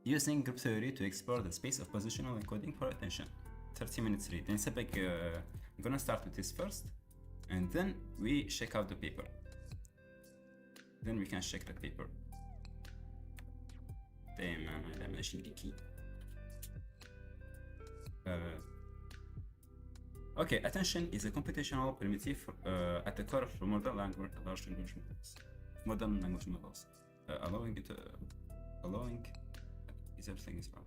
using group theory to explore the space of positional encoding for attention. 30 minutes read. نسبق I'm gonna start with this first, and then we check out the paper. Then we can check the paper. Damn man, I'm actually key. Okay, attention is a computational primitive at the core of modern language models, allowing is everything is wrong.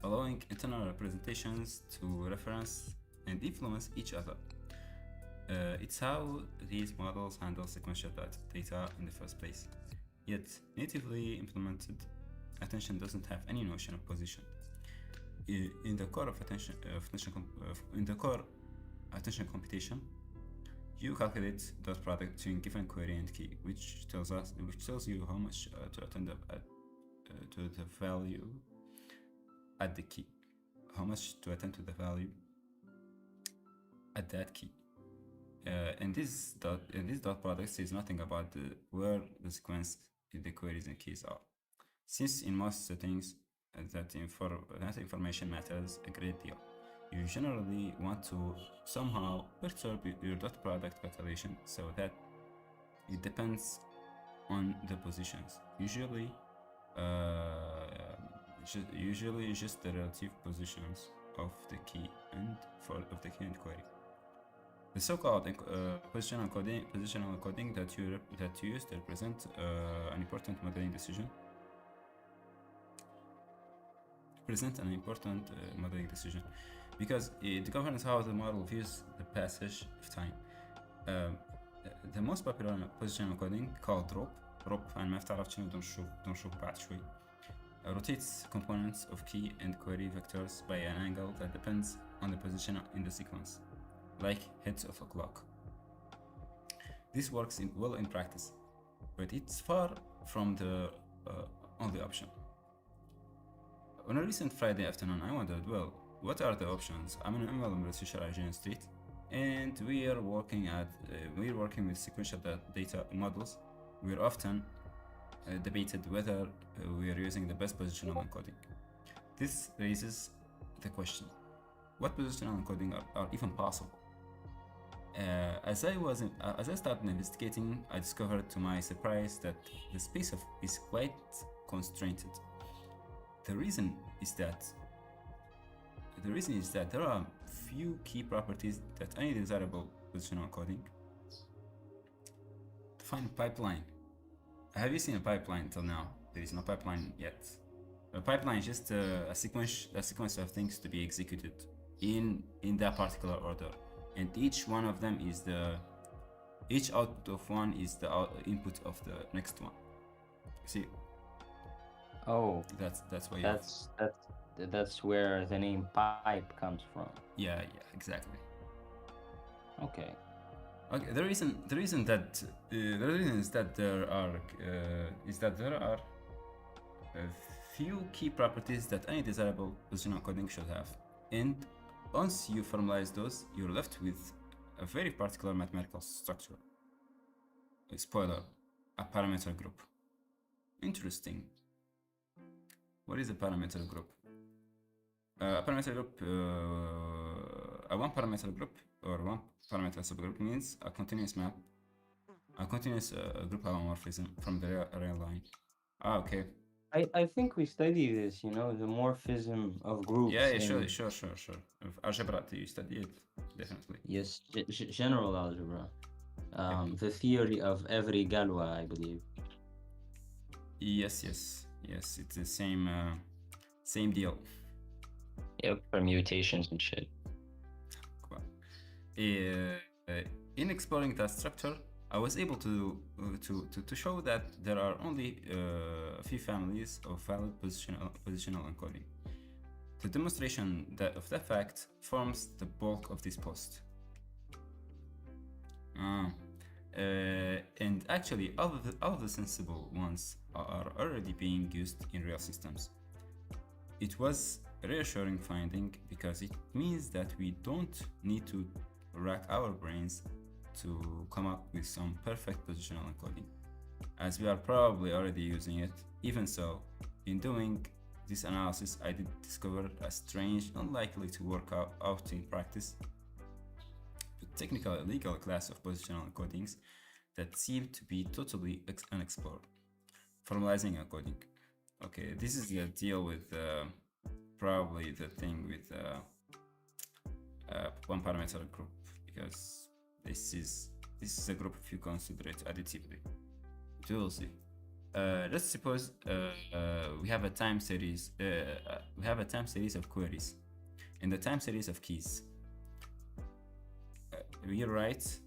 Allowing internal representations to reference and influence each other. It's how these models handle sequential data in the first place. Yet, natively implemented attention doesn't have any notion of position. In the core of attention computation, you calculate dot product between given query and key, which tells you how much to attend to the value at the key, how much to attend to the value at that key. And this dot product says nothing about where the sequence the queries and keys are, since in most settings that information matters a great deal. You generally want to somehow perturb your dot product calculation so that it depends on the positions, usually just the relative positions of the key and query. The so-called positional encoding that you use to represent an important modeling decision. Because it governs how the model views the passage of time. The most popular positional encoding, called ROP فأنا ما افتعرف شنو بدنا نشوف بعد شوي, rotates components of key and query vectors by an angle that depends on the position in the sequence, like heads of a clock. This works well in practice, but it's far from the only option. On a recent Friday afternoon, I wondered, well, what are the options? I'm an ML researcher at Jane Street, and we're working with sequential data models. We're often debated whether we are using the best positional encoding. This raises the question: what positional encoding are even possible? As I started investigating, I discovered to my surprise that the space is quite constrained. The reason is that there are few key properties that any desirable positional encoding. Define a pipeline. Have you seen a pipeline till now? There is no pipeline yet. A pipeline is just a sequence of things to be executed in that particular order, and each one of them is each output of one is the input of the next one. See? Oh, that's why. That's where the name pipe comes from. Yeah, exactly. Okay. The reason is that there are a few key properties that any desirable positional encoding should have, and once you formalize those, you're left with a very particular mathematical structure. Spoiler: a parameter group. Interesting. What is a parameter group? A parameter group, a one parameter group or one parameter subgroup means a continuous map, a continuous group homomorphism from the real line. Okay. I think we study this, the morphism of groups. Yeah, sure. Algebra, you study it, definitely. Yes, general algebra. The theory of every Galois, I believe. Yes, it's the same deal. Yep, permutations and shit. Cool. In exploring that structure, I was able to show that there are only a few families of valid positional encoding. The demonstration of that fact forms the bulk of this post. And actually, all of the sensible ones are already being used in real systems. It was a reassuring finding because it means that we don't need to rack our brains to come up with some perfect positional encoding. as we are probably already using it. Even so, in doing this analysis, I did discover a strange, unlikely to work out in practice, but technical legal class of positional encodings that seem to be totally unexplored. Formalizing encoding. Okay, this is the deal with probably the thing with one parameter group, because this is a group if you consider it additively. We will see. Let's suppose we have a time series. We have a time series of queries, and the time series of keys. We write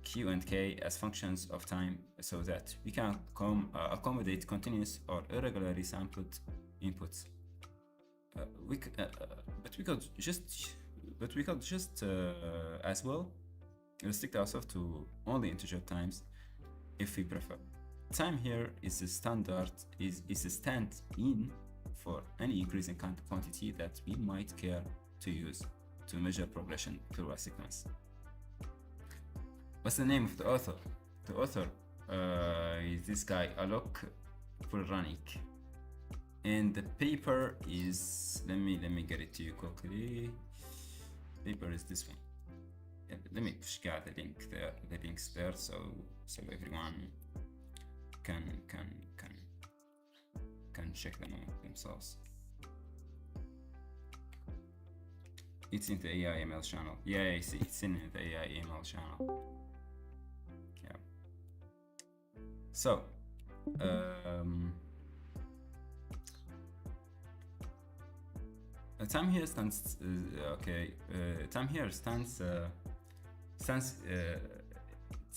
Q and K as functions of time so that we can accommodate continuous or irregularly sampled inputs. But we could just as well restrict ourselves to only integer times if we prefer. Time here is a standard is a stand-in for any increasing quantity that we might care to use to measure progression through a sequence. What's the name of the author? The author is this guy, Alok Puranik. And the paper is, let me get it to you quickly. Paper is this one. Yeah, let me push out the links there, so everyone can check them out themselves. It's in the AI/ML channel. Yeah, I see. It's in the AI/ML channel. Yeah. So, time here stands. Time here stands.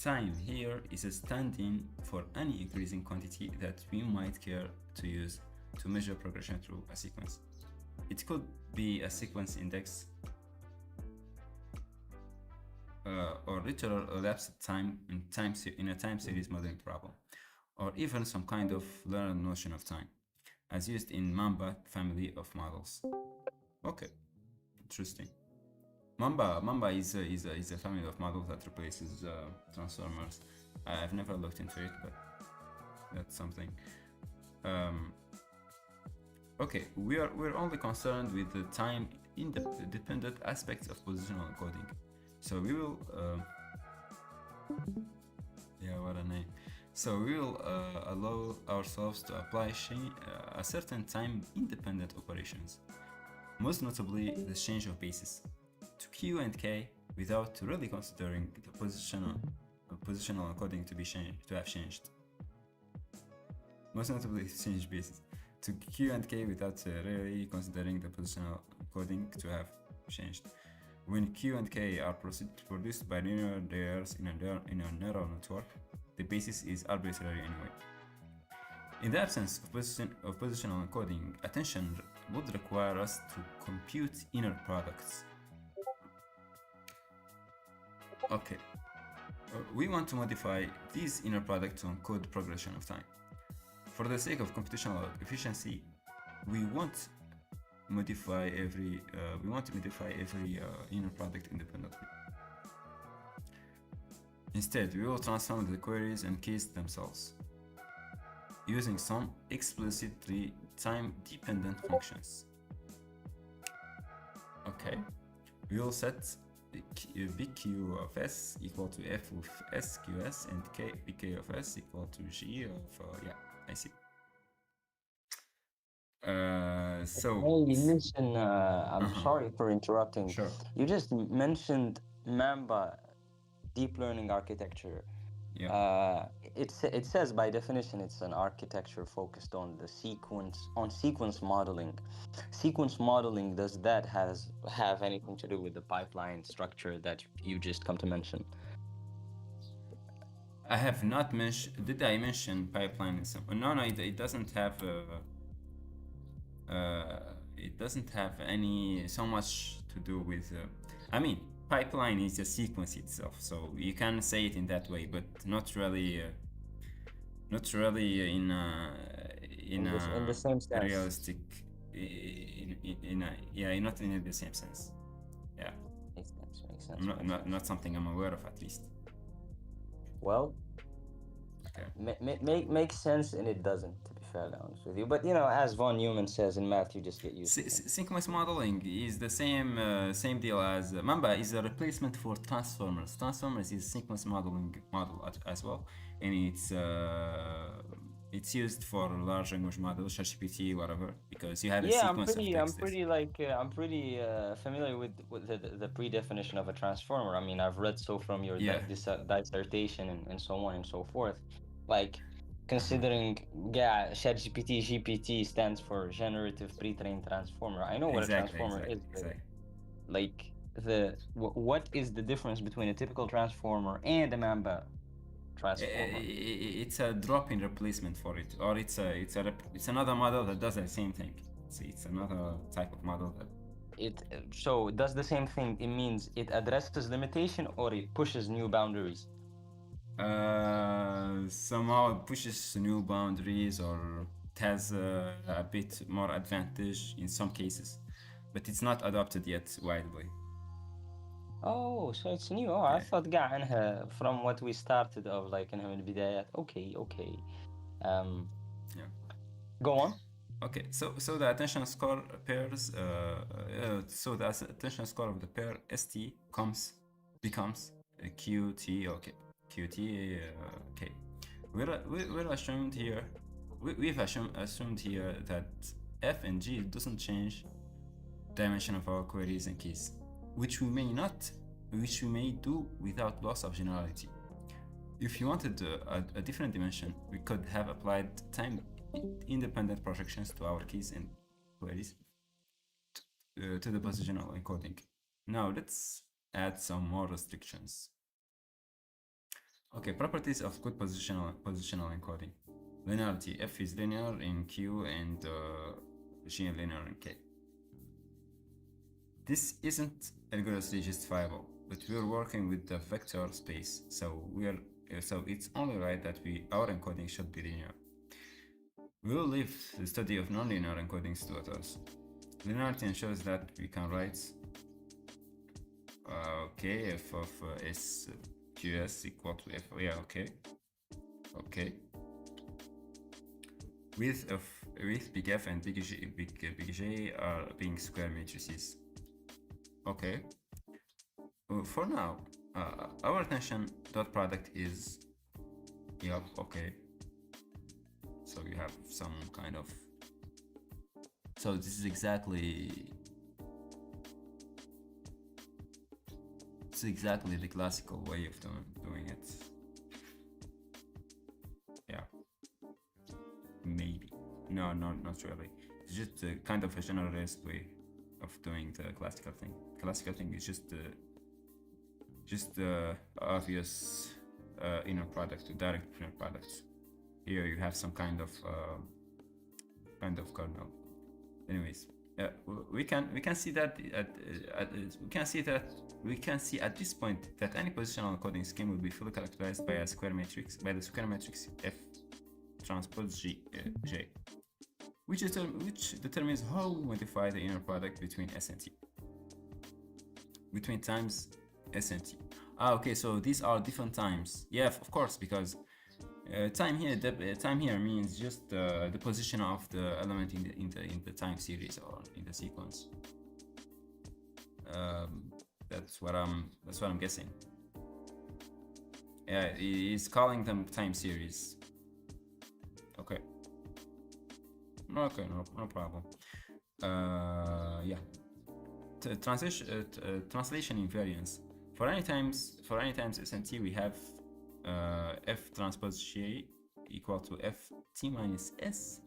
Time here is a stand-in for any increasing quantity that we might care to use to measure progression through a sequence. It could be a sequence index, or literal elapsed time in a time series modeling problem, or even some kind of learned notion of time, as used in Mamba family of models. Okay, interesting. Mamba is a family of models that replaces transformers. I've never looked into it, but that's something. Okay, we're only concerned with the time independent aspects of positional encoding. So we will yeah, what a name. So we will allow ourselves to apply a certain time independent operations, most notably the change of basis, to Q and K without really considering the positional encoding to have changed. Most notably change basis to Q and K without really considering the positional encoding to have changed. When Q and K are produced by linear layers in a neural network, the basis is arbitrary anyway. In the absence of positional encoding, attention would require us to compute inner products. Okay, we want to modify these inner products to encode progression of time. For the sake of computational efficiency, we won't modify every inner product independently. Instead, we will transform the queries and keys themselves using some explicitly time-dependent functions. Okay, we will set big Q of S equal to F of SQS and big K of S equal to G of yeah, I see. So Hey, listen, I'm sorry for interrupting. Sure. You just mentioned Mamba deep learning architecture. Yeah. It says by definition it's an architecture focused on the sequence modeling. Sequence modeling, does that have anything to do with the pipeline structure that you just come to mention? I have not mentioned. Did I mention pipeline? No, it doesn't have. It doesn't have any so much to do with. I mean, pipeline is a sequence itself, so you can say it in that way, but not really. Not really in the same sense. Realistic. Not in the same sense. Yeah. Makes sense. Not something I'm aware of, at least. Well, Makes sense and it doesn't, to be fairly honest with you. But you know, as von Neumann says in math, you just get used to things. Sequence modeling is the same deal as Mamba is a replacement for transformers. Transformers is sequence modeling model as well, and it's used for large language models, ChatGPT, whatever, because you have a Yeah, sequence of texts. I'm pretty familiar with the pre-definition of a transformer. I mean, I've read so from your Yeah, dissertation and so on and so forth. Like, considering, yeah, ChatGPT, GPT stands for Generative Pre-trained Transformer. I know what a transformer is, but exactly. like what is the difference between a typical transformer and a Mamba transformer? It's a drop-in replacement for it, or it's another model that does the same thing. It's another type of model that It so it does the same thing. It means it addresses limitation or it pushes new boundaries. somehow it pushes new boundaries or it has a bit more advantage in some cases, but it's not adopted yet widely. Oh, so it's new. Oh, I Yeah, thought عنها from what we started of like إنها من البدايات. Okay. Um, yeah. go on. Okay, so the attention score pairs, so the attention score of the pair ST becomes QT. Okay, QT. Okay, we're assumed here. We've assumed here that F and G doesn't change dimension of our queries and keys, which we may do without loss of generality. If you wanted a different dimension, we could have applied time independent projections to our keys and queries to the positional encoding. Now let's add some more restrictions. Okay, properties of good positional encoding. Linearity. F is linear in Q and G is linear in K. This isn't rigorously justifiable, but we're working with the vector space, so it's only right that our encoding should be linear. We will leave the study of nonlinear encodings to others. Linearity ensures that we can write f of SQS equal to f. Yeah, okay. With big F and big J are being square matrices. Okay. For now, our attention dot product is okay. So you have some kind of. So this is exactly the classical way of doing it. Yeah. Maybe. No, not really. It's just a kind of a generalized way of doing the classical thing. Classical thing is just the obvious inner product, direct inner products. Here you have some kind of kernel. Anyways, we can see that we can see at this point that any positional encoding scheme will be fully characterized by the square matrix F transpose J, which determines how we modify the inner product between S and T, between times S and T. Okay, so these are different times. Yeah, of course, because time here means just the position of the element in the time series or in the sequence. That's what I'm guessing. Yeah, he's calling them time series. Okay, no problem. Yeah. Translation invariance. For any times S and T, we have F transpose J equal to F T minus S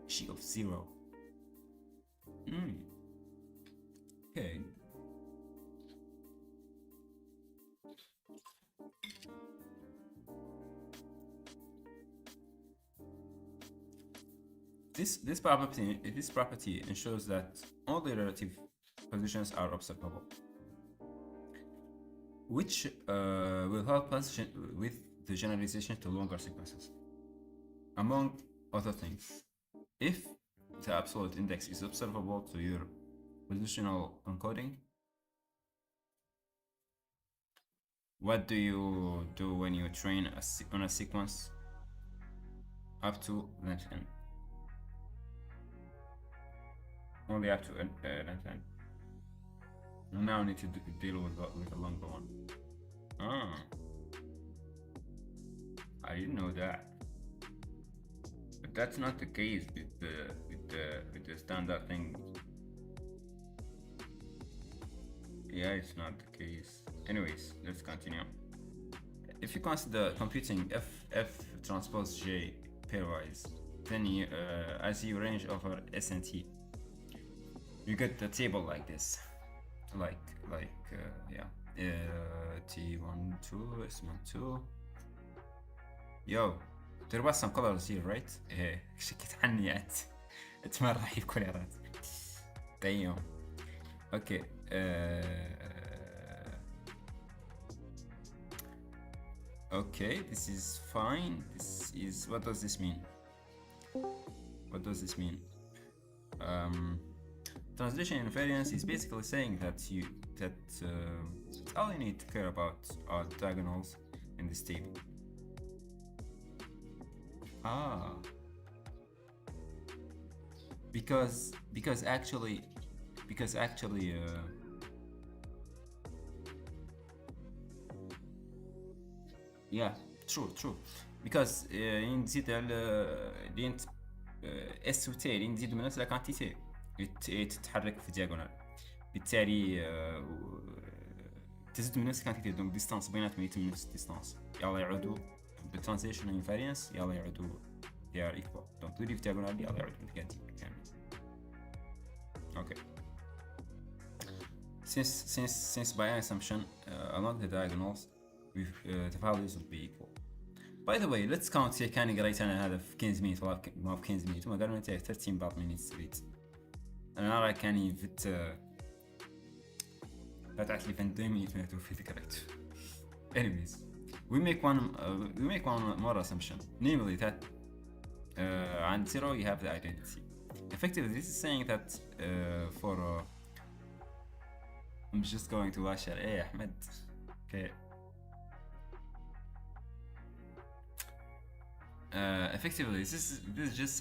G of 0. Okay. This property ensures that all the relative positions are observable, which will help us with the generalization to longer sequences. Among other things, if the absolute index is observable to your positional encoding, what do you do when you train on a sequence up to length n. Only up to length n. Now I need to deal with a longer one. Ah, I didn't know that. But that's not the case with the standard thing. Yeah, it's not the case. Anyways, let's continue. If you consider computing f transpose j pairwise, then you, as you range over s and t, you get the table like this, t1 2 s1 2. Yo, there was some colors here, right? شكيت عني انت اتمرح بكوليرات. Damn. Okay. Okay, this is fine. This is, what does this mean? What does this mean? Translation invariance is basically saying that all you need to care about are diagonals in this table. Ah, because actually yeah, true, because نزيد على اللي انت اس و تي اللي نزيدو من نفس لا كانتيتي تتحرك في دياغونال، بالتالي تزيد من نفس الكانتيتي، دونك ديستانس بيناتهم يتم نفس الديستانس، يلا يعودوا بالترانزيشن انفاريانس، يلا يعودوا they are equal. دونك تولي في دياغونال يلا يعودوا بالكانتي كامل. اوكي. Since by assumption along the diagonals the values will be equal. By the way, let's count كان قريت انا هذا في كينزميت، والله ما في كينزميت، وما قالوا انت 13 باب من ستريت. انا ارى كاني فت فتحت لي فن 2 مينيت ما توفي ذكريته. Anyways, we make one more assumption, namely that on 0 you have the identity. Effectively, this is saying that for I'm just going to wash it. Hey, Ahmed. Okay. Effectively, this is just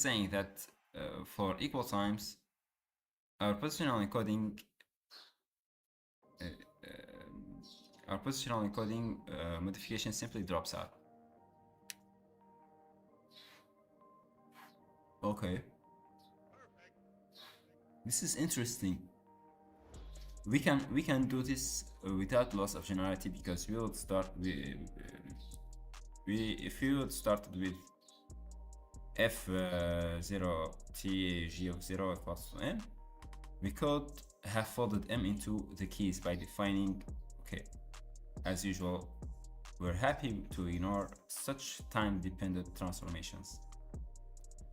saying that for equal times, our positional encoding modification simply drops out. Okay. This is interesting. We can do this without loss of generality, because we would start if we would start with f0 t g of 0 equals to n, we could have folded m into the keys by defining, okay, as usual, we're happy to ignore such time-dependent transformations.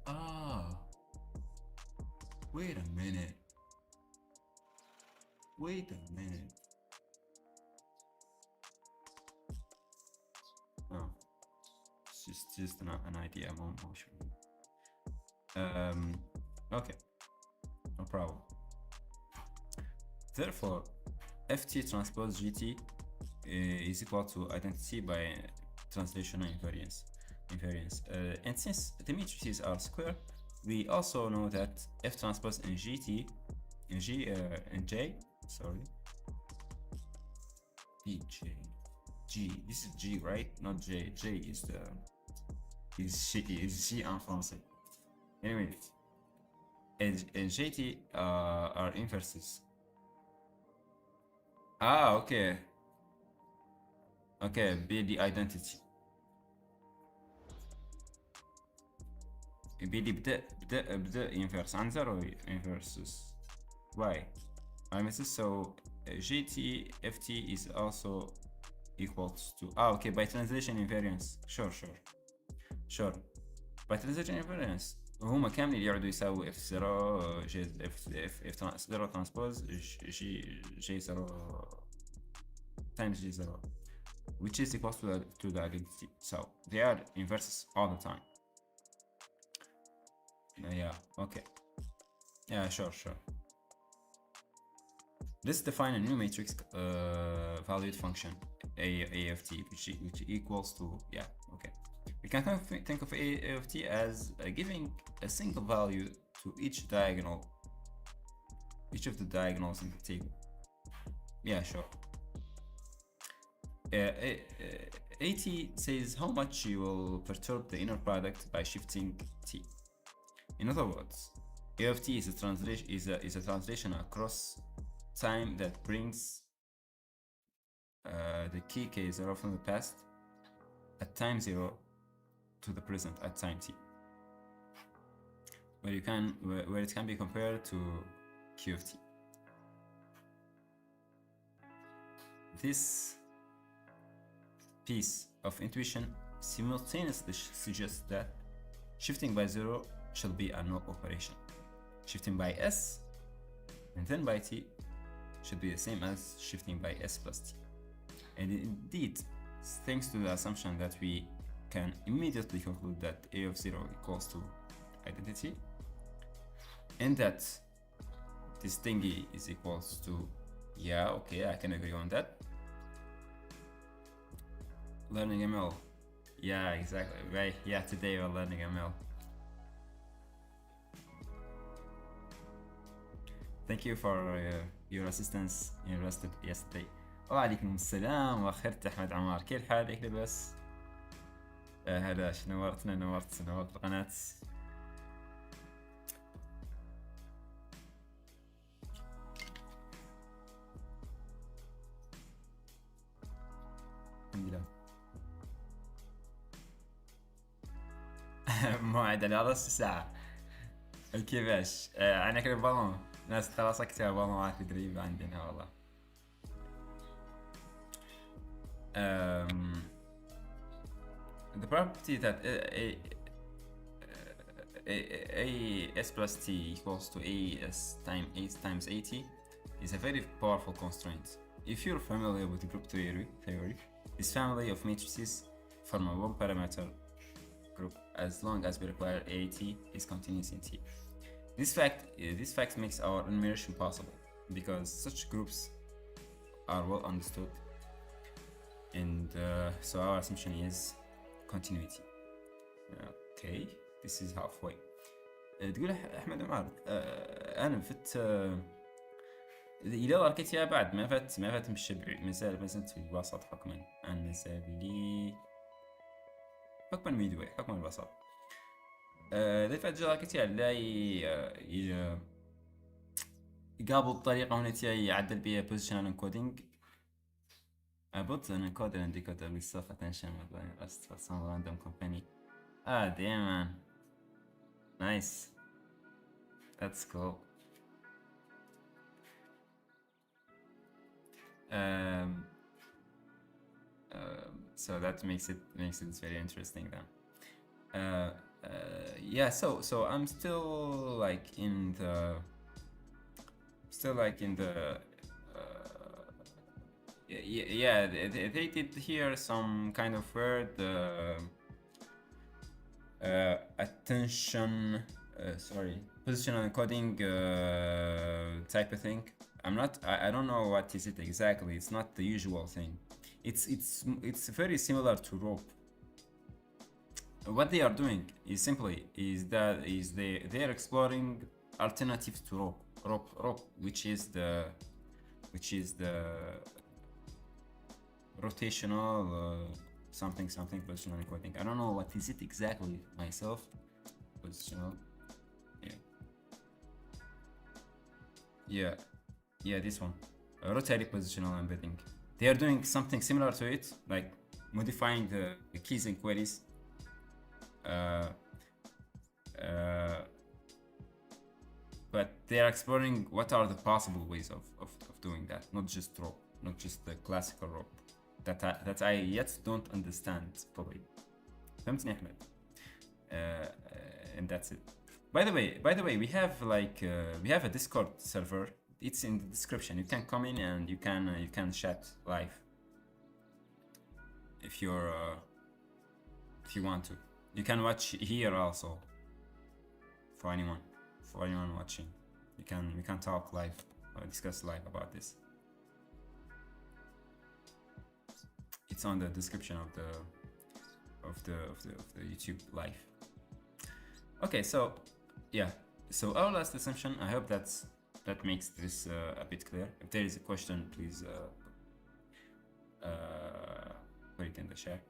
Ah, wait a minute. Oh, it's just an idea. I'm not sure. Okay, no problem. Therefore, ft transpose gt is equal to identity by translational invariance. And since the matrices are square, we also know that f transpose in j, sorry, G, this is G, right? Not J. J is G en français. Anyway, and JT are inverses. Ah, okay. Okay, be the identity. بيدي بدأ inverse عن zero inverses. Why? I miss it. So GT FT is also equals to okay, by translation invariance. Sure. By translation invariance هما كاملين يقعدوا يساووا f0 f0 transpose j0 times j0, which is equal to the identity. So they are inverses all the time. Yeah, okay. Yeah, sure. Let's define a new matrix valued function a of t, which equals to, yeah, okay. We can think of a of t as giving a single value to each of the diagonals in the table. Yeah, sure. At says how much you will perturb the inner product by shifting t. In other words, a of t is a translation across time that brings the key k0 from the past at time 0 to the present at time t, where it can be compared to q of t. This piece of intuition simultaneously suggests that shifting by 0 shall be a null operation. Shifting by s and then by t should be the same as shifting by s plus t. And indeed, thanks to the assumption that we can immediately conclude that a of 0 equals to identity, and that this thingy is equals to, yeah, okay, I can agree on that. Learning ML. Yeah, exactly. Right. Yeah, today we're learning ML. Thank you for your assistance in yesterday. وعليكم السلام واخرت احمد عمار، كيف حالك لبس؟ هلا نورت القناة. الحمد لله. موعد على رأس الساعة. كيفاش؟ أنا كده بالون. ناس خلاص أكتب بالون تدريب عندنا والله. The property that s plus t equals to times at is a very powerful constraint. If you're familiar with group theory, this family of matrices form a one-parameter group as long as we require at is continuous in t. This fact makes our enumeration possible because such groups are well understood, and so our assumption is continuity. Okay, this is halfway. تقول احمد عمار انا فت اذا ركيت يا بعد ما فات مش ما زلت في الوسط حكما عن لي حكما ميدوي حكما الوسط. اذا فات جا ركيت لا يقابل الطريقه هنا يعدل بها positional encoding. I bought an encoder and decoder with self-attention for some random company. Ah, damn, man. Nice. That's cool. So that makes it very interesting then. Yeah, so I'm still like in the yeah, they did here some kind of word attention positional encoding type of thing. I don't know what is it exactly. It's not the usual thing. It's very similar to rope. What they are doing is they're exploring alternatives to rope, which is the rotational something positional encoding. I don't know what is it exactly myself. Positional, yeah, this one, rotary positional embedding. They are doing something similar to it, like modifying the keys and queries. But they are exploring what are the possible ways of doing that, not just rope, not just the classical rope that I yet don't understand fully. فهمتني أحمد? And that's it. By the way, we have a Discord server. It's in the description. You can come in and you can chat live if you want to. You can watch here also for anyone watching. We can talk live. discuss live about this. It's on the description of the YouTube live. Okay, so yeah, so our last assumption, I hope that makes this a bit clear. If there is a question, please put it in the chat.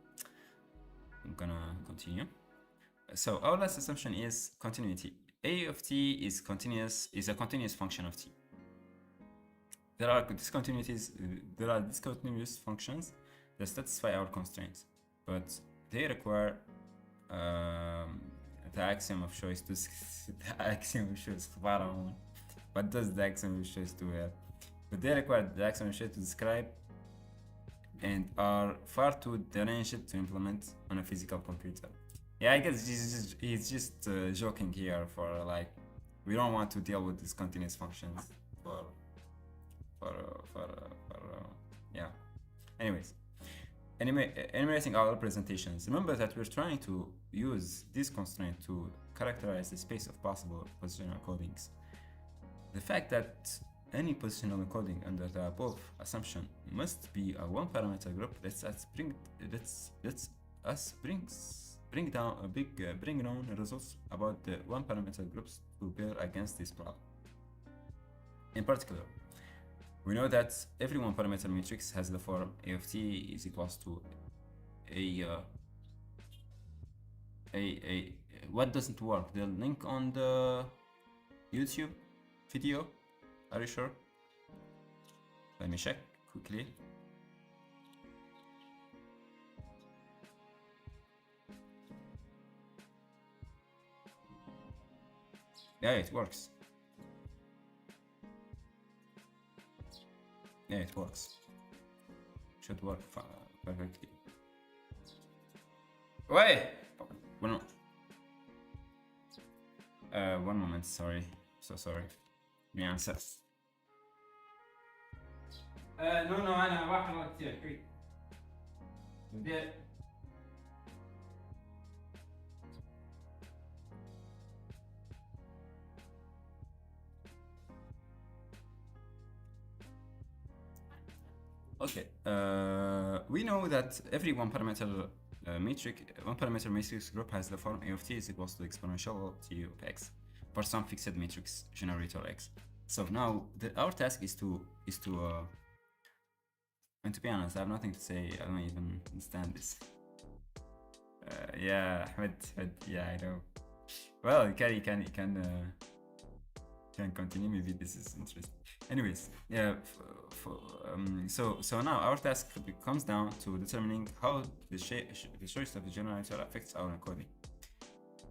I'm gonna continue. So our last assumption is continuity. A of t is a continuous function of t. There are discontinuous functions that satisfy our constraints, but they require the axiom of choice to the axiom of choice. What does the axiom of choice do here? But they require the axiom of choice to describe and are far too deranged to implement on a physical computer. Yeah, I guess he's just joking here for like, we don't want to deal with discontinuous functions yeah. Anyways, enumerating our representations. Remember that we're trying to use this constraint to characterize the space of possible positional encodings. The fact that any positional encoding under the above assumption must be a one-parameter group lets us bring down results about the one-parameter groups to bear against this problem. In particular, we know that every one-parameter matrix has the form A of t is equals to what doesn't work? The link on the YouTube video. Are you sure? Let me check quickly. Yeah, it works. Yeah, it works. Should work perfectly. Wait! One moment, sorry. So sorry. The answer. No, أنا واحد مرة كتير. Okay, we know that every one-parameter matrix group has the form A of t is equals to exponential t of x for some fixed matrix generator x. So now our task is to and to be honest, I have nothing to say. I don't even understand this. Yeah, Ahmed, yeah, I know. Well, you can continue. Maybe this is interesting. Anyways, yeah. So now our task comes down to determining how the choice of the generator affects our encoding.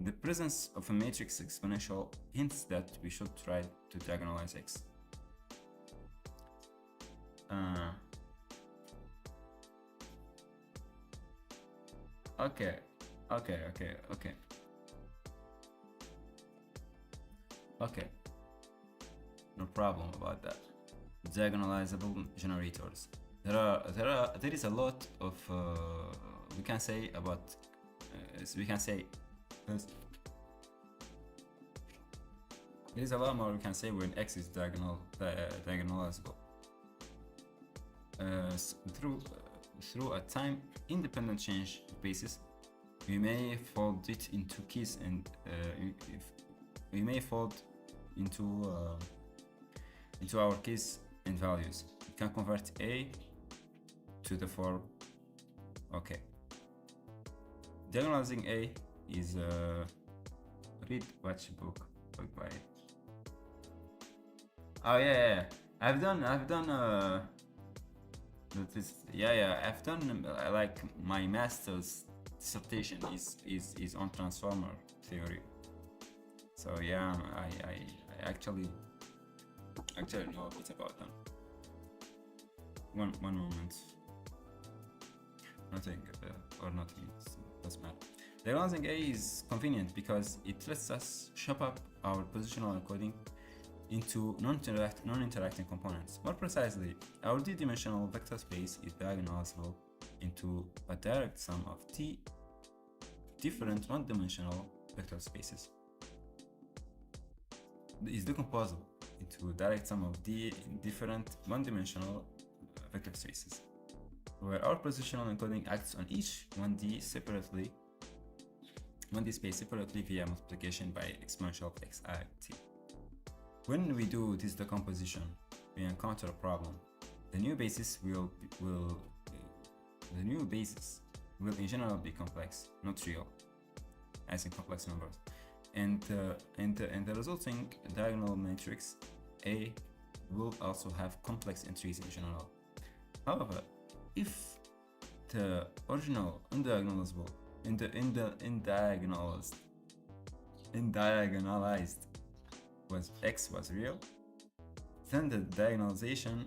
The presence of a matrix exponential hints that we should try to diagonalize x. Okay. No problem about that. Diagonalizable generators. There is a lot of we can say about there is a lot more we can say when x is diagonalizable. Through a time-independent change basis, we may fold it into keys, and we may fold into our keys and values. We can convert A to the form. Okay. Diagonalizing A is read watch book by. Oh yeah. I've done I've done like my master's dissertation is on transformer theory. So yeah, I actually know a bit about them. One moment. Nothing doesn't matter. Diagonalizing A is convenient because it lets us chop up our positional encoding into non-interacting components. More precisely, our d-dimensional vector space is diagonalizable into a direct sum of t different one-dimensional vector spaces. It's decomposable. into direct sum of D different one-dimensional vector spaces, where our positional encoding acts on each 1D separately, 1D space separately via multiplication by exponential of xit. When we do this decomposition, we encounter a problem. The new basis will in general be complex, not real, as in complex numbers, and the resulting diagonal matrix A will also have complex entries in general. However, if the original indiagonalized was x was real, then the diagonalization,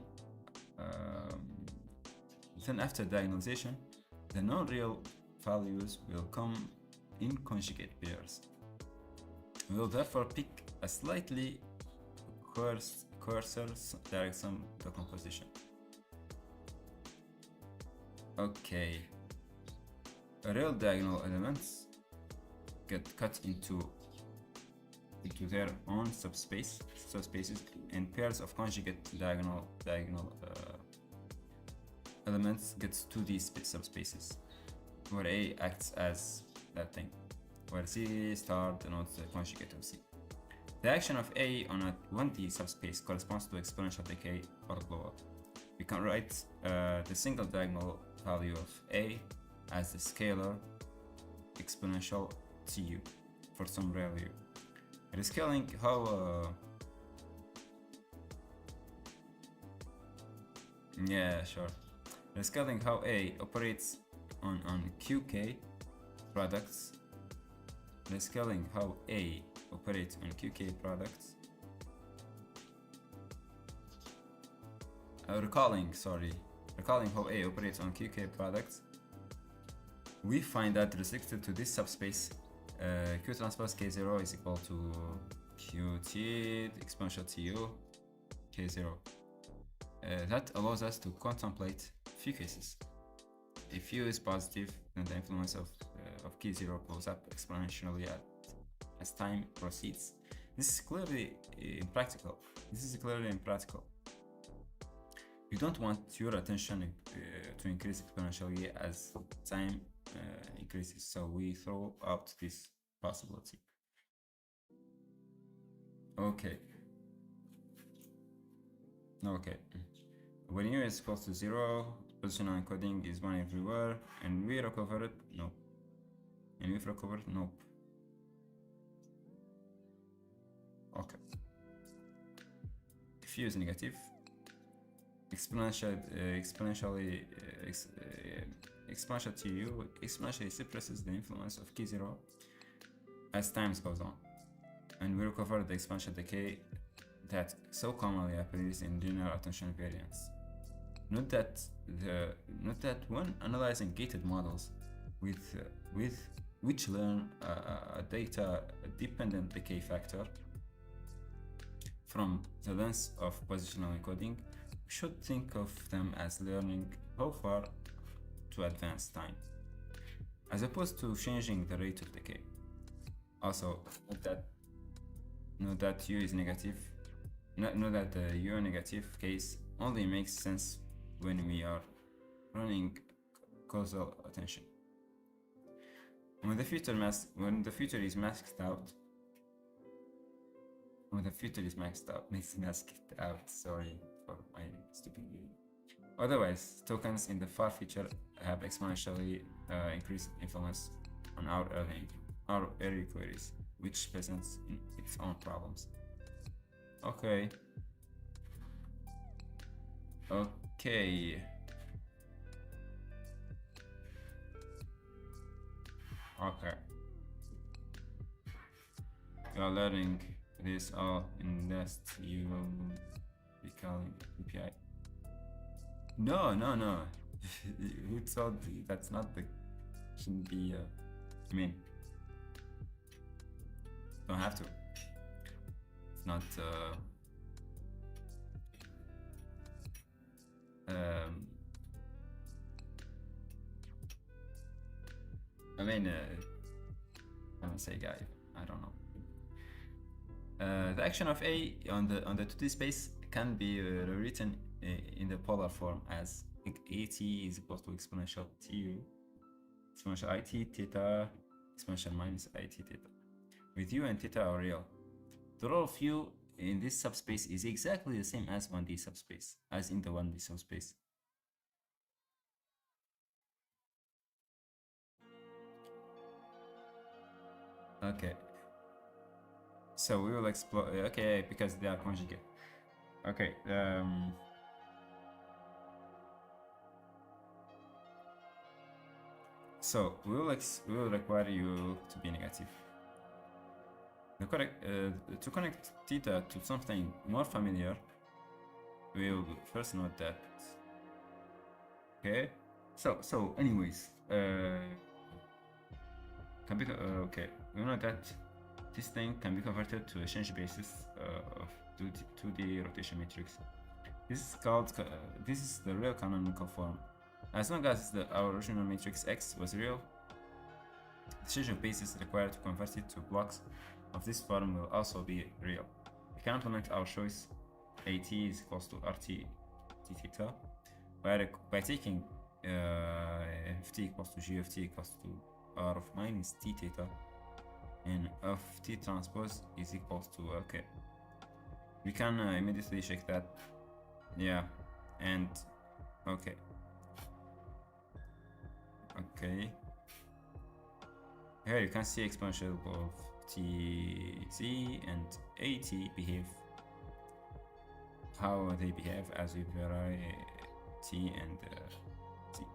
then after diagonalization, the non-real values will come in conjugate pairs. We will therefore pick a slightly coarser direct sum decomposition. Okay, real diagonal elements get cut into their own subspaces, and pairs of conjugate diagonal elements gets 2D subspaces, where A acts as that thing, where C star denotes the conjugate of C. The action of A on a 1D subspace corresponds to exponential decay or blowout. We can write the single diagonal value of A as the scalar exponential Tu for some value. Rescaling how yeah, sure. Rescaling how A operates on QK products. Rescaling how A operates on QK products. Recalling how A operates on QK products. We find that restricted to this subspace, Q transpose K0 is equal to QT exponential TU K0. That allows us to contemplate few cases. If U is positive, then the influence of K0 goes up exponentially as time proceeds. This is clearly impractical. You don't want your attention to increase exponentially as time increases, so we throw out this possibility. Okay. When U is equal to 0, positional encoding is 1 everywhere, and we recover it? Nope. And we've recovered? Nope. Okay. If U is negative, exponential TU exponentially suppresses the influence of K0 as time goes on, and we recover the exponential decay that so commonly appears in linear attention variance. Note that when analyzing gated models which learn a data-dependent decay factor from the length of positional encoding, we should think of them as learning how far to advance time, as opposed to changing the rate of decay. Also, note that U is negative. Note that the U negative case only makes sense when we are running causal attention. When the future is masked out, sorry for my stupidity. Otherwise, tokens in the far future have exponentially increased influence on our early queries, which presents its own problems. Okay. You are learning this all in next. You will be calling API. No. Who told you that's not the shouldn't be? I mean, don't have to. It's not. I mean, I don't say guy. I don't know. The action of A on the 2D space can be rewritten in the polar form as AT is equal to exponential TU, exponential IT theta, exponential minus IT theta, with U and theta are real. The role of U in this subspace is exactly the same as 1D subspace, as in the 1D subspace. Okay. So we will explore. Okay, because they are conjugate. Okay. So we will require U to be negative. To connect theta to something more familiar, we will first note that. Okay. So anyways, okay. We know that this thing can be converted to a change basis of 2D rotation matrix. This is called. This is the real canonical form. As long as our original matrix X was real, the change of basis required to convert it to blocks of this form will also be real. We can implement our choice AT is equals to RT t theta by taking f t equals to g of t equals to r of minus t theta, and of t transpose is equals to okay. We can immediately check that. Yeah, and okay. Okay. Here you can see exponential of tz and at behave how they behave as we vary t and t.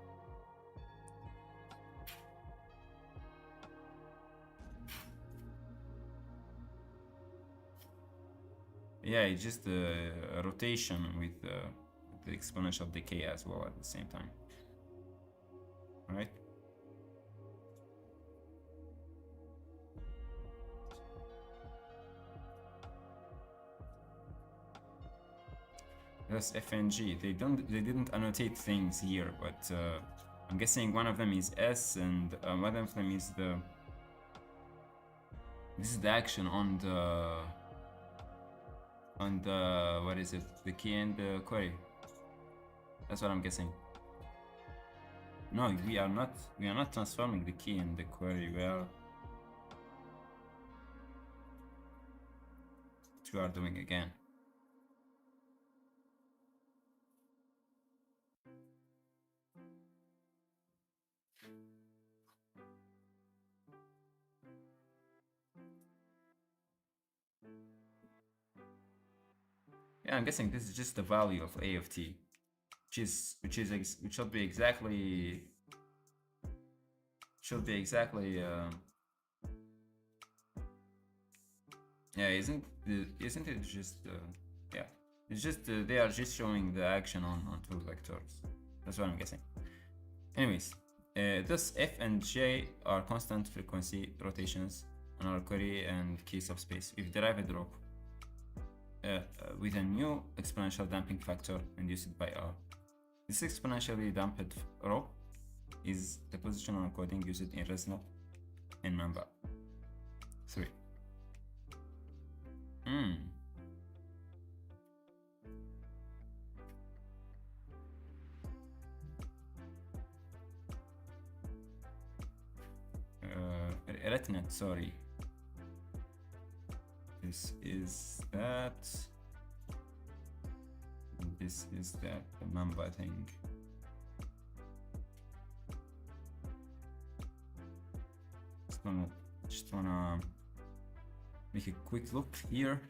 Yeah, it's just a rotation with the exponential decay as well at the same time, right? That's F and G. They didn't annotate things here, but I'm guessing one of them is S and one of them is this is the action on the what is it? The key and the query. That's what I'm guessing. No, we are not transforming the key and the query. We are doing again. Yeah, I'm guessing this is just the value of A of t, which should be exactly yeah, isn't it just yeah, it's just they are just showing the action on two vectors. That's what I'm guessing. Anyways, thus F and J are constant frequency rotations on our query and key subspace. We've derived a drop with a new exponential damping factor induced by R. This exponentially damped rho is the positional encoding used in ResNet in Mamba 3. RetNet, sorry. This is that. This is that, the Mamba thing. Just wanna make a quick look here.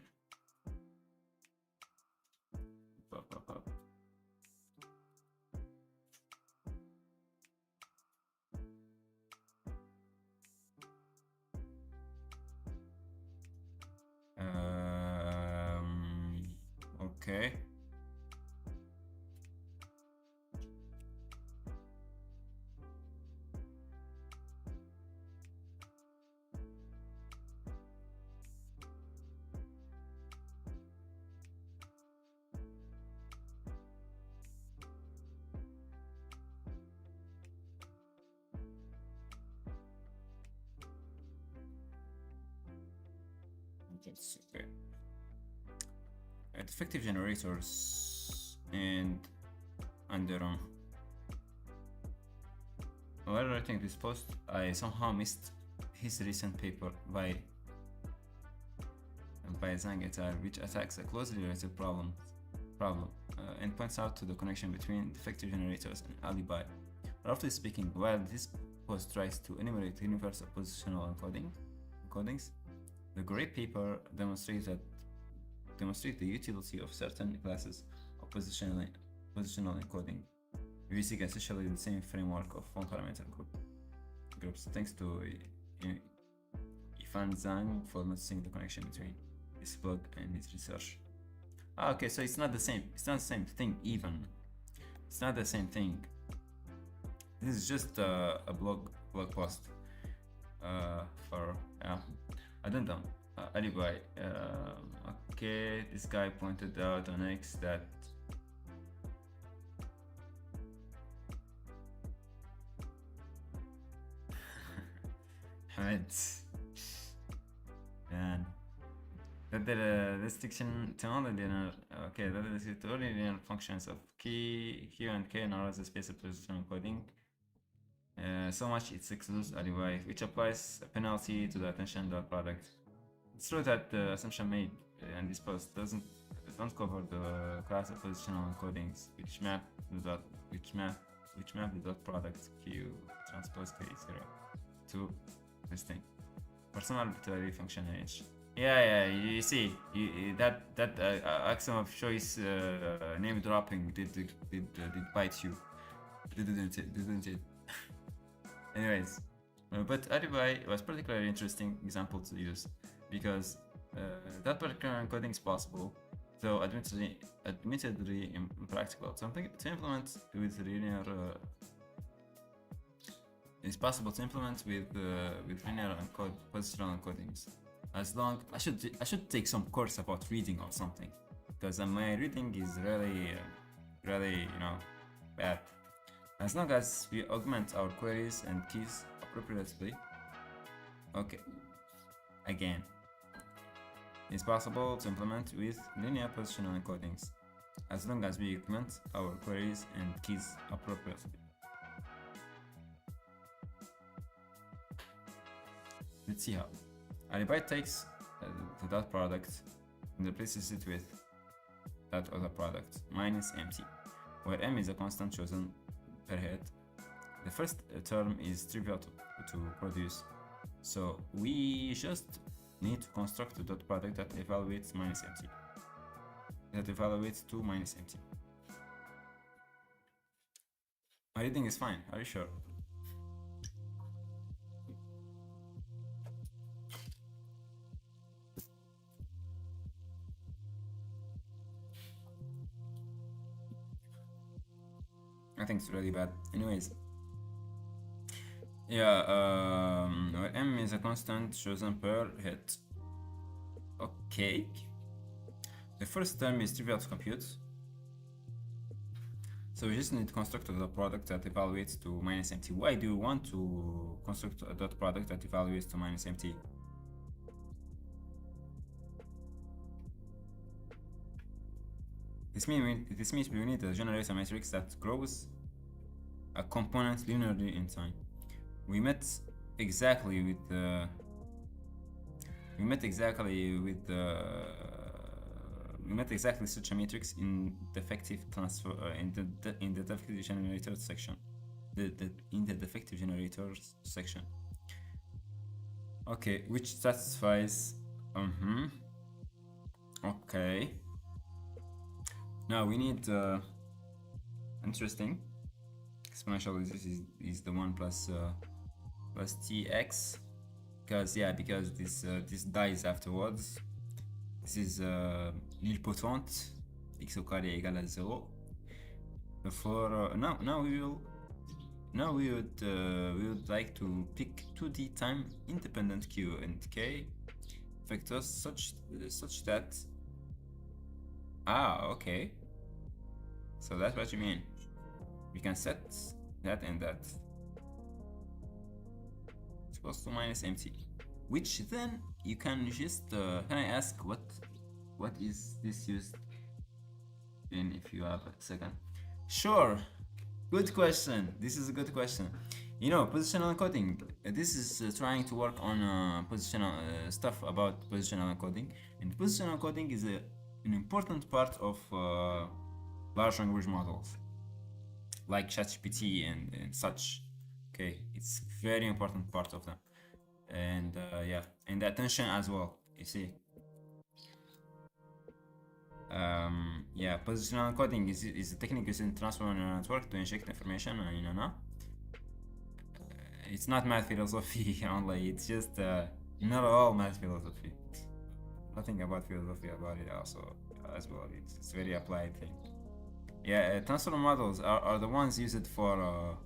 Okay. That's okay. Defective generators and while writing this post, I somehow missed his recent paper by Zhang et al., which attacks a closely related problem and points out to the connection between defective generators and alibi. Roughly speaking, while this post tries to enumerate universal positional encodings, the gray paper demonstrates the utility of certain classes of positional encoding, using essentially the same framework of one-parameter groups. Thanks to Ifan Zhang for noticing the connection between this blog and his research. Okay, so it's not the same. It's not the same thing even. It's not the same thing. This is just a blog post for addendum. Alibi. Okay, this guy pointed out on X that and that the restriction to only linear linear functions of Q and K narrows the space of positional encoding so much it excludes alibi, which applies a penalty to the attention dot product. It's true that the assumption made in this post don't cover the class of positional encodings which map the dot product Q transpose K0 to this thing for some arbitrary function H. Yeah, you see, that axiom of choice name dropping did bite you, didn't it? Anyways, but alibi was particularly interesting example to use because that particular encoding is possible, though admittedly impractical. Something to implement with linear. It's possible to implement with linear positional encodings. As long I should take some course about reading or something, because my reading is really bad. As long as we augment our queries and keys appropriately. Okay. Again, it's possible to implement with linear positional encodings, as long as we augment our queries and keys appropriately. Let's see how. Alibi takes the dot product and replaces it with that other product minus empty, where m is a constant chosen per head. The first term is trivial to produce, so we just need to construct a dot product that evaluates minus empty. That evaluates to minus empty. My reading is fine. Are you sure? I think it's really bad. Anyways, yeah, where m is a constant chosen per head. Okay. The first term is trivial to compute, so we just need to construct a dot product that evaluates to minus empty. Why do you want to construct a dot product that evaluates to minus empty? This means we need a generator matrix that grows a component linearly in time. We met exactly such a matrix in defective transfer in the defective generators section. In the defective generators section. Okay, which satisfies. Okay. Now we need interesting exponential. This is the 1 plus tx, because this dies afterwards. This is nilpotent, x au carré égale à 0. For now we would like to pick 2D time independent q and k vectors such that. Okay. So that's what you mean. We can set that and that. It's equals to minus empty, which then you can just can I ask what is this used in, if you have a second? Sure. Good question. This is a good question. You know, positional encoding. This is trying to work on positional stuff about positional encoding, and positional encoding is an important part of large language models like ChatGPT and such. Okay, it's very important part of them, and yeah, and the attention as well. You see. Yeah, positional encoding is a technique used in transformer neural network to inject information in an app. It's not math philosophy only, it's just not all math philosophy. Nothing about philosophy about it also as well. It's very applied thing. Yeah, transformer models are the ones used for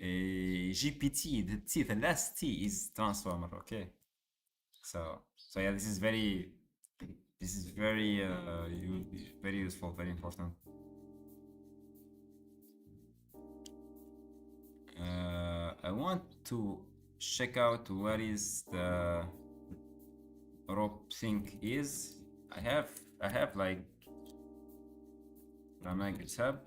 GPT. The last T is transformer. Okay, so yeah, this is very very useful, very important. I want to check out what is the rope thing is. I have like on my GitHub.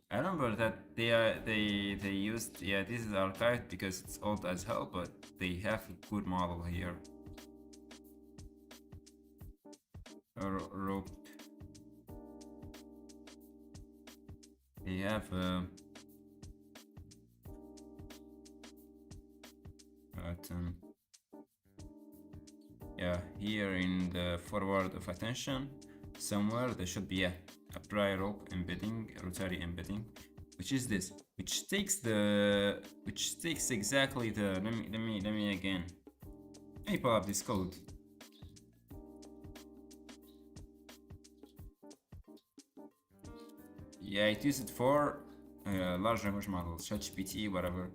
I remember that they used, yeah, this is archived because it's old as hell, but they have a good model here. Rope. They have yeah, here in the forward of attention somewhere there should be a prior rope embedding, rotary embedding, which is this, which takes exactly the let me again, let me pull up this code. Yeah, it used it for large language models, ChatGPT, whatever.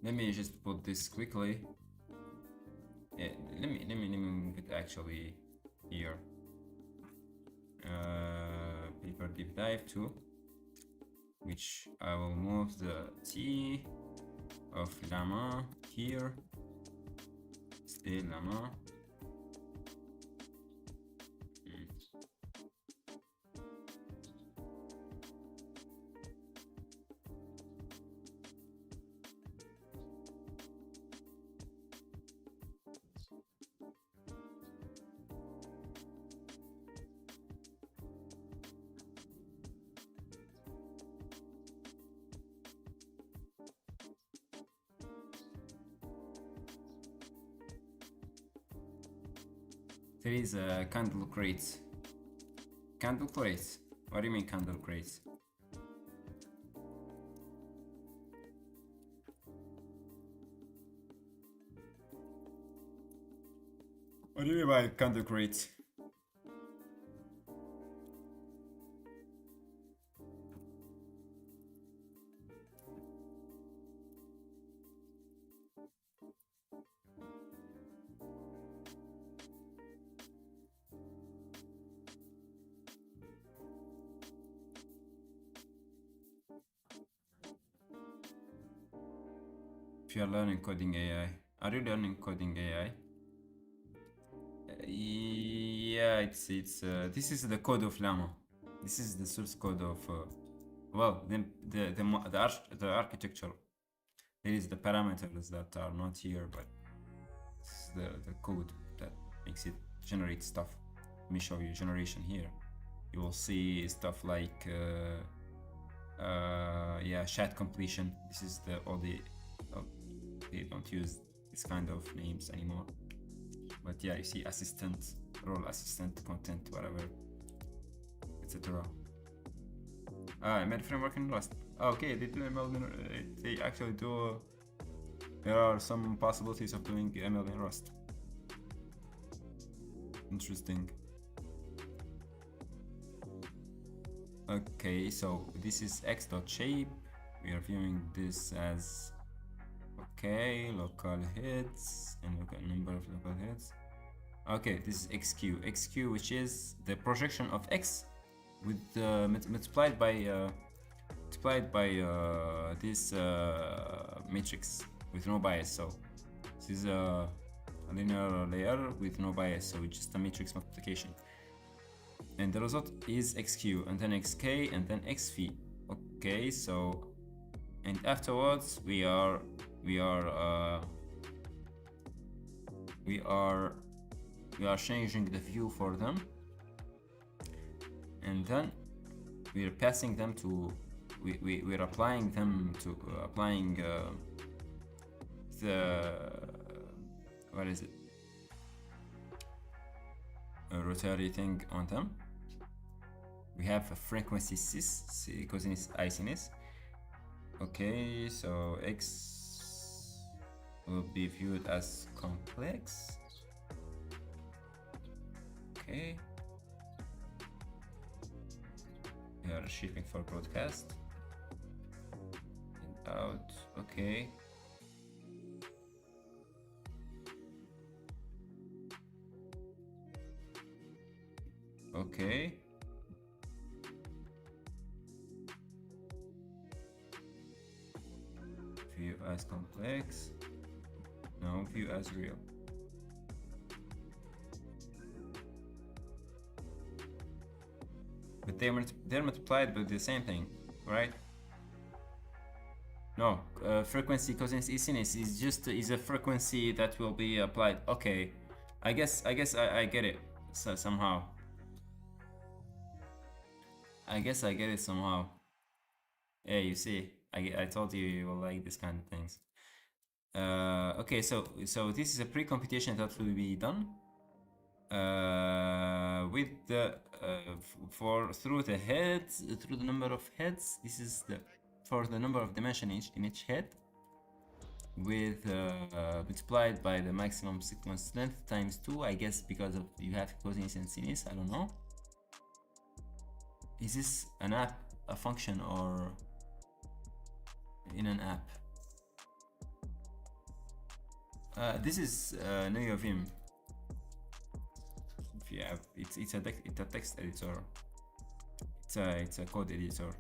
Let me just put this quickly. Yeah, let me move it actually here. Paper deep dive 2, which I will move the T of llama here. Stay llama. There is a candle crate. Candle crate? What do you mean candle crate? What do you mean by candle crate? If you are learning coding AI, are you learning coding AI? Yeah, it's this is the code of Llama. This is the source code of well, the architecture. There is the parameters that are not here, but this is the code that makes it generate stuff. Let me show you generation here. You will see stuff like yeah, chat completion. This is the they don't use this kind of names anymore. But yeah, you see assistant, role assistant, content, whatever, etc. I made framework in Rust. Okay, they do ML they actually do. There are some possibilities of doing ML in Rust. Interesting. Okay, so this is x.shape. We are viewing this as okay, local heads and local number of local heads. Okay, this is xq, which is the projection of x with multiplied by multiplied by this matrix with no bias. So this is a linear layer with no bias, so it's just a matrix multiplication. And the result is xq, and then xk, and then xv. Okay, so and afterwards we are changing the view for them, and then we're passing them to we're applying them to the what is it, a rotary thing on them. We have a frequency cis, cosinus, I sinus. Okay, so x will be viewed as complex. Okay, we are shipping for broadcast and out. Okay, okay, view as complex, no, view as real. But they're multiplied by the same thing, right? No, frequency cosinus E sinus is a frequency that will be applied. Okay, I guess I get it. So somehow. I guess I get it somehow. Yeah, you see, I told you you will like this kind of things. Okay, so this is a pre-computation that will be done with the through the heads, through the number of heads. This is for the number of dimensions in each head, with multiplied by the maximum sequence length times 2, I guess, because of you have cosinus and sinus. I don't know. Is this an app, a function, or in an app? This is NeoVim. If you have, it's a text editor. It's a code editor.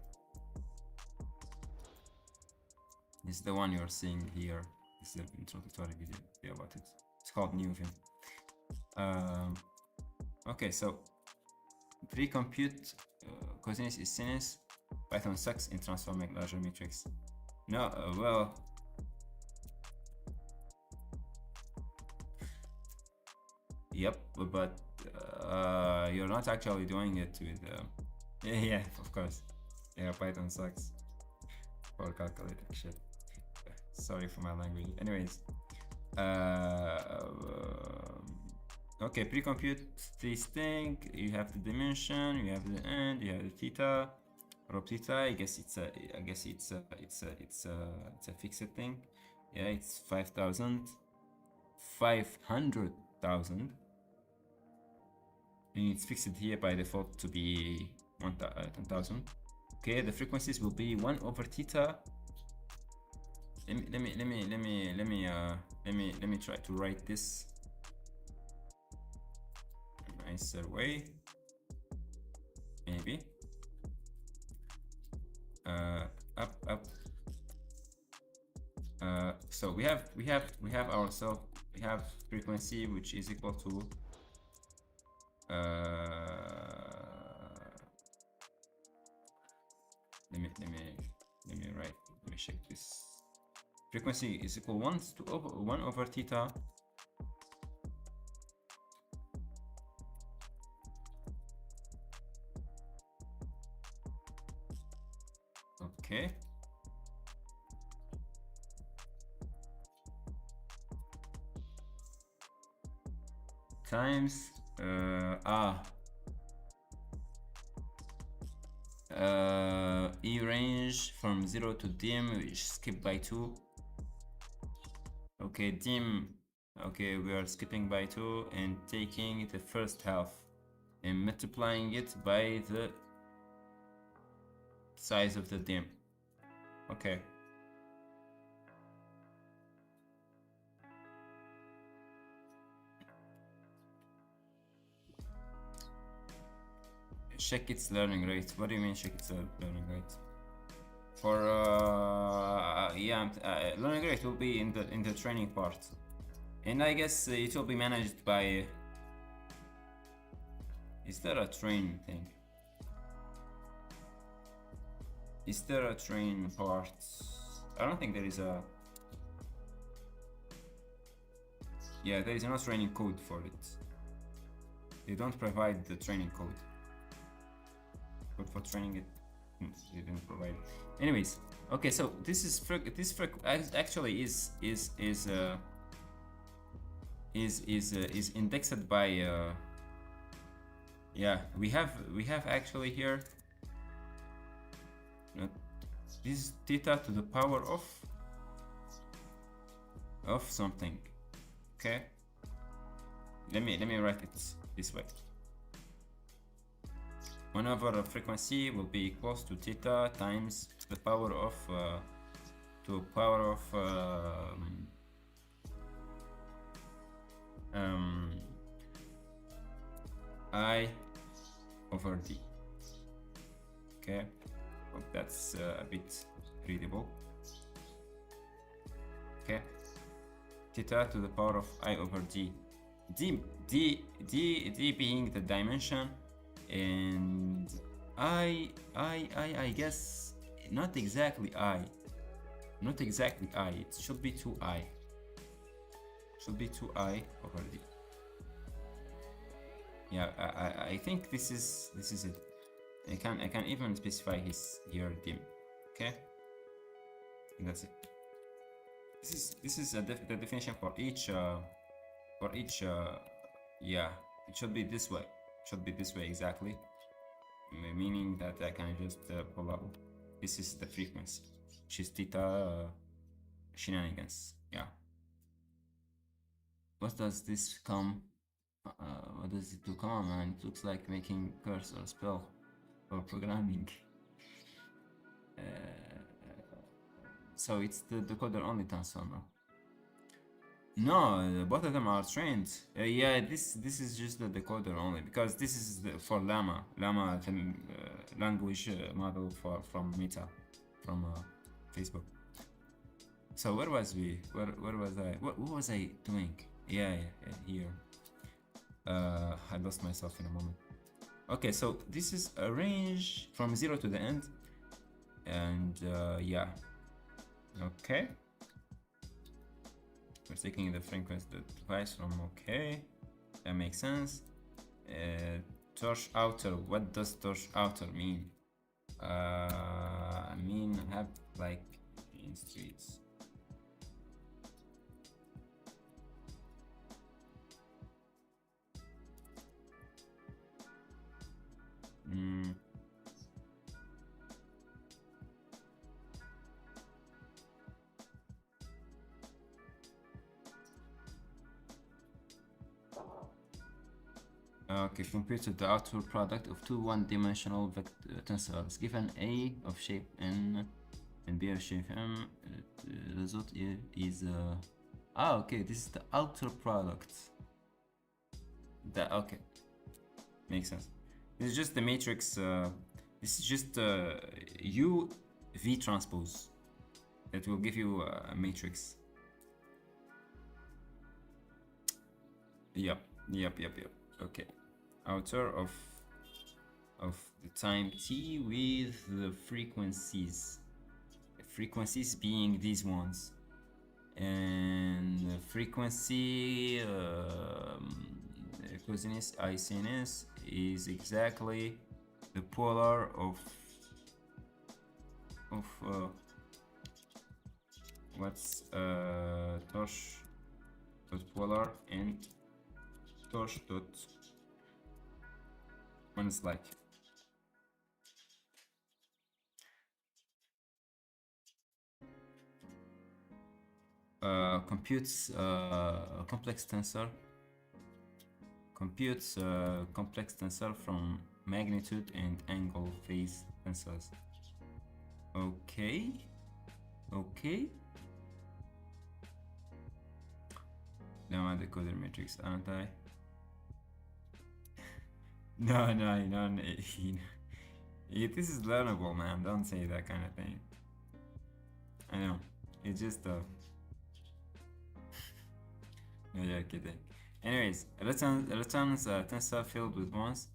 This is the one you're seeing here. This is the introductory video about it. It's called NeoVim. Okay, so pre-compute cosinus is sinus. Python sucks in transforming larger matrix. No, well, yep, but you're not actually doing it with yeah, of course. Yeah, Python sucks for calculating shit. Sorry for my language. Anyways, okay, pre-compute this thing. You have the dimension, you have the end, you have the theta, rho theta. I guess it's a fixed thing. Yeah, it's 500,000, and it's fixed here by default to be 10,000. Okay, the frequencies will be 1 over theta. Let me try to write this in a nicer way, maybe. Up. So we have frequency, which is equal to let me check this. Frequency is equal 1 over theta okay, times E range from 0 to dim, which skip by 2. Okay, dim. Okay, we are skipping by 2 and taking the first half and multiplying it by the size of the dim. Okay. Check its learning rate. What do you mean check its learning rate? For yeah, learning rate will be in the training part, and I guess it will be managed by. Is there a train thing? Is there a train part? I don't think there is a. Yeah, there is no training code for it. They don't provide the training code. But for training it, they didn't provide it. Anyways, okay, so this is actually is indexed by yeah, we have actually here this is theta to the power of something. Okay, let me write it this way. 1 over the frequency will be equals to theta times the power of I over d. Okay, hope that's a bit readable. Okay, theta to the power of I over d. D being the dimension, and I guess not exactly I. It should be 2I. Should be 2I over d. Yeah, I think this is it. I can even specify his here dim. Okay, and that's it. This is the definition for each yeah, it should be this way. Exactly, meaning that I can just pull up. This is the frequency, which is theta shenanigans. Yeah. What does this come? What does it do? Come on, man! It looks like making curse or spell or programming. So it's the decoder only transformer. No, both of them are trained. Yeah, this is just the decoder only, because this is for Llama, the language model from Meta, from Facebook. So where was we? Where was I? What was I doing? Yeah, here. I lost myself in a moment. Okay, so this is a range from 0 to the end, and yeah. Okay. We're taking the frequency device from okay. That makes sense. Torch outer. What does torch outer mean? I mean, have like in streets. Okay, computed the output product of two one-dimensional tensors given A of shape N and B of shape M. The result is okay, this is the outer product. Okay, makes sense. This is just the matrix. This is just U V transpose. It will give you a matrix. Yep. Okay, outer of the time t with the frequencies being these ones, and the frequency cosinus I sinus is exactly the polar of what's torch dot polar and torch dot when it's like computes complex tensor from magnitude and angle phase tensors. Okay. Now I'm the decoder matrix, aren't I? No. This is learnable, man. Don't say that kind of thing. I know. It's just no, you're kidding. Anyways, returns a tensor field with ones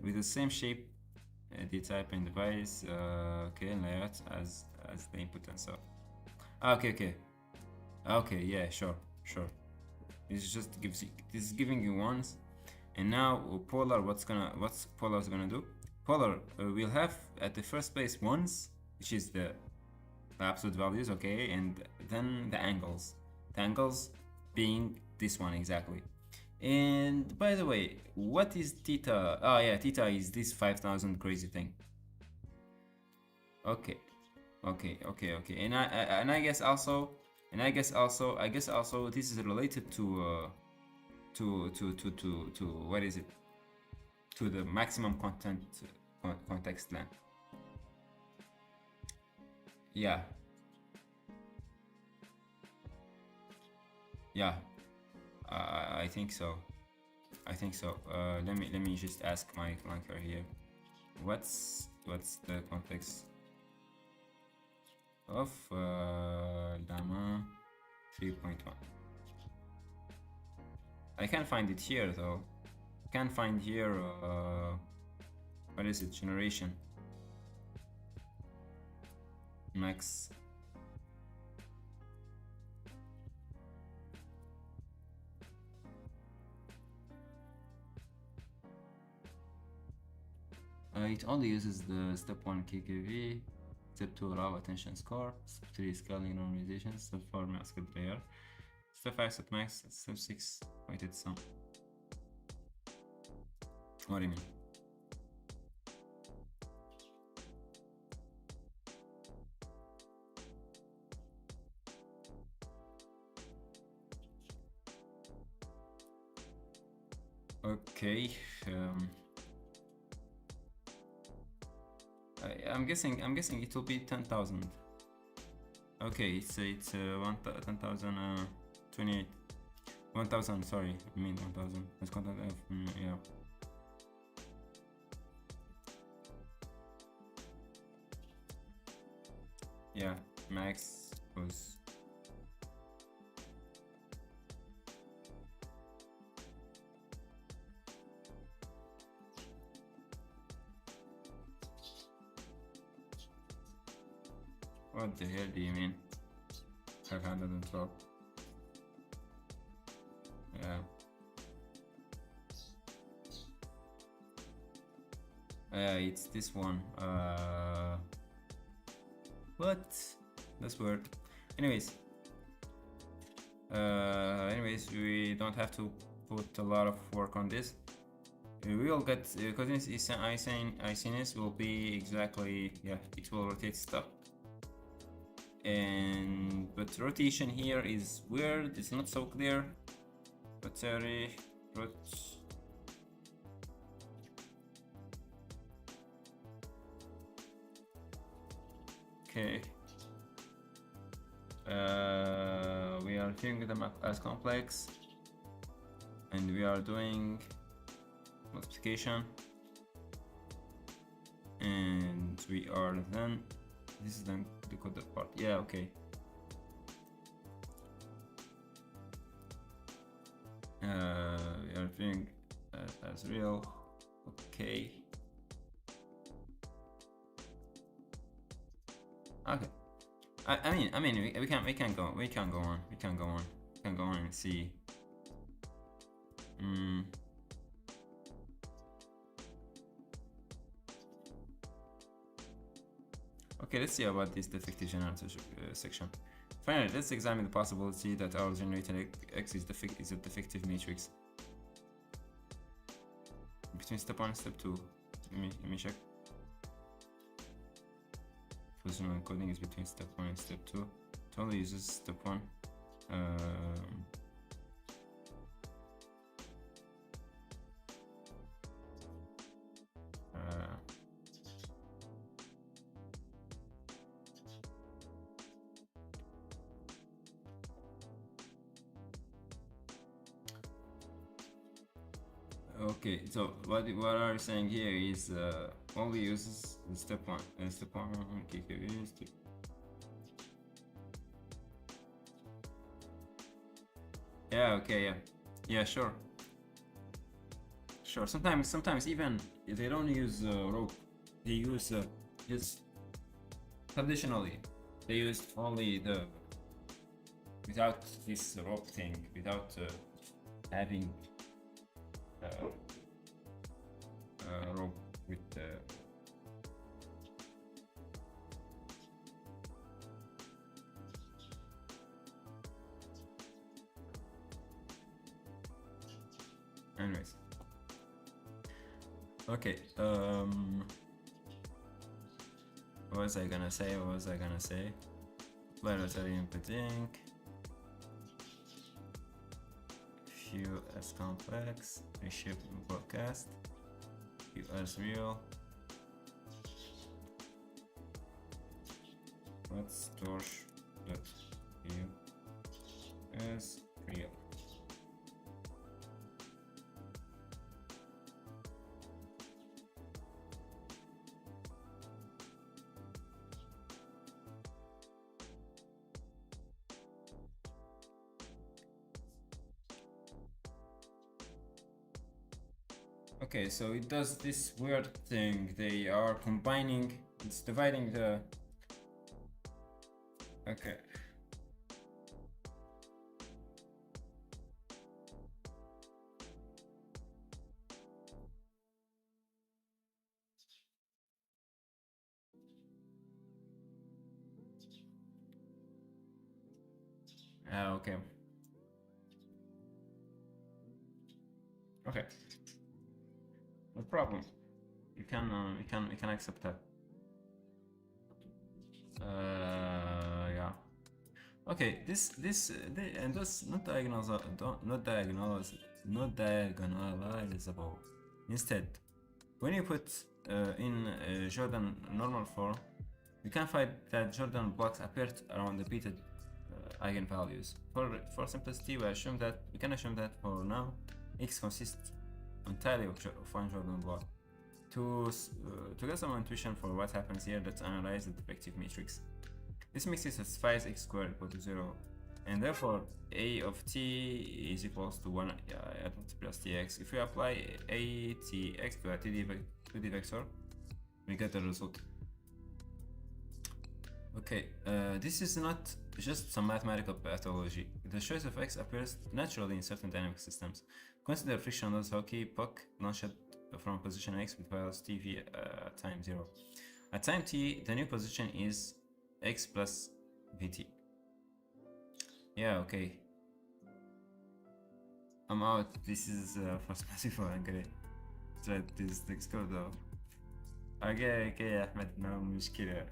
with the same shape, dtype and device, okay, and layout as the input tensor. Okay, yeah, sure. This is giving you ones, and now polar. What's polar is gonna do? Polar will have at the first place ones, which is the absolute values, okay, and then the angles. The angles being this one exactly. And by the way, what is theta? Oh yeah, theta is this 5000 crazy thing. Okay, and I guess also this is related to what is it? To the maximum context length. Yeah. I think so. Let me just ask my flanker here. What's the context of llama 3.1? I can't find it here though. Can't find here what is it? Generation max. It only uses the step 1 KKV, step 2 raw attention score, step 3 scaling normalization, step 4 masked layer, step 5 set max, step 6 weighted sum. What do you mean? Okay. I'm guessing it will be 10,000. Okay, it's 10,000 28 1,000. Sorry, I mean 1,000. Let's contact yeah. Yeah, max was. What the hell do you mean? 512. Yeah. It's this one. What? That's weird. Anyways, we don't have to put a lot of work on this. We will get coordinates isinus will be exactly, yeah, it will rotate stuff. But rotation here is weird, it's not so clear. But sorry, okay. We are viewing them as complex, and we are doing multiplication, and we are then, this is then the coded part. Yeah, okay. We are viewing as real. Okay. Okay. I mean, we can go on and see. Okay, let's see about this defective generator section. Finally, let's examine the possibility that our generator X is a defective matrix. Between step 1 and step 2, let me check. Positional encoding is between step 1 and step 2. It only uses step 1. Okay, so what are you saying here is only uses the step 1 and step 1 KKV step. Yeah, okay, yeah, sure. Sure. Sometimes even if they don't use rope, they use traditionally. They use only the without this rope thing, without having rope with. Anyways. Okay. What was I gonna say? Planetary inputting. View as complex. Reshape broadcast. View as real. Let's torch that view as real. Okay, so it does this weird thing. They are combining, it's dividing the. Okay. Okay. Okay. No problem. You can accept that. Yeah. Okay. And that's not diagonalizable. Instead, when you put in Jordan normal form, you can find that Jordan blocks appeared around repeated eigenvalues. For simplicity, we can assume that for now, X consists entirely of one Jordan block. To get some intuition for what happens here, let's analyze the defective matrix. This matrix satisfies x squared equal to 0, and therefore a of t is equals to 1 plus tx. If we apply a tx to a 2D vector, we get the result. Okay, this is not just some mathematical pathology. The choice of x appears naturally in certain dynamic systems. Consider frictionless hockey puck launched from position x with velocity v at time 0. At time t, the new position is x plus vt. Yeah, okay. I'm out. This is for specific angry. Try this next code though. Okay, يا أحمد, no مشكلة.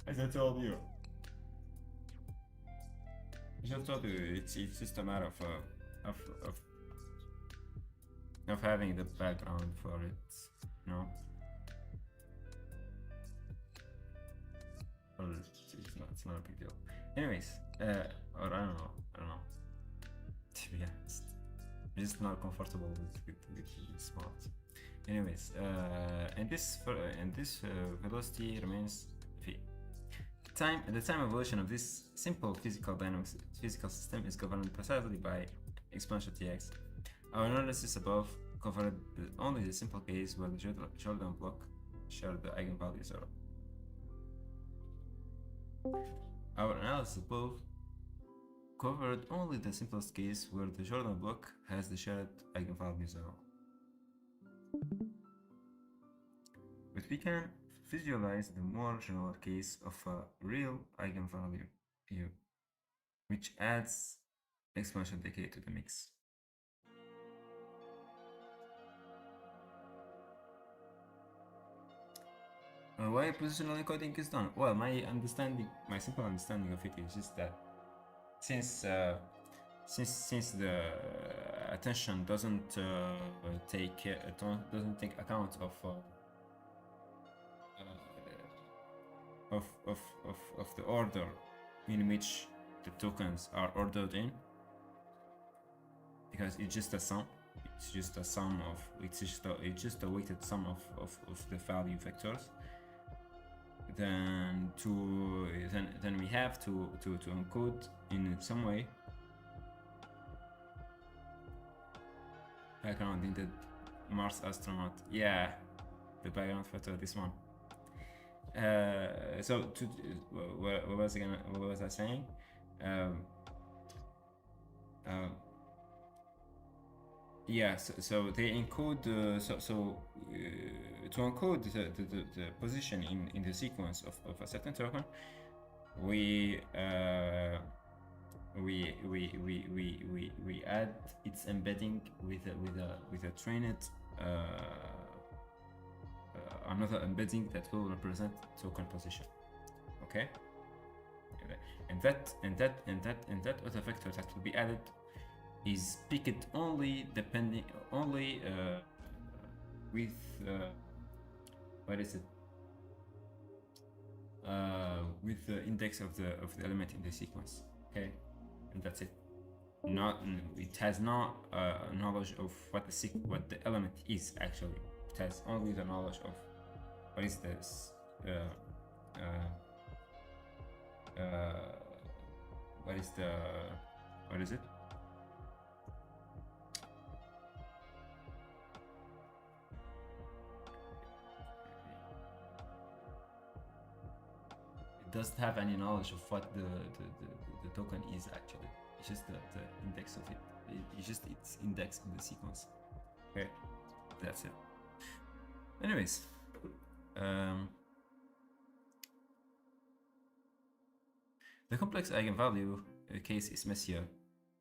As I told you. I just told you it's just a matter of having the background for it, you know. Well, it's not a big deal. Anyways, or I don't know. To be honest, I'm just not comfortable with smart. Anyways, and this velocity remains v. The time evolution of this simple physical system is governed precisely by exponential tx. Our analysis above covered only the simple case where the Jordan block shared the eigenvalue 0. Our analysis above covered only the simplest case where the Jordan block has the shared eigenvalue 0. But we can visualize the more general case of a real eigenvalue u, which adds exponential decay to the mix. Why positional encoding is done? Well, my simple understanding of it is just that since the attention doesn't take account of the order in which the tokens are ordered in, because it's just a sum. It's just a weighted sum of the value vectors. then we have to encode in some way background in the Mars astronaut. Yeah, the background photo, this one. So what was I saying? Yeah, so they encode to encode the position in the sequence of a certain token, we add its embedding with a trained another embedding that will represent token position. Okay, and that auto vector that will be added is picked only with what is it, with the index of the element in the sequence. Okay, and that's it. It has no knowledge of what the element is actually. It has only the knowledge of what is this what is it. Doesn't have any knowledge of what the token is actually. It's just the index of it. It's just its index in the sequence. Okay, that's it. Anyways, the complex eigenvalue case is messier.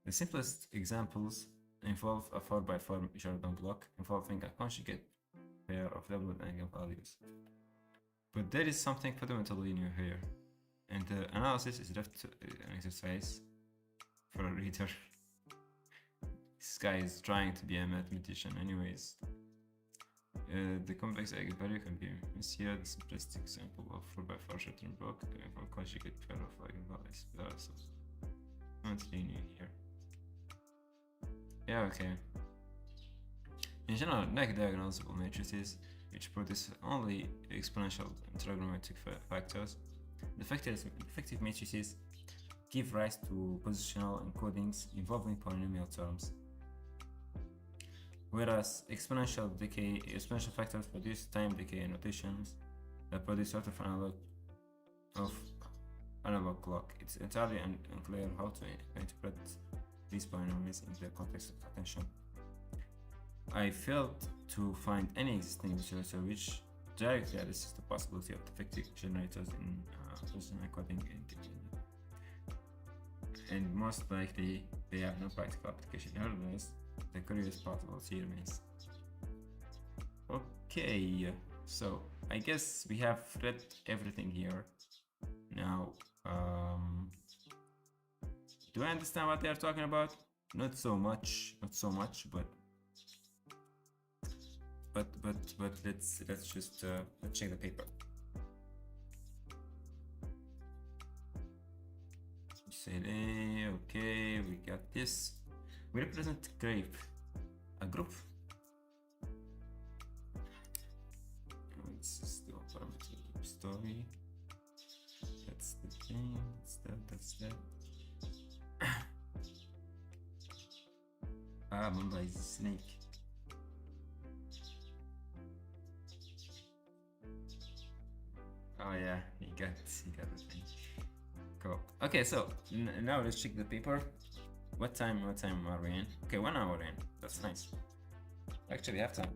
The simplest examples involve a 4x4 Jordan block involving a conjugate pair of doublet eigenvalues. But there is something fundamentally new here, and the analysis is left to an exercise for a reader. This guy is trying to be a mathematician anyways. The complex eigenvalue can be messier. The simplest example of 4x4 Jordan block involve conjugate pair of eigenvalues. There are some fundamentally new here. Yeah, okay. In general, diagonalizable matrices which produce only exponential and trigonometric factors, the effective matrices give rise to positional encodings involving polynomial terms, whereas exponential factors produce time decay notations that produce sort of analog clock. It's entirely unclear how to interpret these polynomials in the context of attention. I failed to find any existing literature which directly addresses the possibility of effective generators in positional encoding, and most likely they have no practical application. Nevertheless, the curious possibility remains. Okay, so I guess we have read everything here. Now, do I understand what they are talking about? Not so much, but let's just let's check the paper. Say okay, we got this. We represent grape, a group. It's still parameter story. That's the thing. That's that. Mamba is a snake. Oh yeah, he got the thing. Cool. Okay, so now let's check the paper. What time are we in? Okay, 1 hour in. That's nice. Actually, have time.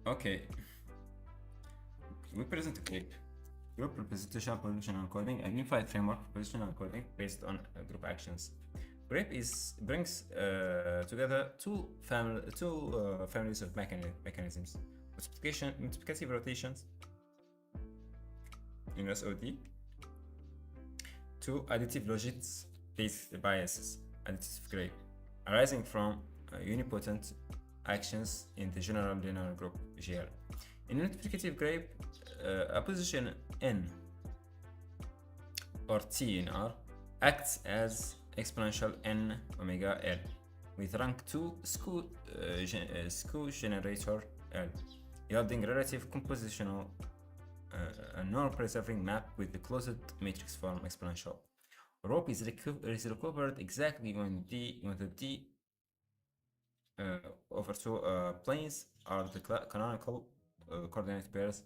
Okay. We present a grape. Group representational positional encoding, a unified framework for positional encoding based on group actions. Grape brings together two families of mechanisms: multiplicative rotations in SOD, two additive logits-based biases, additive grape, arising from unipotent actions in the general linear group GL. In multiplicative grape, a position n or t in R acts as exponential n omega L with rank 2 skew generator L, yielding relative compositional a non-preserving map with the closed matrix form exponential. Rope is recovered exactly when the d over two planes are the canonical coordinate pairs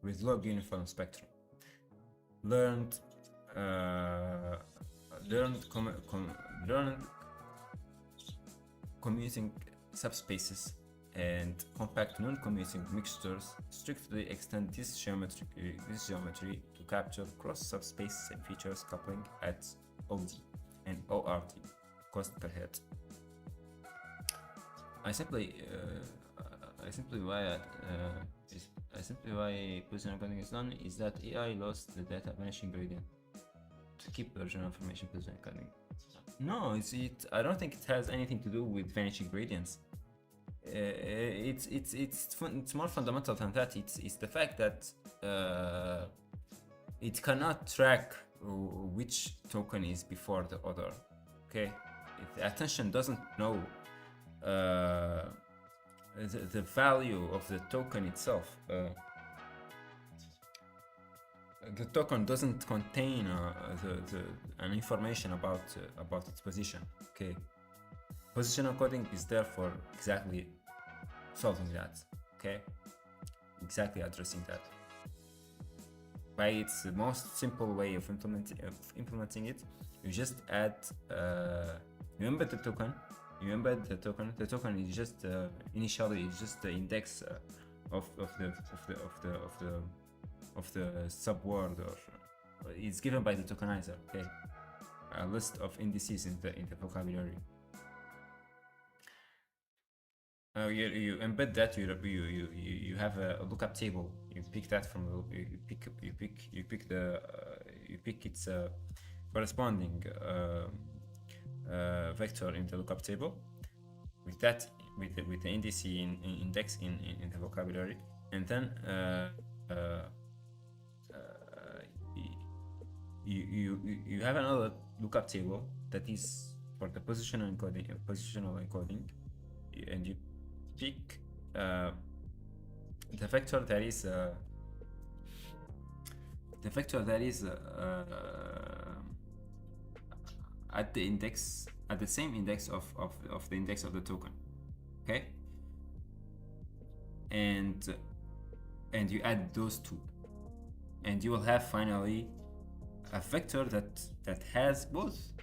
with log uniform spectrum. Learned commuting subspaces and compact non-commuting mixtures strictly extend this geometry to capture cross-subspace features coupling at OD and ORT, cost per head. I simply why position encoding is done is that AI lost the data vanishing gradient to keep original information position encoding. No, I don't think it has anything to do with vanishing gradients. It's more fundamental than that. It's the fact that it cannot track which token is before the other. Okay, the attention doesn't know the value of the token itself. The token doesn't contain an information about its position. Okay, positional coding is therefore exactly solving that. Okay, exactly addressing that by its most simple way of implementing it. You just add you embed the token. The token is just initially is just the index of the subword, or it's given by the tokenizer. Okay, a list of indices in the vocabulary. You embed that. You have a lookup table. You pick that from you pick its corresponding vector in the lookup table with the index in the vocabulary, and then you have another lookup table that is for the positional encoding, and you pick the vector that is at the same index of the index of the token. Okay, and you add those two, and you will have finally a vector that has both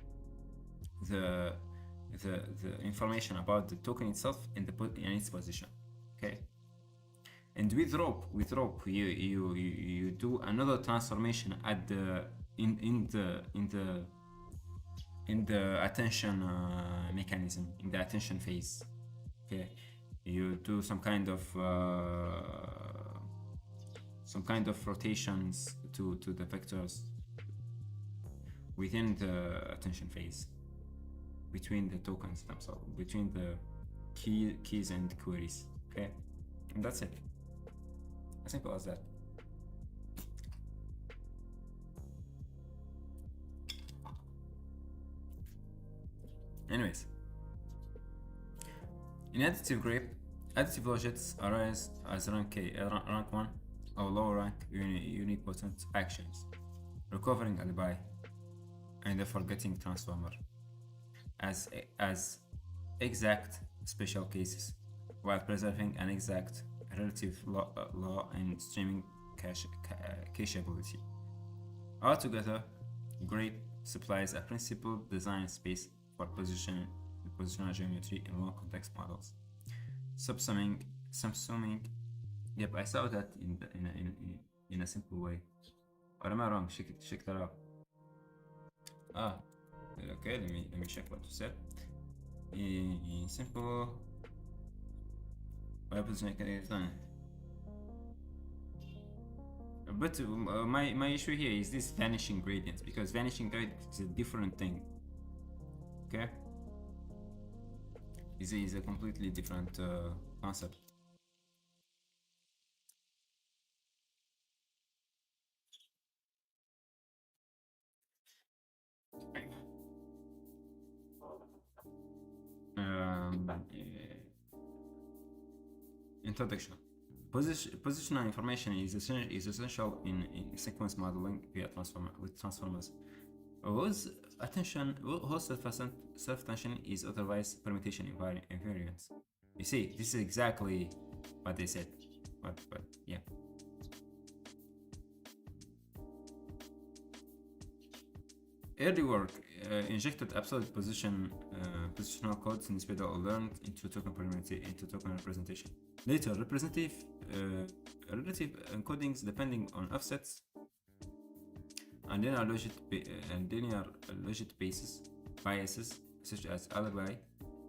the information about the token itself and its position. Okay, and with rope you do another transformation at in the attention mechanism, in the attention phase. Okay, you do some kind of rotations to the vectors within the attention phase, between the tokens themselves, between the keys and queries. Okay, and that's it. As simple as that. Anyways, in additive graph, additive logits arise as rank 1 or lower rank unipotent actions, recovering alibi and the forgetting transformer as exact special cases, while preserving an exact relative law and streaming cacheability. Altogether, GRAPE supplies a principal design space for positional geometry in low context models. Subsuming. Yep, I saw that in a simple way. Or am I wrong? Check that out. Okay. Let me check what you said. In simple. Why positioning is done? But my issue here is this vanishing gradient, because vanishing gradient is a different thing. Okay, is a completely different concept. Introduction. Positional information is essential in sequence modeling via transformers. Whose self-attention is otherwise permutation invariance. You see, this is exactly what they said. But yeah. Early work injected absolute positional codes instead of learned into token representation. Later, relative encodings depending on offsets and linear logic biases such as alibi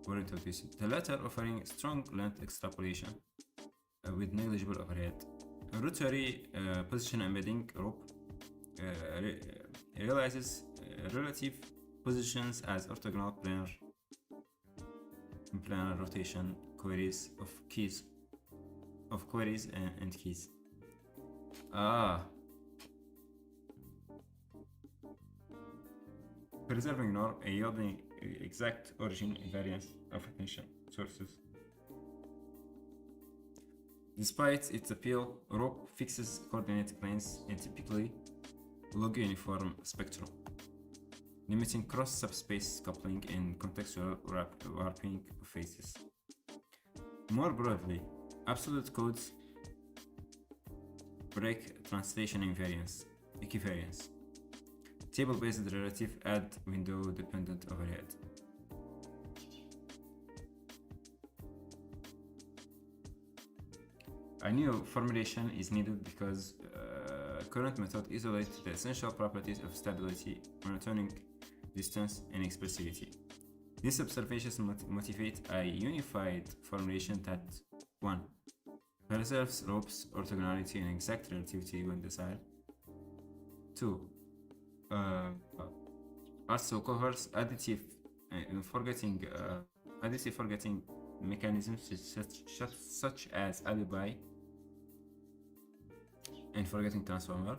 were introduced. The latter offering strong length extrapolation with negligible overhead. A rotary position embedding ROP realizes relative positions as orthogonal planar rotation queries of queries and keys. Preserving norm yielding exact origin invariance of attention sources. Despite its appeal, ROP fixes coordinate planes in typically log uniform spectrum, limiting cross-subspace coupling and contextual warping of phases. More broadly, absolute codes break translation equivariance. Table-based relative add window-dependent overhead. A new formulation is needed because current method isolates the essential properties of stability, monotonic distance, and expressivity. These observations motivate a unified formulation that 1. Preserves ROP's orthogonality and exact relativity when desired. 2. Also covers additive forgetting mechanisms such as alibi and forgetting transformer.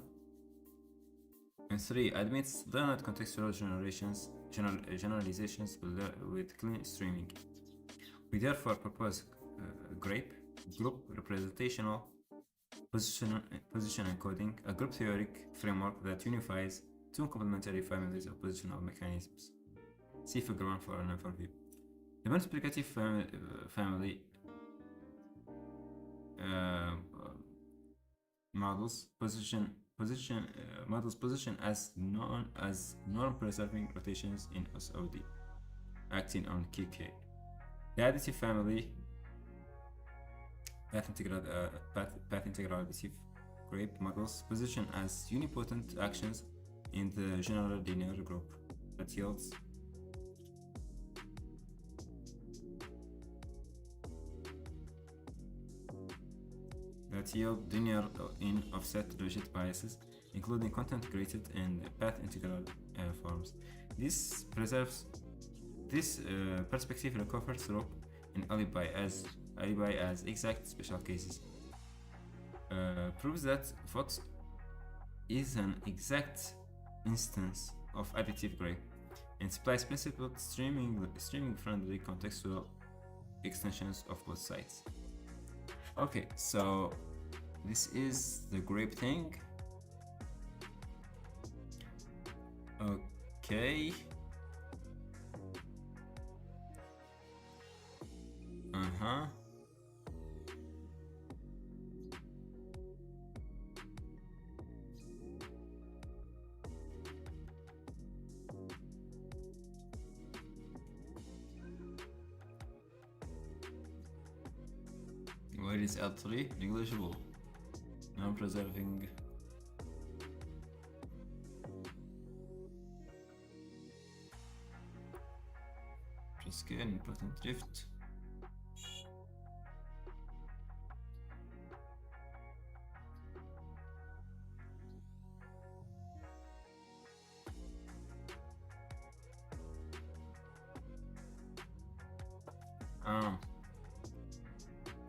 And 3. Admits learned contextual generalizations with clean streaming. We therefore propose group representational position encoding, a group theoretic framework that unifies two complementary families of positional mechanisms. See Figure 1 for an overview. The multiplicative family models position as norm-preserving rotations in SOD, acting on KK. The additive family path integral additive group models position as unipotent actions in the general linear group that yields linear in offset logit biases, including content-graded and path integral forms. This perspective recovers ROP and alibi as exact special cases. Proves that Fox is an exact instance of additive group and supplies principled streaming-friendly contextual extensions of both sides. Okay, so this is the grape thing. Okay. Where is L3? Negligible. Now preserving. Prescale, important drift.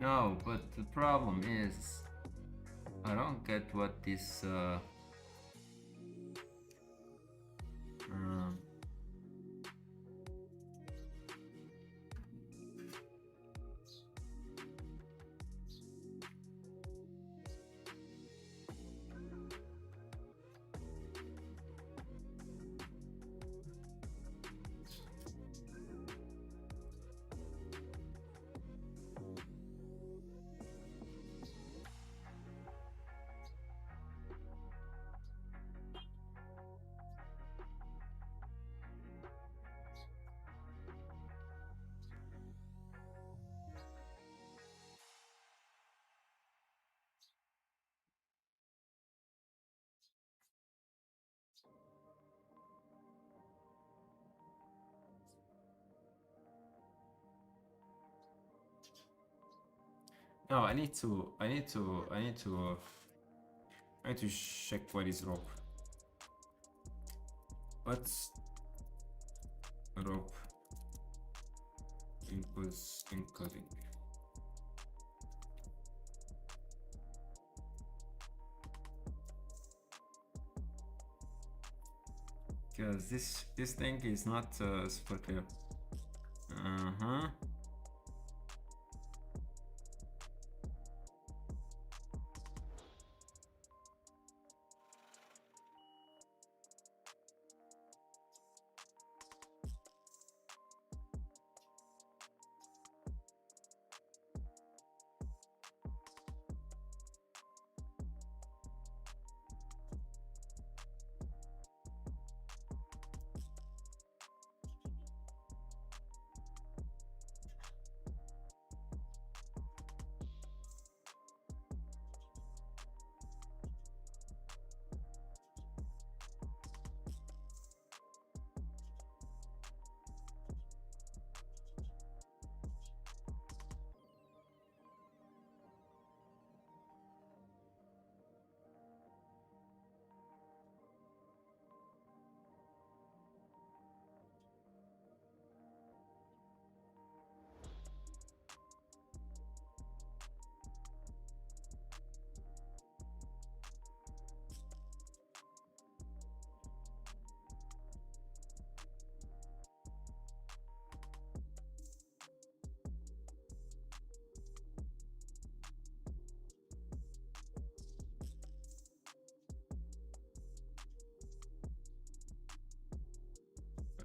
No, but the problem is I don't get what this Oh, I need to check what is rope. What's rope impulse encoding? Because this thing is not super clear.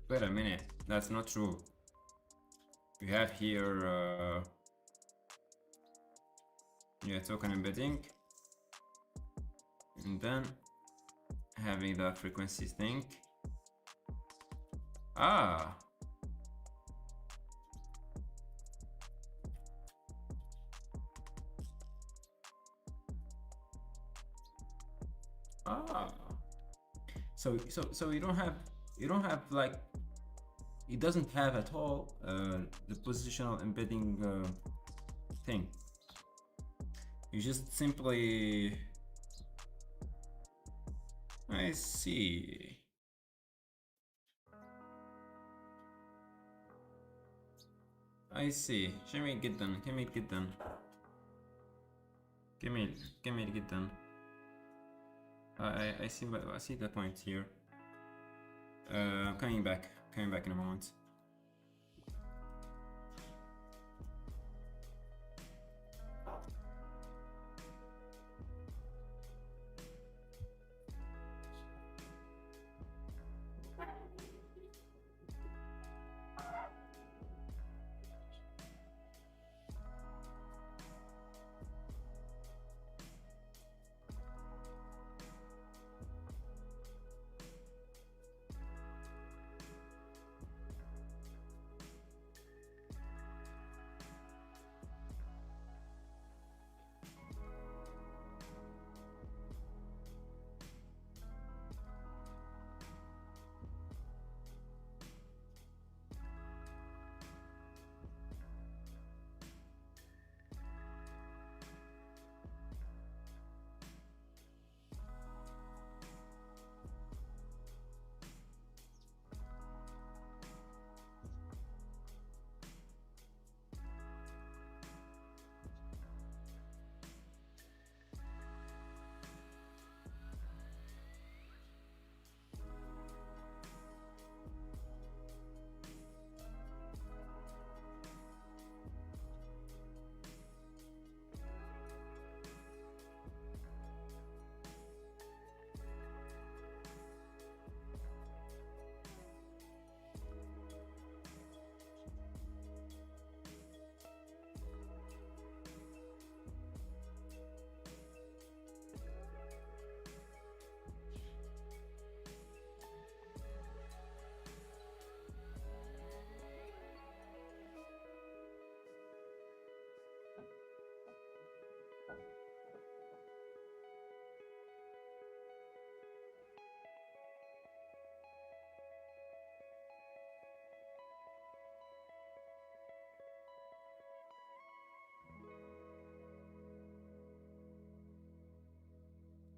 Wait a minute, that's not true. We have here token embedding, and then having the frequency thing. Ah, so you don't have like, it doesn't have at all the positional embedding thing. You just simply, I see. I see. جميل جدا جميل جدا جميل جدا. I see the point here. Coming back in a moment.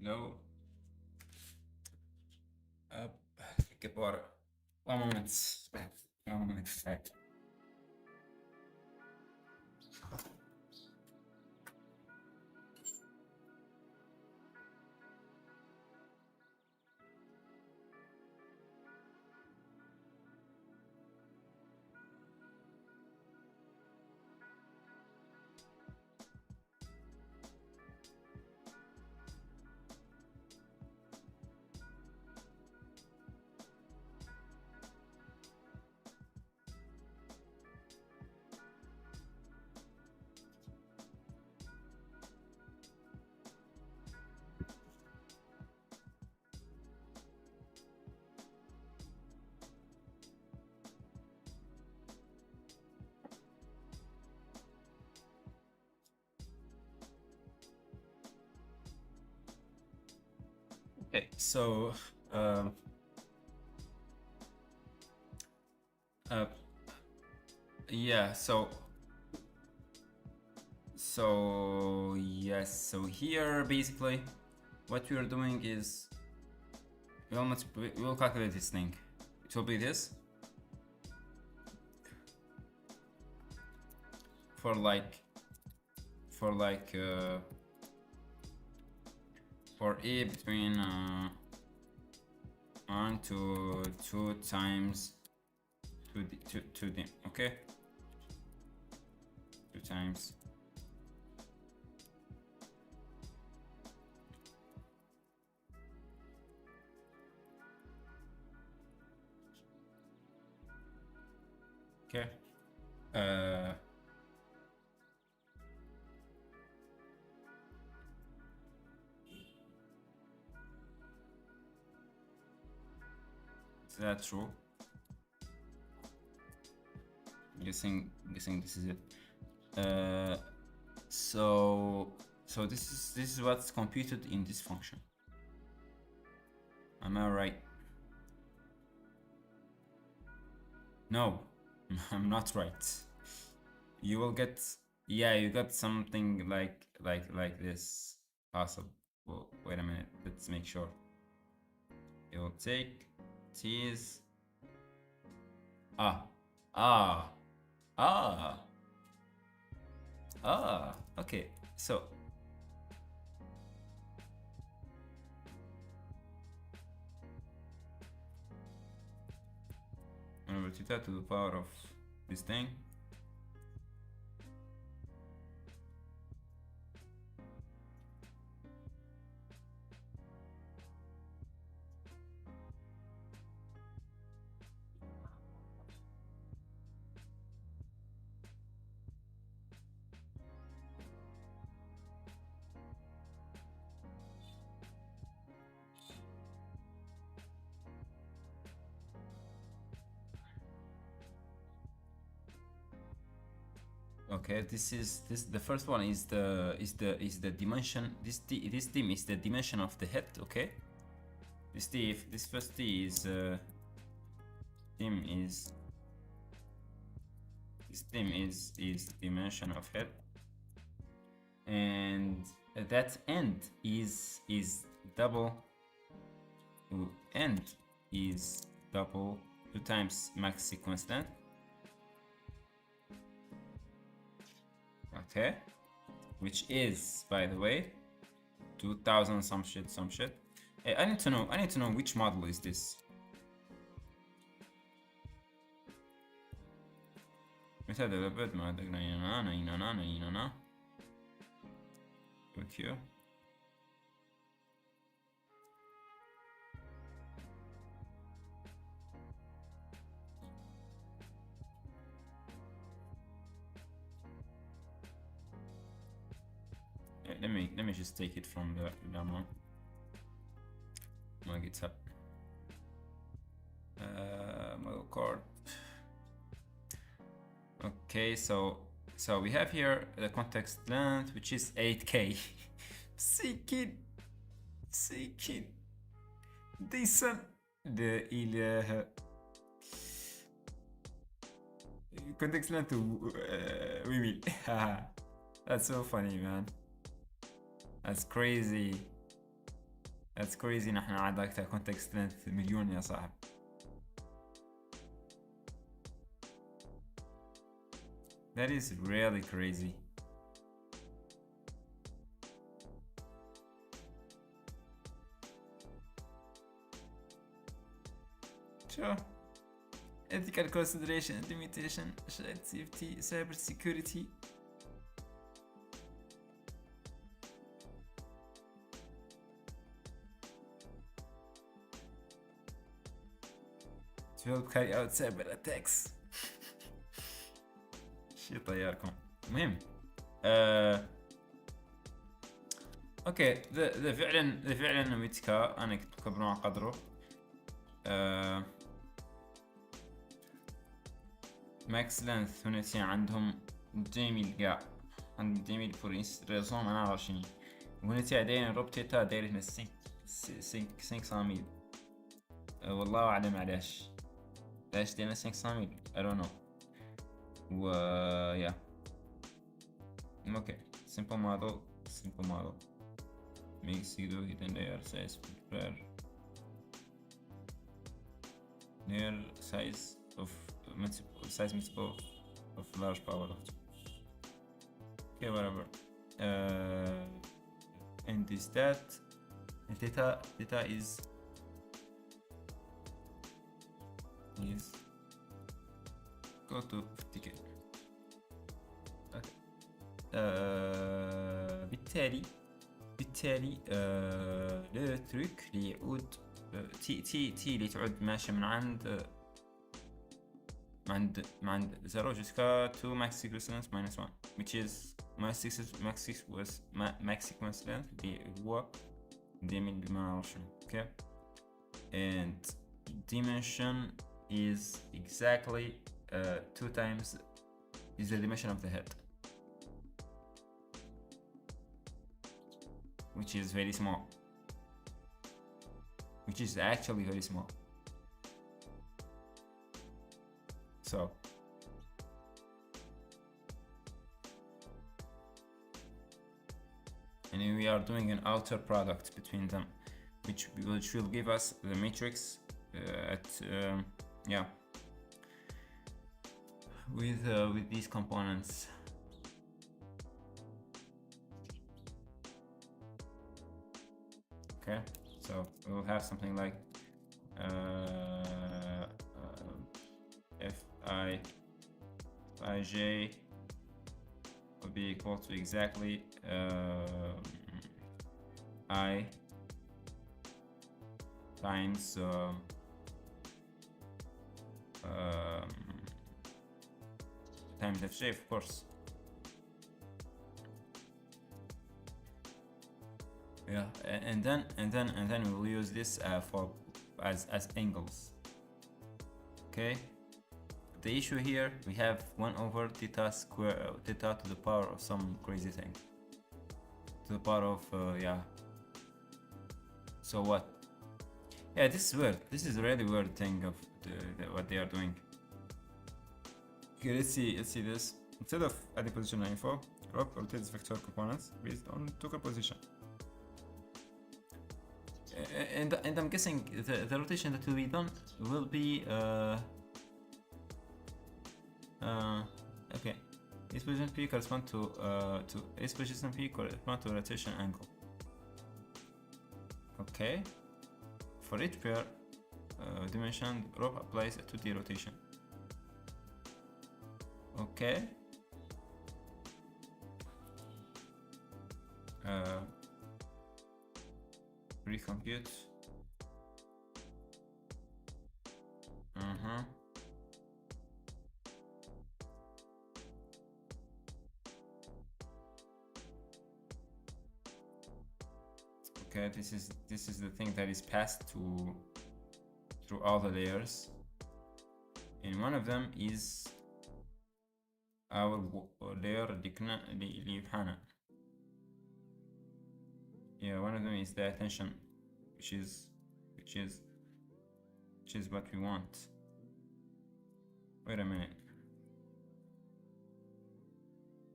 No. Get water. 1 moment. 1 moment. Okay, so yeah, so yes, so here basically what we are doing is we will calculate this thing. It will be this for like for a between 1 to 2 times 2d, okay, 2 times okay. Is that true? Guessing this is it. So this is what's computed in this function. Am I right? No, I'm not right. You will get, yeah, you got something like this possible. Well, wait a minute, let's make sure. It will take t's okay, so over theta to the power of this thing. Okay, this the first one is the dimension. This dim is the dimension of the head. Okay, this first t is dim is this dim is dimension of head, and that end is double. End is double 2 times max sequence length. Okay, which is, by the way, 2000 some shit. Hey, I need to know which model is this. مثال developed ما دقنا ينانا click here. Let me just take it from the demo. My GitHub. Model card. Okay, so we have here the context length, which is 8K. Sikin. Decent. The ilah. Context length to we That's so funny, man. That's crazy. That's crazy. نحن عندك context length مليون يا صاحب. That is really crazy. Sure. Ethical consideration, limitation, safety, cyber security. To help carry out cyber attacks. شي طياركم. المهم اوكي ذا فعلا ميتكا انا كنت بكبر قدره. ماكس لينث هونتي عندهم 2000 كاع، عندهم 2000 فوريس ريزون ما نعرف شنو. وهونتي دايرين روبتيتا دايرين 500,000. والله اعلم علاش دايرين 500,000 I don't know. و yeah okay simple model makes you do hidden layer size per layer size of multiple of large power of okay whatever and this that data is go to ticket. Okay. بالتالي لو تريك اللي يعود تي اللي تعود ماشي من عند 0 jusqu'à 2 max sequence minus 1 which is max sequence length اللي هو ديمين ما نعرف شنو. okay and dimension is exactly 2 times is the dimension of the head, which is very small, which is actually very small. So and we are doing an outer product between them which will give us the matrix at yeah with these components. Okay, so we'll have something like Fij will be equal to exactly I times times Fj, of course. Yeah, and then we will use this for as angles. Okay, the issue here we have 1 over theta square theta to the power of some crazy thing, to the power of yeah. So what? Yeah, this is weird. This is a really weird thing of what they are doing. Okay, let's see this. Instead of adding position info, rotate this vector components based on token position. And I'm guessing the rotation that will be done will be okay. Each position P correspond to each position P correspond to rotation angle. Okay. For each pair dimension, rho applies a 2D rotation. Okay. Recompute. Okay, this is the thing that is passed through all the layers, and one of them is our layer اللي يبحانا. Yeah, one of them is the attention, which is what we want. Wait a minute.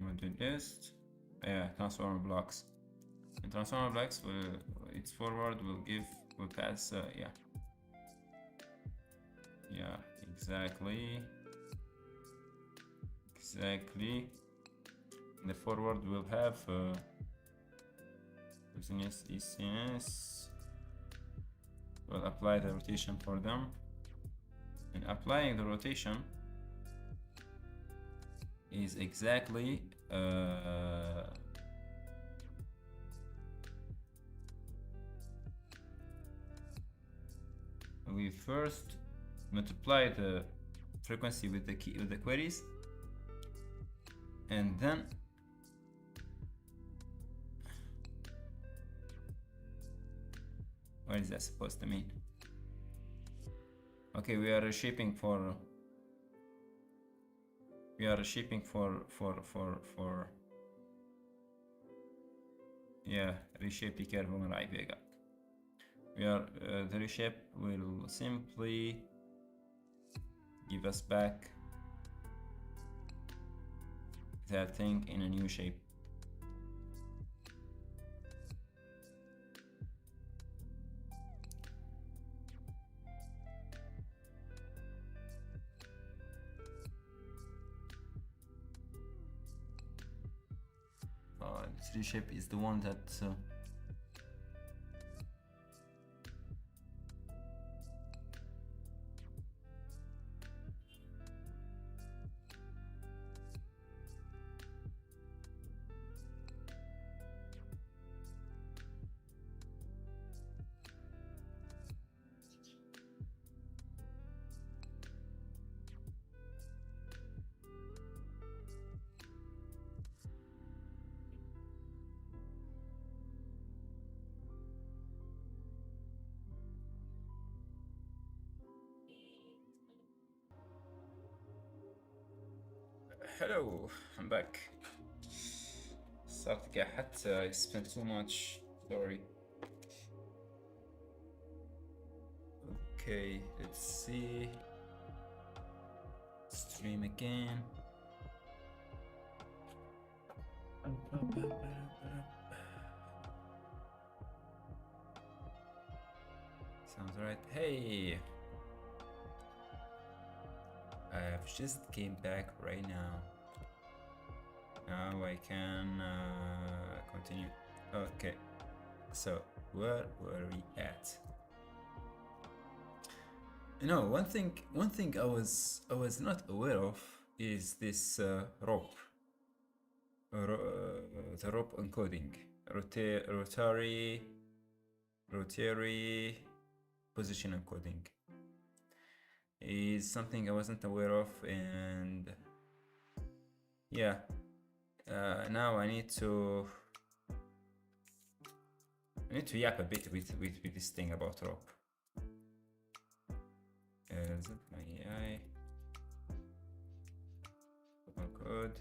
Module list. Yeah, transformer blocks. And transformer blocks will its forward will pass, yeah, exactly. The forward will have ECNS will apply the rotation for them, and applying the rotation is exactly we first multiply the frequency with the queries, and then what is that supposed to mean? Okay, we are reshaping for yeah, reshape the curve on right vega. We are the reshape will simply give us back that thing in a new shape. This reshape is the one that hello, I'm back. صرت حتى I spent too much, sorry. Okay, let's see. Stream again. Sounds right. Hey, I've just came back right now. Now I can continue. Okay, so where were we at? You know, one thing I was not aware of is this rope, the rope encoding, rotary position encoding is something I wasn't aware of, and yeah, now I need to yap a bit with this thing about rope. Is it my AI? Code.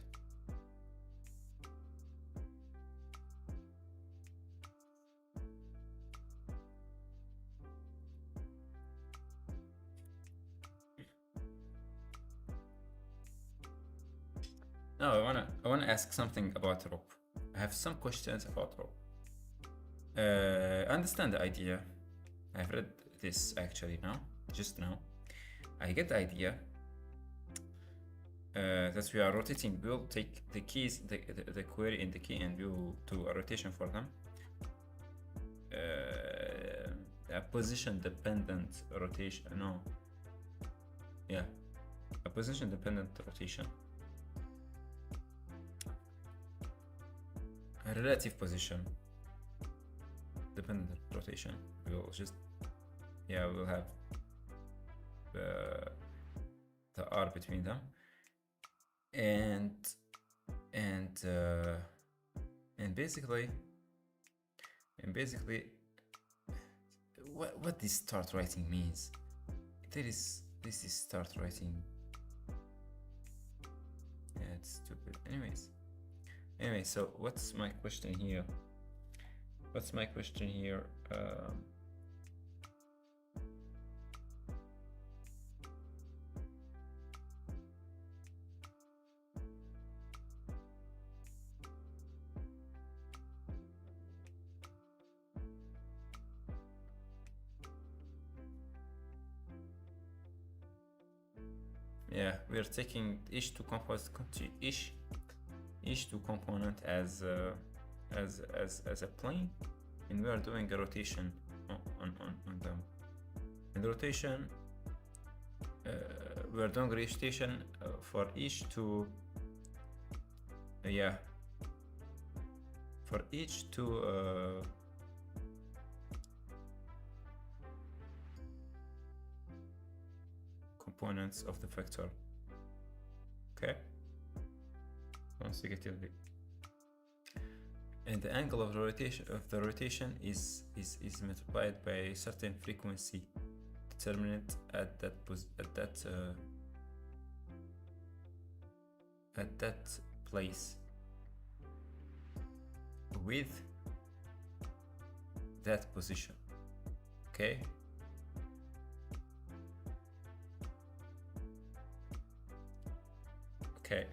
No, I wanna ask something about rope. I have some questions about rope. I understand the idea. I've read this actually just now. I get the idea that we are rotating. We'll take the keys, the query in the key, and we'll do a rotation for them. A position dependent rotation. No. Yeah, a position dependent rotation. A relative position dependent rotation. We'll just, yeah, we'll have the R between them, and basically what this start writing means. This is start writing. Yeah, it's stupid. Anyway, so what's my question here? yeah, we are taking each two component as a plane, and we are doing a rotation on them. And the rotation, we are doing rotation for each two. Yeah, for each two components of the vector. Okay, consecutively. And the angle of the rotation is multiplied by a certain frequency determined at that place with that position. Okay. Okay.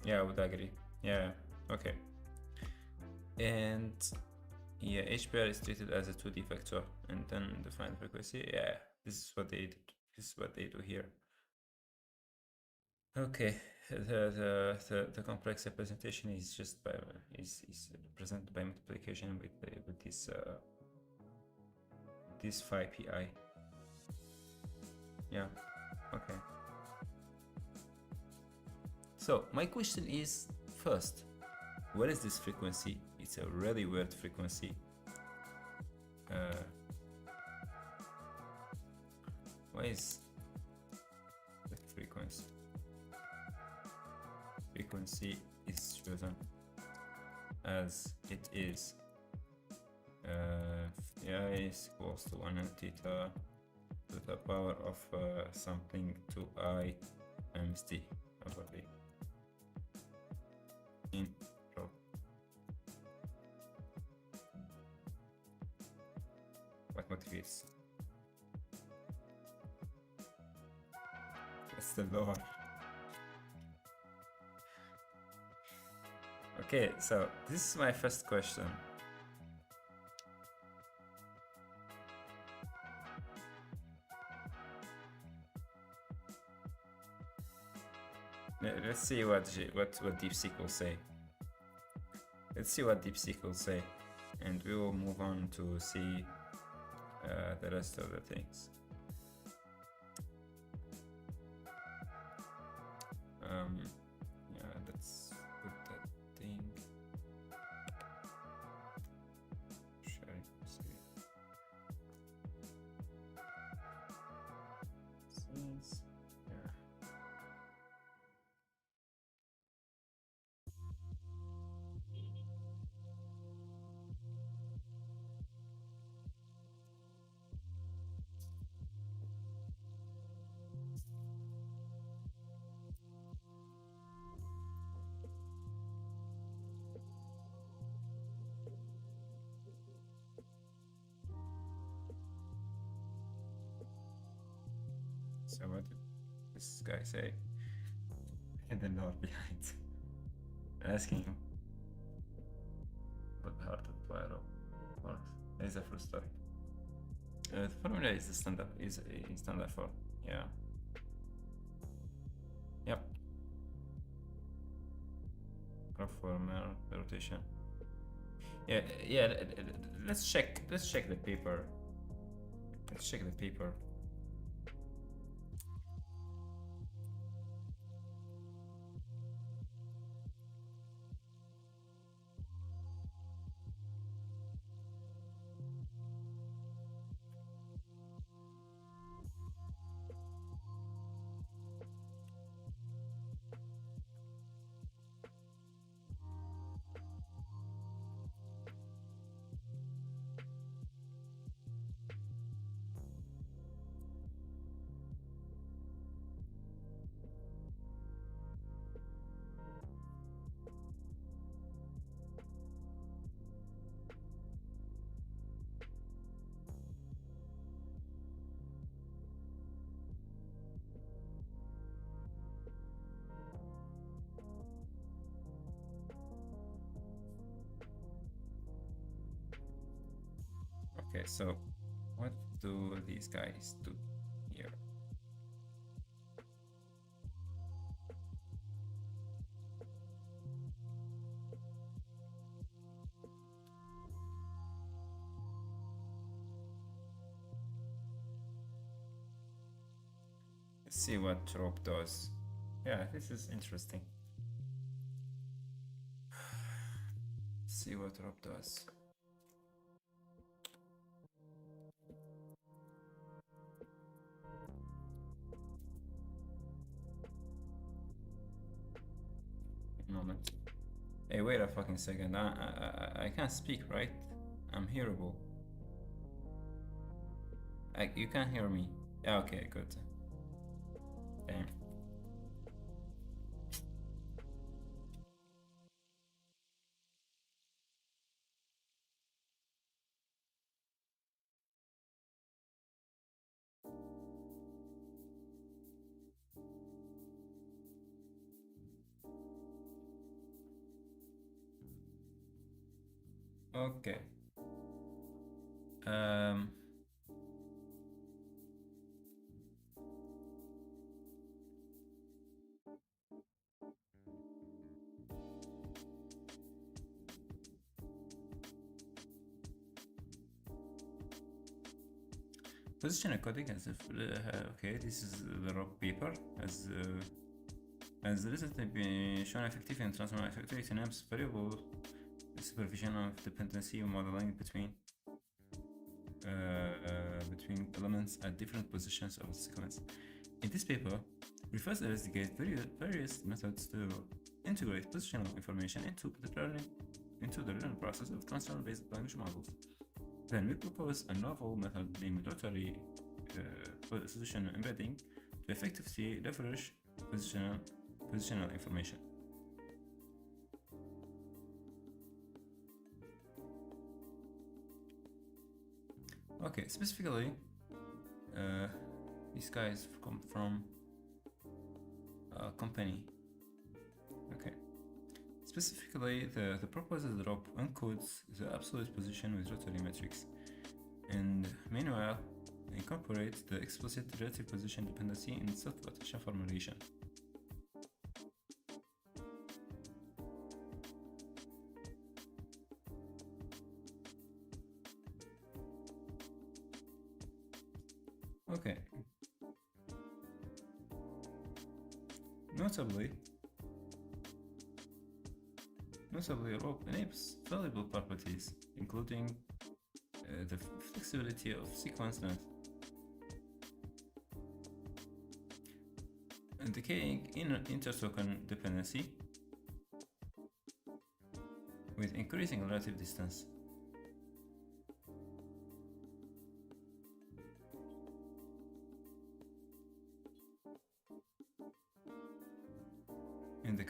Yeah, I would agree. Yeah. Okay. And yeah, HPR is treated as a 2D vector, and then define frequency. Yeah, this is what they do here. Okay, the complex representation is just by is represented by multiplication with this phi pi. Yeah. Okay. So my question is, first, what is this frequency? It's a really weird frequency. What is the frequency? Frequency is chosen as it is. Yeah, is equals to 1 theta to the power of something to I times t over d in rho. What motivates? That's the lore. Okay, so this is my first question. Let's see what DeepSeek will say. Let's see what DeepSeek will say, and we will move on to see the rest of the things. Yeah, let's put that thing. Sharing screen. Scenes. Yeah. So what did this guy say? And the lore behind. Asking him what the heart of Poirot works. Is a full story. The formula is the standard in standard form. Yeah. Yep. Performer rotation. Yeah. Let's check the paper. Let's check the paper. Okay, so what do these guys to here. Let's see what drop does. Yeah, this is interesting. Let's see what drop does. Moment. Hey, wait a fucking second. I can't speak, right? I'm hearable. You can't hear me. Yeah, okay, good. Damn. Okay. Position encoding as if okay, this is the rock paper as recently been shown effective in transform effectively synapse variable supervision of dependency modeling between elements at different positions of the sequence. In this paper, we first investigate various methods to integrate positional information into the learning process of transformer-based language models. Then we propose a novel method named rotary position embedding to effectively leverage positional information. Okay, specifically, these guys come from a company. Okay. Specifically, the proposed drop encodes the absolute position with rotary metrics, and meanwhile incorporates the explicit relative position dependency in self-partition formulation. Okay. Notably, ROP enables valuable properties, including the flexibility of sequence length, indicating inter-token dependency with increasing relative distance. And the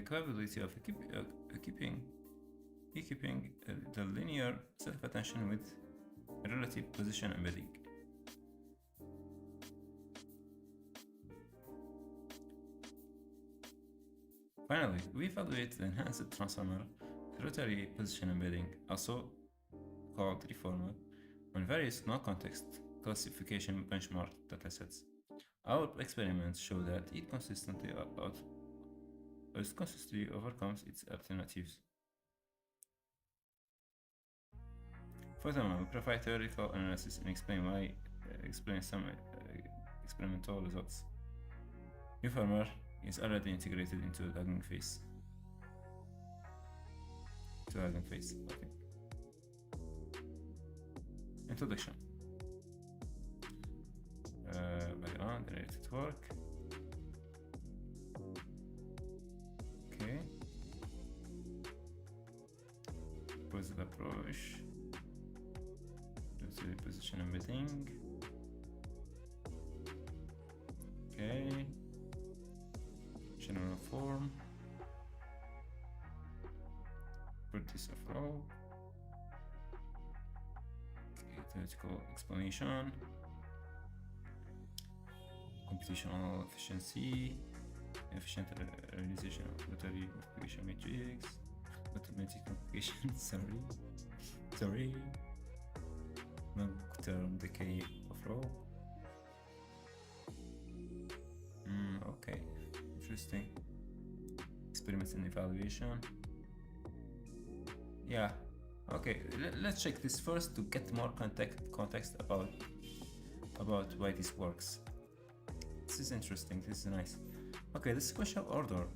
capability of equipping the linear self-attention with relative position embedding. Finally, we evaluate the enhanced transformer rotary position embedding, also called reformer, on various no-context classification benchmark datasets. Our experiments show that it consistently overcomes its alternatives. Furthermore, we provide theoretical analysis and explain some experimental results. Reformer is already integrated into the Hugging Face. Okay. Introduction. Background related work. Okay. Proposed approach. Rotary position embedding. Okay. General form. Properties of row. Okay, theoretical explanation. Computational efficiency, efficient realization of rotary multiplication matrix, automatic multiplication, sorry. Sorry. Long-term decay of row. Okay, interesting. Experiments and evaluation. Yeah. Okay, let's check this first to get more context about why this works. This is interesting. This is nice. Okay, the sequential order.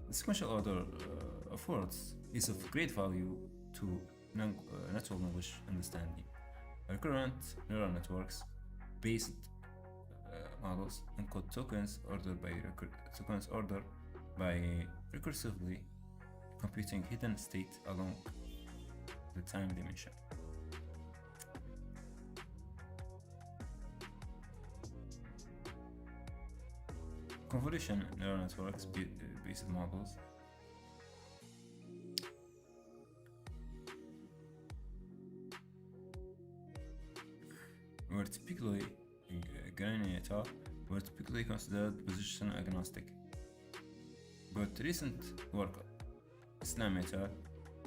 The sequential order of words is of great value to natural language understanding. Recurrent neural networks based models encode tokens ordered by recursively computing hidden state along the time dimension. Convolution neural networks based models were typically considered position agnostic, but recent work Islam et al.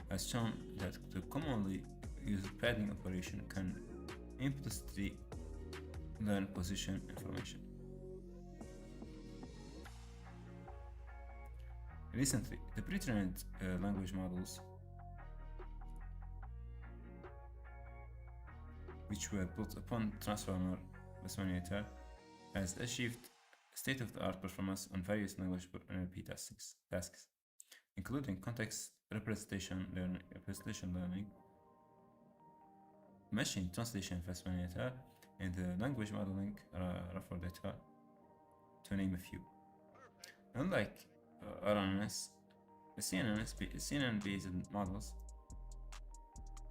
Has shown that the commonly used padding operation can implicitly learn position information. Recently, the pre-trained language models, which were built upon Transformer et al., has achieved state-of-the-art performance on various language NLP tasks, including context representation learning, machine translation et al., and language modeling et al., to name a few. Unlike RNNs, CNN-based models,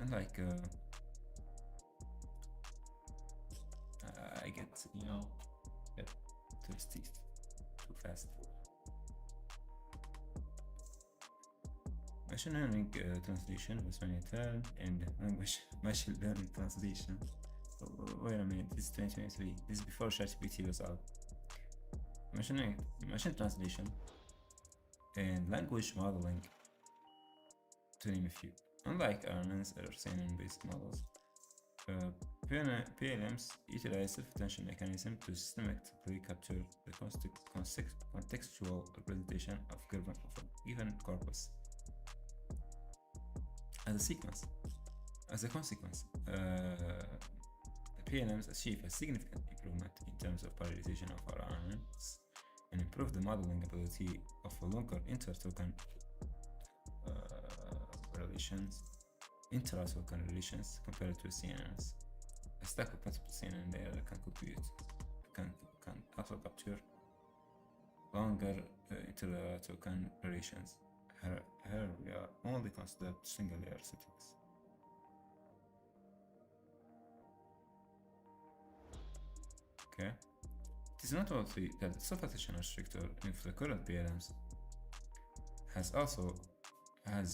unlike I get thirsty too fast. Machine learning translation et al. And language machine learning translation. Wait a minute, this is 2023. This is before ChatGPT was out. Machine translation and language modeling, to name a few. Unlike RNNs or CNN-based models, PLMs utilize self-attention mechanism to systematically capture the contextual representation of a given corpus. As a consequence, the PLMs achieve a significant improvement in terms of parallelization of RNNs and improve the modeling ability of a longer intra-token relations compared to CNNs. A stack of multiple CNN layers can also capture longer inter-token relations. Here we are only considered single layer settings. Okay. It is noteworthy that the self-attention restrictor in the current PLMs has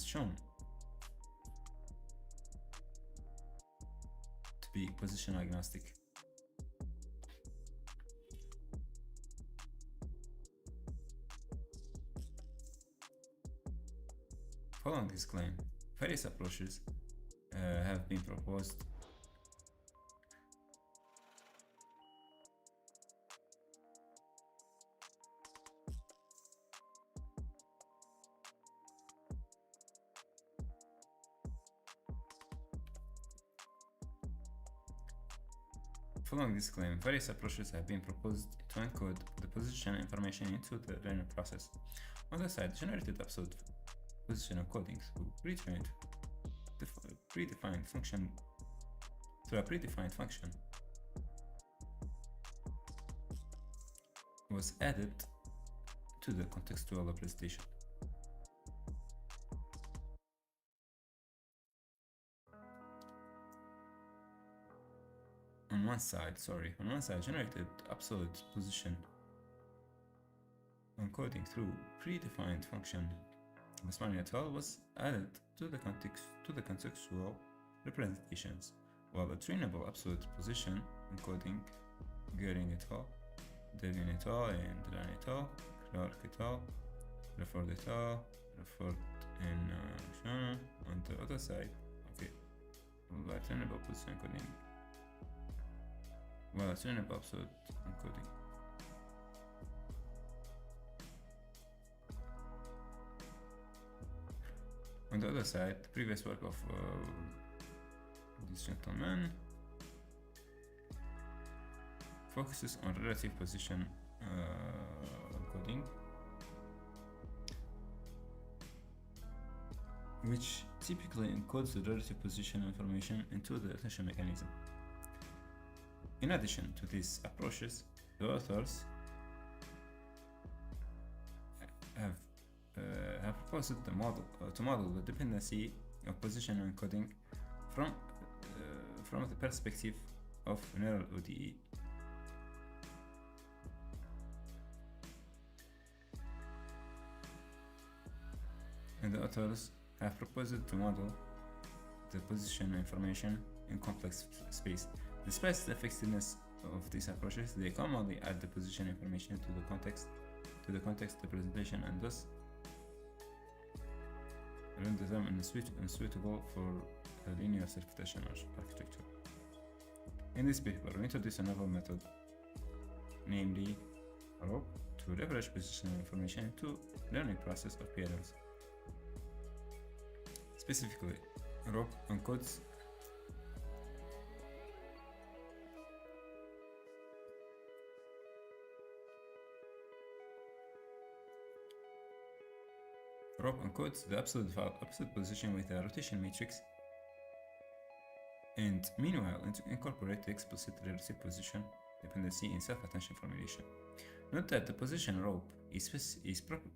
shown to be position agnostic. Following this claim, various approaches have been proposed to encode the position information into the learning process. On the side, generated absolute position encoding through a predefined function was added to the contextual representation. On one side, generated absolute position encoding through predefined function et al. Was added to the contextual representations, while the trainable absolute position encoding Gehring et al., Devian et al., and Lan et al., Clark et al., Lefford et al., and on the other side, okay, alternate position encoding. Well, alternate absolute encoding. On the other side, the previous work of this gentleman focuses on relative position encoding, which typically encodes the relative position information into the attention mechanism. In addition to these approaches, the authors have proposed the model to model the dependency of position encoding from the perspective of neural ODE. And the authors have proposed to model the position information in complex space. Despite the effectiveness of these approaches, they commonly add the position information to the context representation, and thus render them unsuitable for a linear self-attention architecture. In this paper, we introduce a novel method, namely ROP, to leverage positional information into learning process of PLMs. Specifically, ROP encodes the absolute position with a rotation matrix, and meanwhile incorporate the explicit relative position dependency in self-attention formulation. Note that the position rope is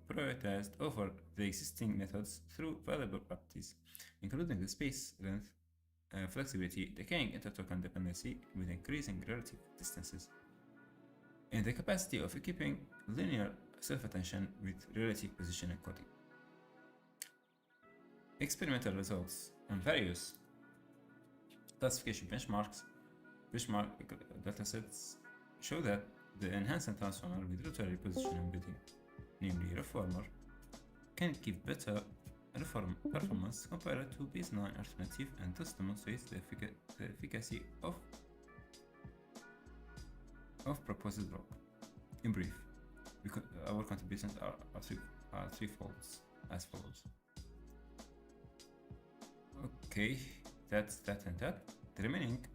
prioritized over the existing methods through valuable properties, including the space length, flexibility, decaying intertoken dependency with increasing relative distances, and the capacity of equipping linear self-attention with relative position encoding. Experimental results on various classification benchmark datasets show that the enhancement transformer with rotary position embedding, namely reformer, can give better performance compared to baseline alternative, and thus demonstrates the efficacy of proposed drop. In brief, our contributions are threefold as follows. Okay, that's that and that. The remaining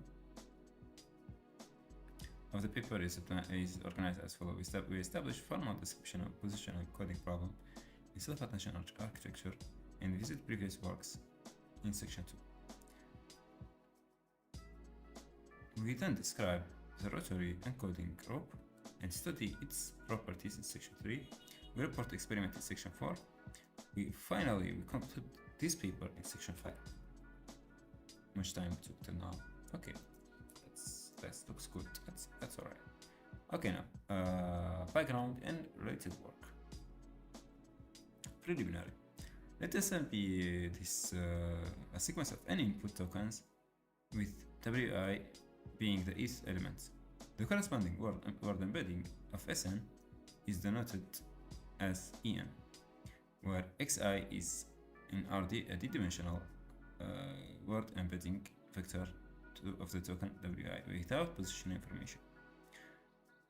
of the paper is organized as follows. We establish formal description of position encoding problem in self-attention architecture and visit previous works in section 2. We then describe the rotary encoding rope and study its properties in section 3. We report experiment in section 4. We conclude this paper in section 5. Much time took till now. Okay, that looks good. That's alright. Okay, now background and related work. Preliminary. Let SL be a sequence of n input tokens with WI being the eth element. The corresponding word embedding of Sn is denoted as En, where Xi is in RD a d-dimensional word embedding vector of the token WI without position information.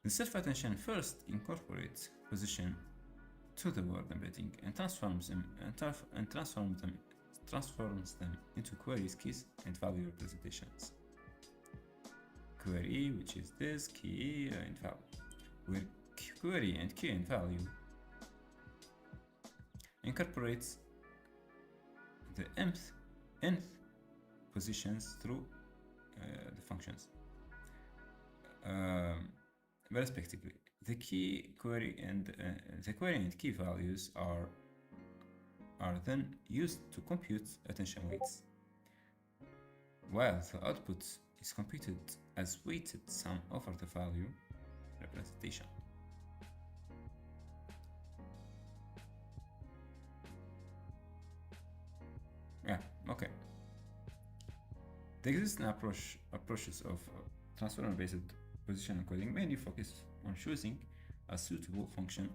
The self-attention first incorporates position to the word embedding and transforms them into queries, keys, and value representations. Query, which is this, key, and value, where query and key and value incorporates the nth positions through the functions, respectively. The query and key values are then used to compute attention weights, while the output is computed as weighted sum over the value representation. Okay. The existing approaches of transformer-based position encoding mainly focus on choosing a suitable function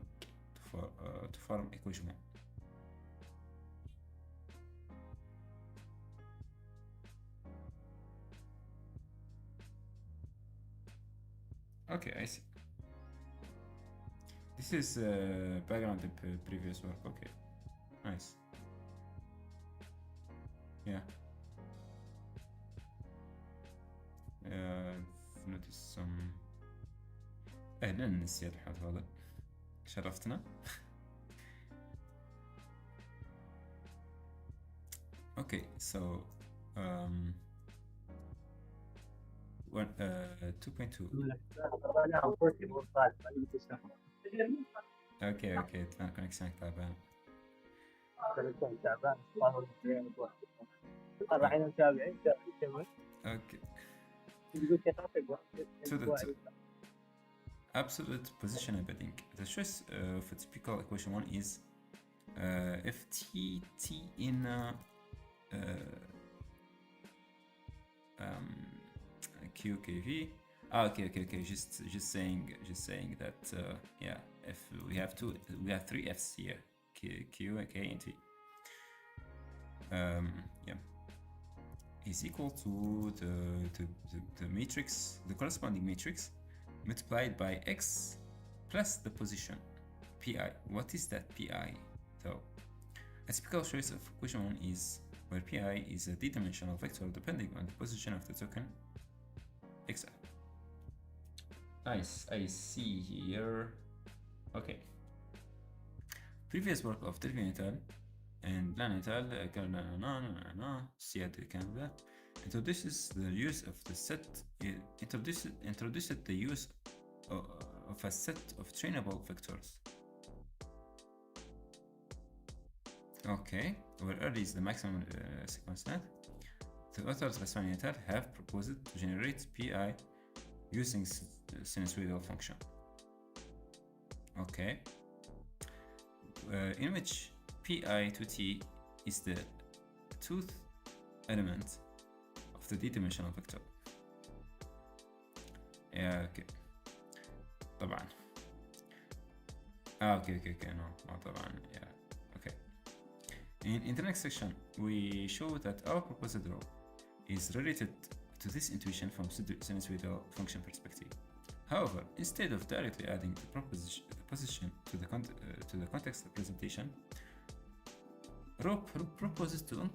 to form equation 1. Okay, I see. This is background in previous work. Okay, nice. Yeah. I've noticed some. أهلا نسيت الحوت هذا. شرفتنا. Okay, so 2.2. Okay, الآن كونكشنك تعبان. Okay. So the absolute position embedding. The choice of a typical equation one is if t in QKV. Okay. Just saying that yeah, if we have three f's here, Q, K, and T. Yeah, is equal to the matrix, the corresponding matrix, multiplied by x plus the position pi. What is that pi? So a typical choice of equation one is where pi is a d-dimensional vector depending on the position of the token xi. Nice, I see here. Okay. Previous work of Delvin et al. And Lan et al. Introduces the use of the set. Introduced the use of a set of trainable vectors. Okay, where early is the maximum sequence net. The authors Ghaswani et al. Have proposed to generate pi using sinusoidal function. Okay, in which pi to t is the tooth element of the d-dimensional vector. Yeah, okay. طبعا. Okay. No, طبعا. Yeah. Okay. In the next section, we show that our proposed rho is related to this intuition from sinusoidal function perspective. However, instead of directly adding the position to the context representation, rho proposes to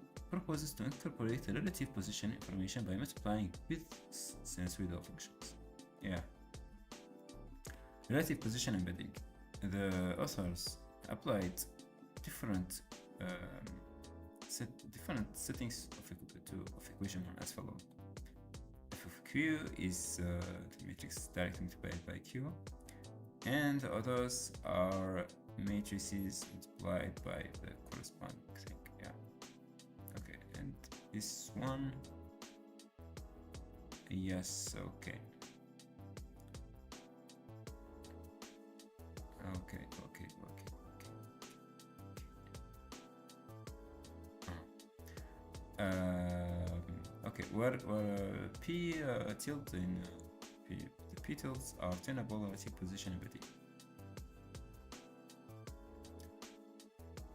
incorporate the relative position information by multiplying with sinusoidal functions. Yeah. Relative position embedding. The authors applied different settings of equation one as follows. F of Q is the matrix directly multiplied by Q, and the others are matrices multiplied by the corresponding thing. Yeah. Okay, and this one. Yes. Okay. Okay, where P tilde in the P tildes are tenable relative position embedding.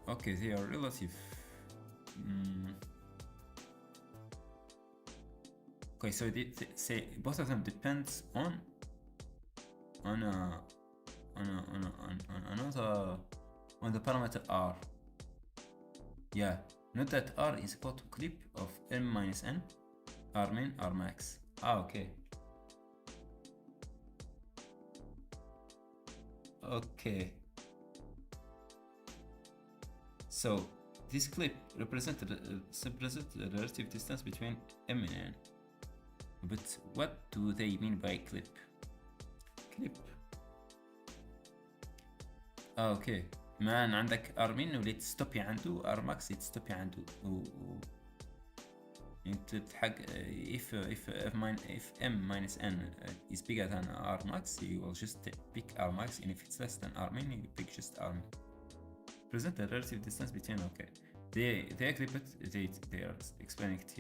Okay, they are relative. Okay, so they say both of them depends on the parameter r. Yeah, note that r is equal to clip of m minus n, r min, r max. Okay. Okay. So this clip represented the relative distance between m and n. But what do they mean by clip? Clip. اوكي مان عندك ار min واللي تستوبي عنده ار ماكس تستوبي عنده انت تحق if m minus n is bigger than r max you will just pick r max, and if it's less than r min you pick just r min. Present the relative distance between. Okay, they clip it. They are explaining it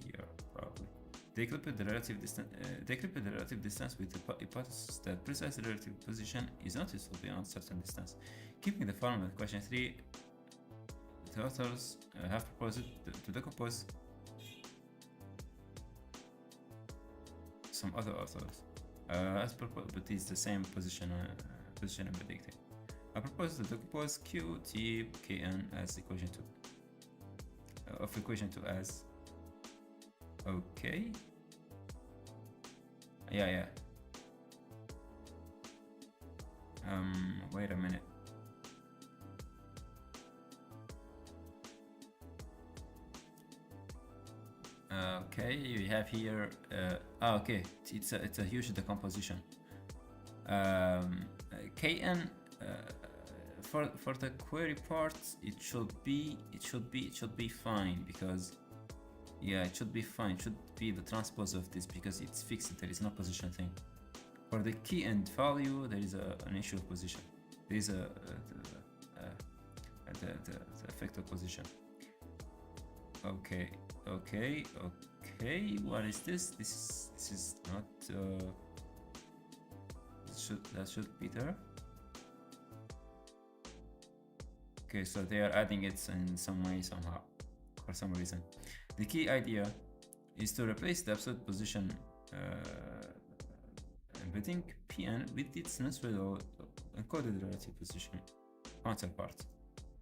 here probably. They clip the relative distance with the hypothesis that precise relative position is not useful beyond certain distance. Keeping the form of question 3, the authors have proposed to decompose some other authors but it's the same position and predicting. I propose to decompose q t kn as equation 2 of equation 2 as okay. Yeah. Wait a minute. Okay, we have here. Okay, it's a huge decomposition. Kn for the query part, it should be fine, because yeah, it should be fine. It should be the transpose of this because it's fixed. There is no position thing. For the key and value, there is an issue of position. There is the effect of position. Okay. What is this? This is not. That should be there. Okay, so they are adding it in some way, somehow, for some reason. The key idea is to replace the absolute position embedding Pn with its necessary encoded relative position counterpart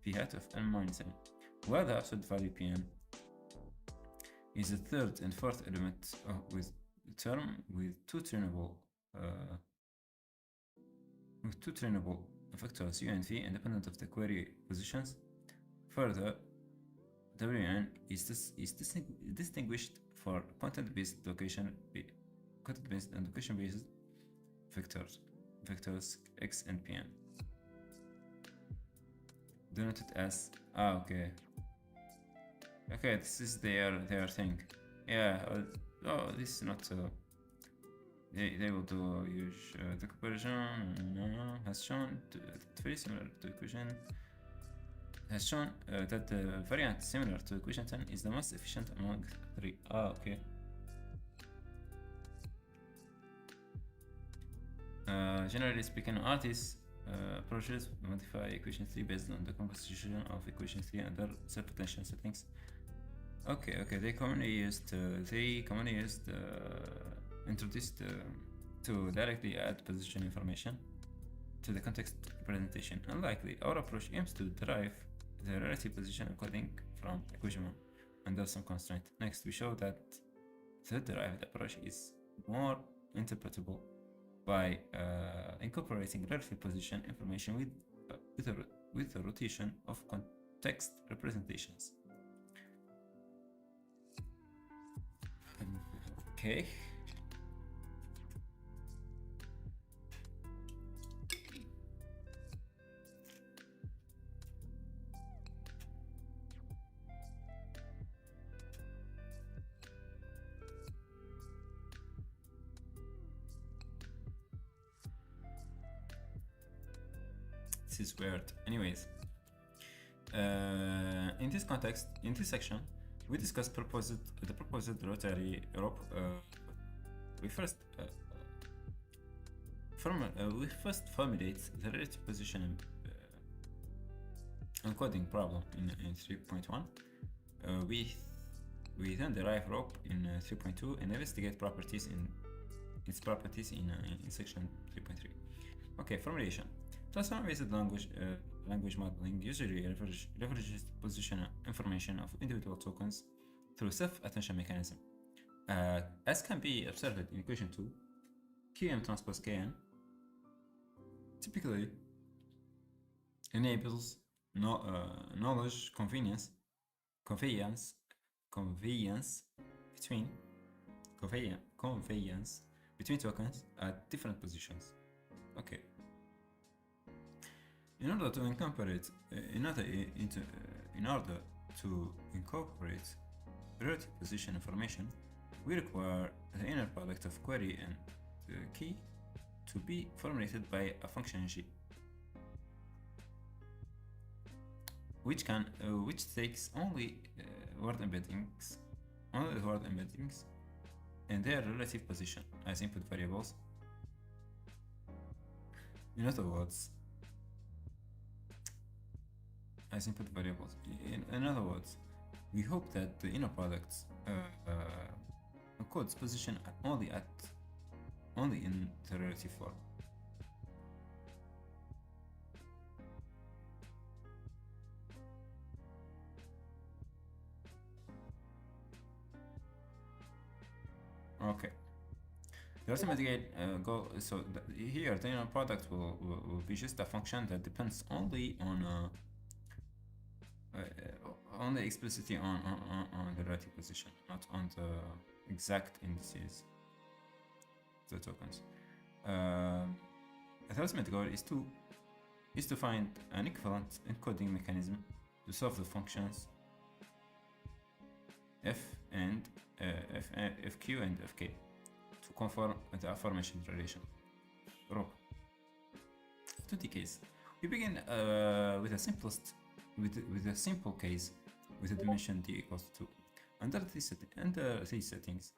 P hat of n minus n, where the absolute value Pn is the third and fourth element with term with two trainable vectors u and v independent of the query positions. Further, Wn is distinguished for content-based and location-based vectors x and pn, denoted as okay, this is their thing. Yeah. This is not they will do use the comparison has shown very similar to equation has shown that the variant similar to equation 10 is the most efficient among three. Okay. Generally speaking, artists approaches modify equation 3 based on the composition of equation 3 under self-potential settings. Okay, they commonly used introduced to directly add position information to the context representation. Unlikely, our approach aims to derive the relative position encoding from equation 1 under some constraint. Next, we show that the derived approach is more interpretable by incorporating relative position information with the rotation of context representations. Okay. This is weird. Anyways, in this context, in this section, we discuss the proposed rotary rope. We first formulate the relative position encoding problem in 3.1. We then derive rope in 3.2 and investigate its properties in section 3.3. Okay, formulation. Transform-based language modeling usually leverages position information of individual tokens through self-attention mechanism. As can be observed in equation 2, Qm transpose Kn typically enables knowledge conveyance between tokens at different positions. Okay. In order to incorporate relative position information, we require the inner product of query and key to be formulated by a function G, which takes only word embeddings and their relative position as input variables. In other words, we hope that the inner product encodes position only only in the relative form. Okay. The ultimate goal. So here, the inner product will be just a function that depends only on only explicitly on the relative position, not on the exact indices of the tokens. The ultimate goal is to find an equivalent encoding mechanism to solve the functions f and fq and fk to conform the aforementioned relation. Rho. 2D case. We begin with a simple case with a dimension d equals to 2. Under these settings,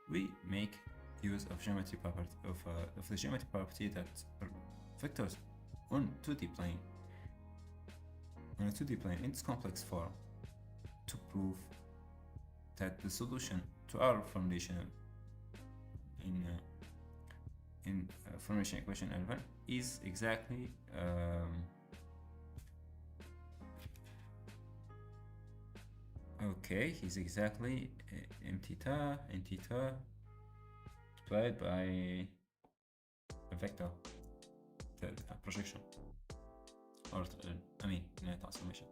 we make use of geometry property of the geometry property that vectors on a 2D plane in its complex form to prove that the solution to our formulation in formulation equation 11 is exactly is exactly m theta multiplied by a vector, the projection, or transformation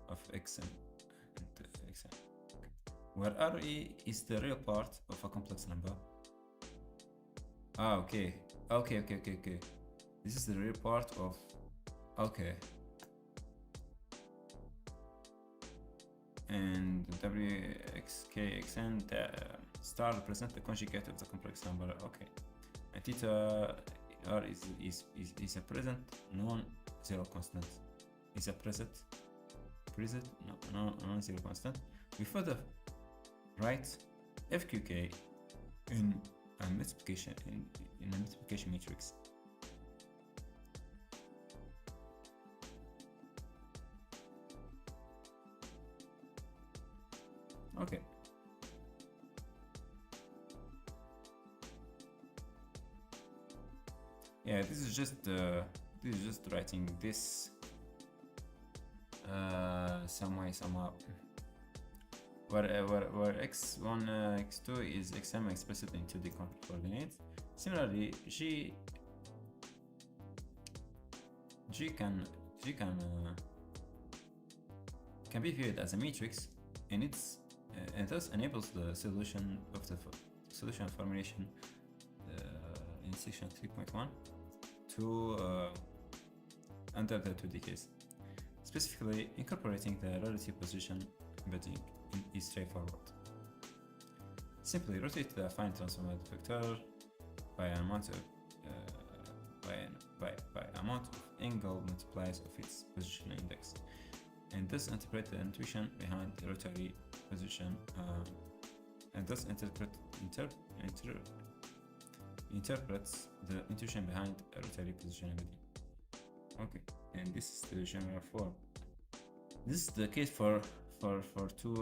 of x and x, where Re is the real part of a complex number. Okay. This is the real part of. Okay. And wxkxn star represent the conjugate of the complex number. Okay. And theta r is a present non-zero constant. Is a present non-zero constant. We further write fqk in a multiplication in a multiplication matrix. Okay. Yeah, this is just writing this somehow. Where x1, x2 is xm explicit in 2D coordinates. Similarly, G can be viewed as a matrix, and and thus enables the solution of the solution formulation in section 3.1 to under the 2D case. Specifically, incorporating the relative position embedding is straightforward. Simply rotate the affine transformed vector by amount of amount of angle multipliers of its position index, and thus interpret the intuition behind the rotary position, and thus interprets the intuition behind a rotary position embedding. Okay, and this is the general form. This is the case for two.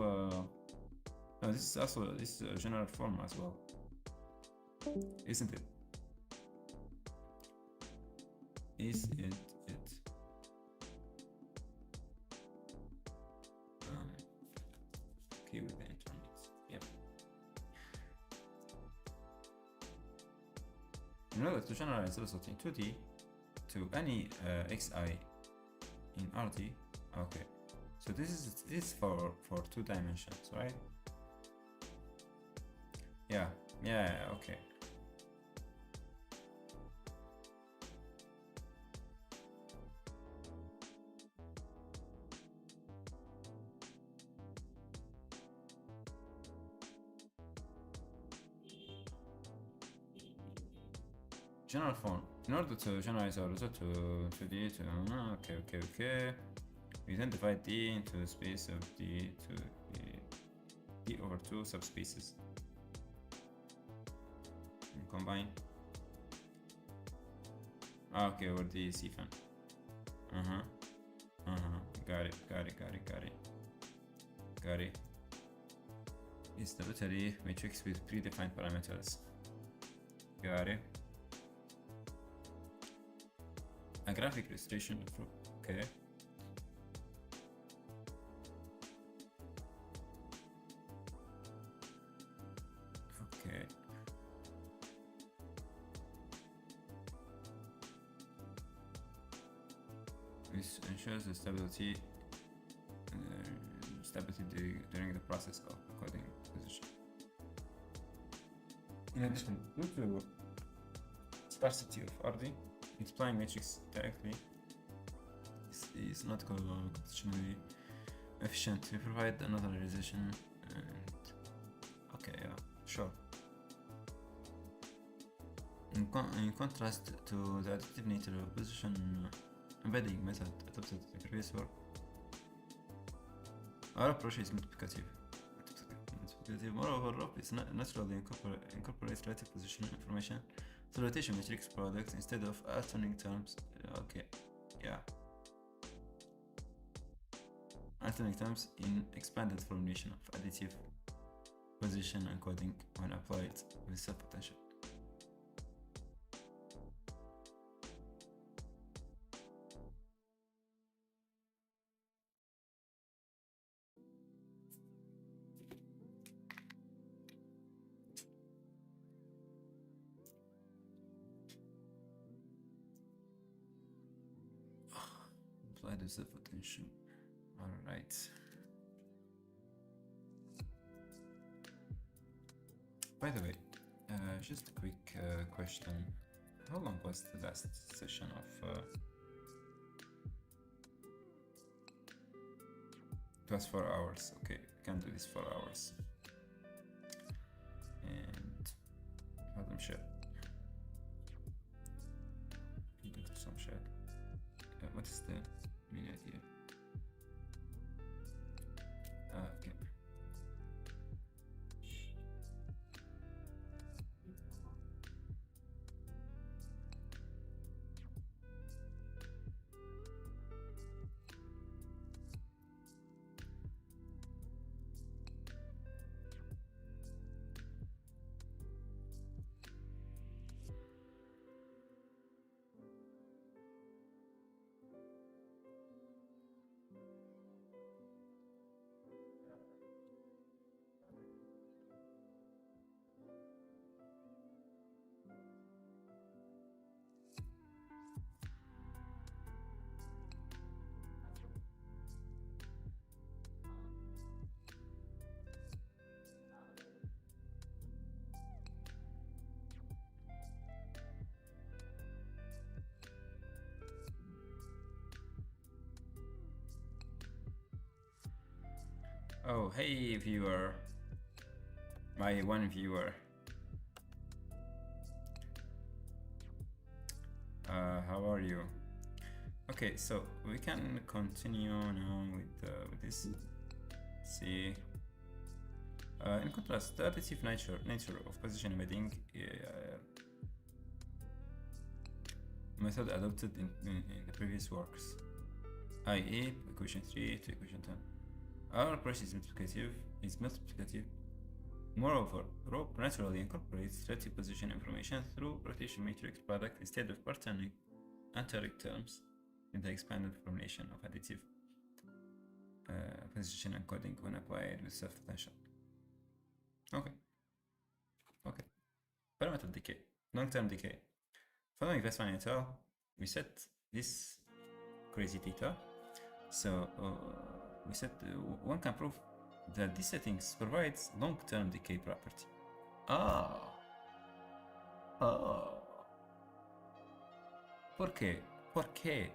No, this is a general form as well, isn't it? Is it? Okay with the internet. Yep. In order to generalize the result in 2D to any xi in RD. Okay. So this is for 2 dimensions, right? Yeah, okay. General form. In order to generalize our result to D to okay. We then divide D into the space of D to D over 2 subspaces. And combine. Okay, over D is even. Got it. It's the rotary matrix with predefined parameters. Got it. a graphic illustration of rope. Okay. Okay. This ensures the stability during the process of encoding position. In addition, due to sparsity of RD, multiplying matrix directly is not computationally efficient. We provide another realization and okay, yeah, sure. In contrast to the additive nature of position embedding method adopted in previous work, our approach is multiplicative. Moreover, ROP is naturally incorporates relative position information to rotation matrix products instead of alternating terms. Okay, yeah. Alternating terms in expanded formulation of additive position encoding when applied with self-potential. Applied with self-potential. Alright. By the way, just a quick question. How long was the last session of... It was 4 hours. Okay, we can do this 4 hours. And... Let them share. Some share. What is the main idea? Okay. Oh, hey viewer, my one viewer. How are you? Okay, so we can continue now with this. See, in contrast, the additive nature of position embedding method adopted in the previous works, i.e., equation 3 to equation 10. Our approach is multiplicative. Moreover, ROP naturally incorporates relative position information through rotation matrix product instead of pertaining alternate terms in the expanded formulation of additive position encoding when applied with self-potential. Okay. Parameter decay, long-term decay. Following Vesman et al., we set this crazy data. So we said one can prove that these settings provides long-term decay property. ¿Por qué?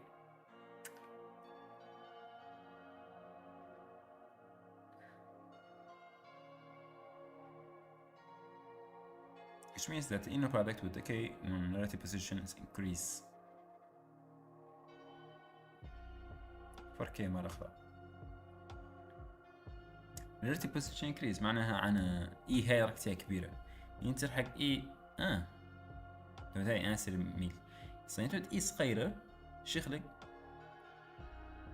Which means that the inner product will decay when relative positions increase. ¿Por qué ما الأخطاء؟ relative position increase معناها أنا إي هاي ركتها كبيرة ينتر حق إي لو هاي أنا سير ميل صينتود إي صغيرة شخلق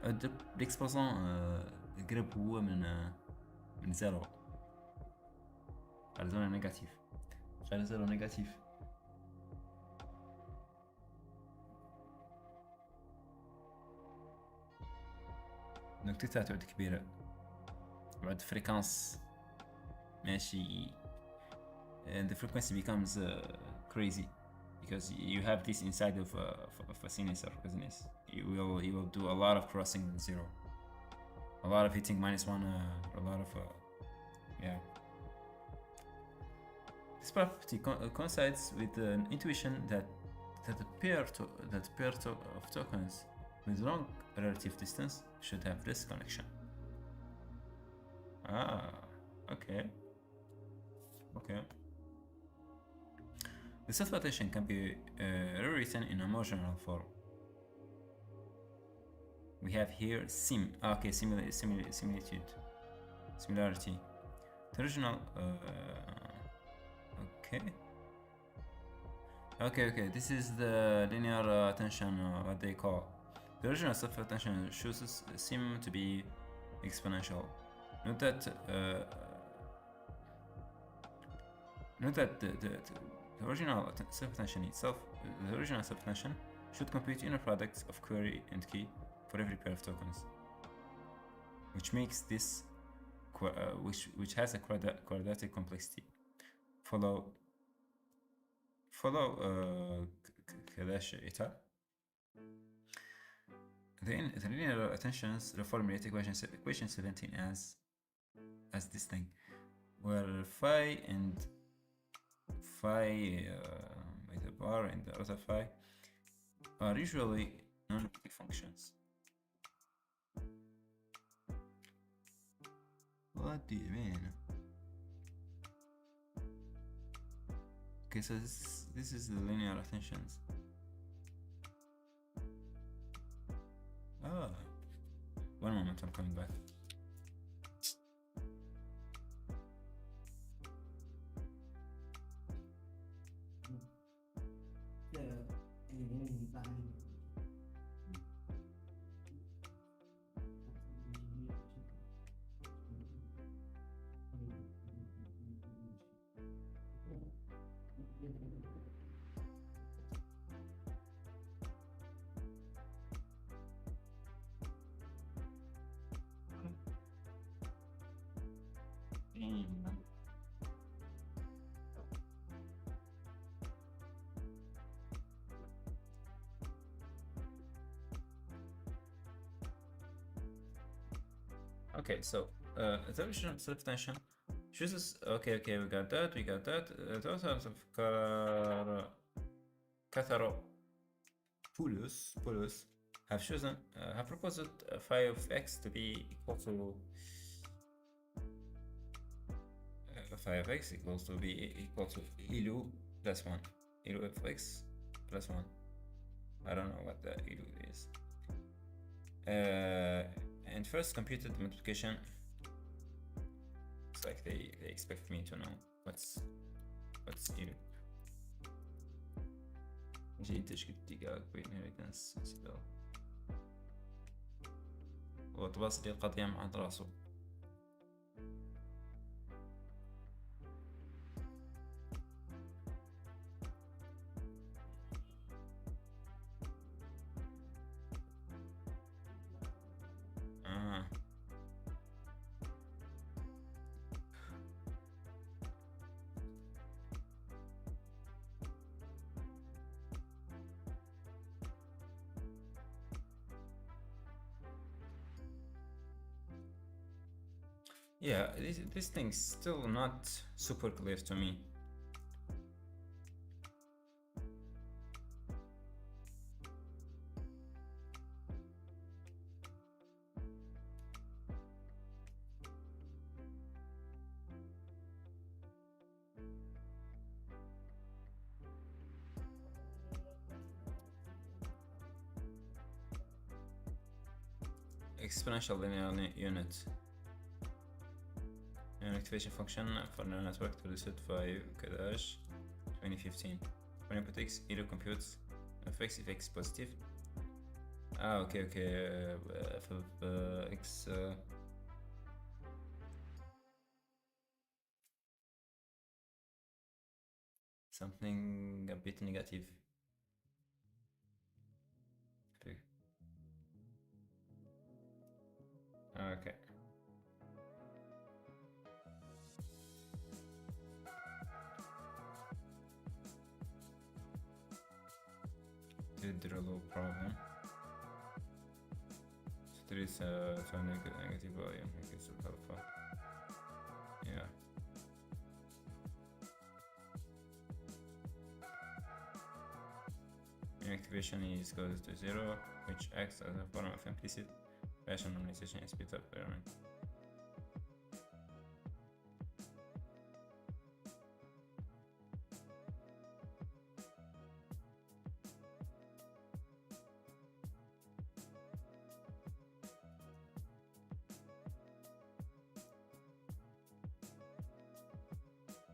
أدب ليكسبوزون قرب هو من زيرو على زون نيجاتيف غير زيرو نيجاتيف نقطتها تعود كبيرة بعد فريكانس ماشي and the frequency becomes crazy because you have this inside of a sinus or cosines. You will do a lot of crossing with zero, a lot of hitting -1, a lot of yeah. This property coincides with an intuition that the pair of tokens with long relative distance should have this connection. Okay. The self-attention can be rewritten in a more general form. We have here similarity. The original okay, this is the linear attention, what they call. The original self-attention choices seem to be exponential. Note that the original self-attention itself, the original self-attention should compute inner products of query and key for every pair of tokens, which makes this which has a quadratic complexity. Follow كذاش إيتا. The linear attentions reformulate equation 17 as this thing, where phi and phi with the bar and the other phi are usually non-negative functions. What do you mean? Okay, so this is the linear attentions. One moment, I'm coming back. Okay, so the original self-attention chooses. Okay, we got that. The authors of Catharopoulos have chosen have proposed phi of x to be equal to phi of x equals to be equal to ilu plus 1, ilu of x plus 1. I don't know what the ilu is. And first computed multiplication. It's like they expect me to know what's ilu. جيد تشكيل اتجاه بين inheritance سبب وتواصل القضية مع دراسه. Yeah, this thing's still not super clear to me. Exponential linear unit. An activation function for neural network to reset 5 كداش 2015. When input x, either computes fx if x positive. Okay. F of x something a bit negative. Okay. Okay. Did a little problem. So there is a negative value. I guess it's alpha. Yeah. Inactivation is goes to 0, which acts as a form of implicit Fashion normalization is speed up learning.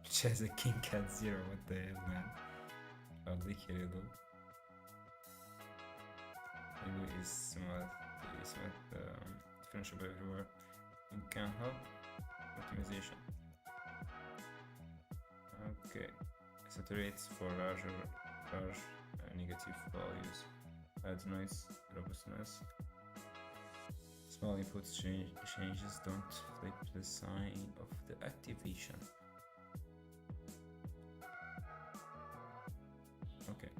Which has a king at 0, what the hell, man? Hardly killable. Maybe is smart, differentiable everywhere. And can help optimization. Okay, saturates for large negative values. Adds noise, robustness. Small input changes don't flip the sign of the activation. Okay.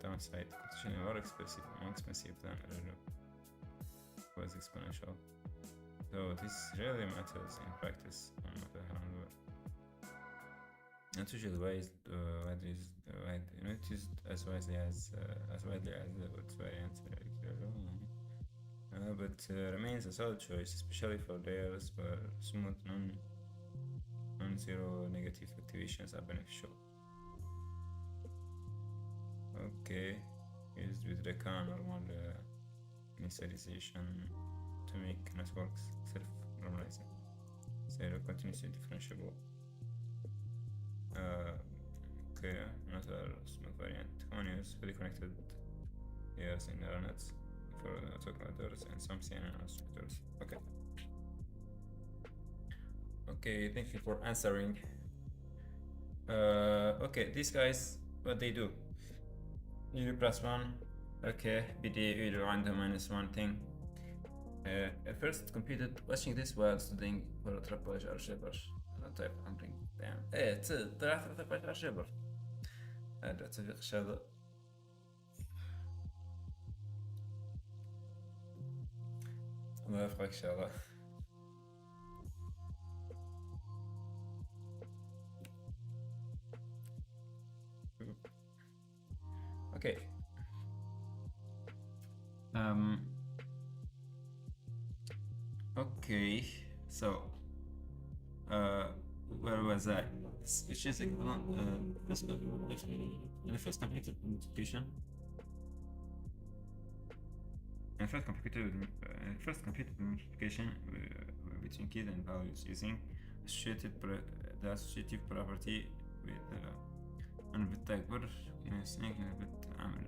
Downside, competition is more expensive than error was exponential. Though this really matters in practice, not usually widely used as widely as the Woods variant, but remains a solid choice, especially for layers where smooth non-zero negative activations are beneficial. Okay, used with Recon normal initialization to make networks self-normalizing. Zero continuously differentiable. Okay, another smooth variant. Common use, fully connected layers in neural nets for network modelers and some CNN structures. Okay. Okay, thank you for answering. Okay, these guys, what they do? U plus 1, okay, BD يقولوا عنده -1 thing. At first computed watching this while studying for triple algebra type handling. Damn. طلعت triple algebra. هذا اتفق شهادة. الله يوفقك ان شاء الله. Okay. Okay. So, where was I? Which is equivalent. The first computed multiplication. First computed multiplication between keys and values using the associative property with أنا بت أكبر من السنين أنا بت أعمل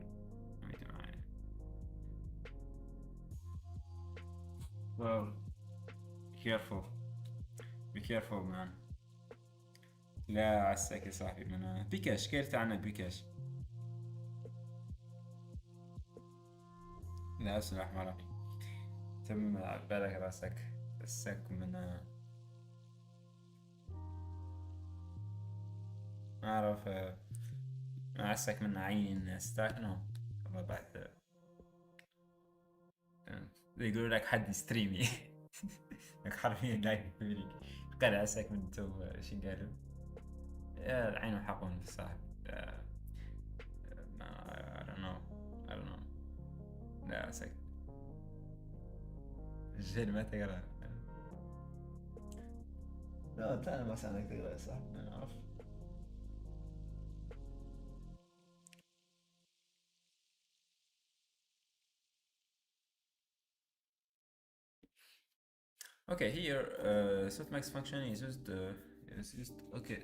عميدي معايا. Well, be careful man. لا عساك يا صاحبي من بيكاش كيرت عنك بيكاش. لا اسمح مرة تم بالك راسك السك من ما أعرف عسك من عين الناس تاكنهم والله بعد يقولوا لك حد ستريمي لك حرفيا لايك فيديو قال عسك من تو شي قالوا يا العين حقون في الصاحب I don't know لا عسك الجهل ما تقرأ لا أنا ما سألك تقرأ يا صاحب ما أعرف. Okay, here softmax function is used. Okay,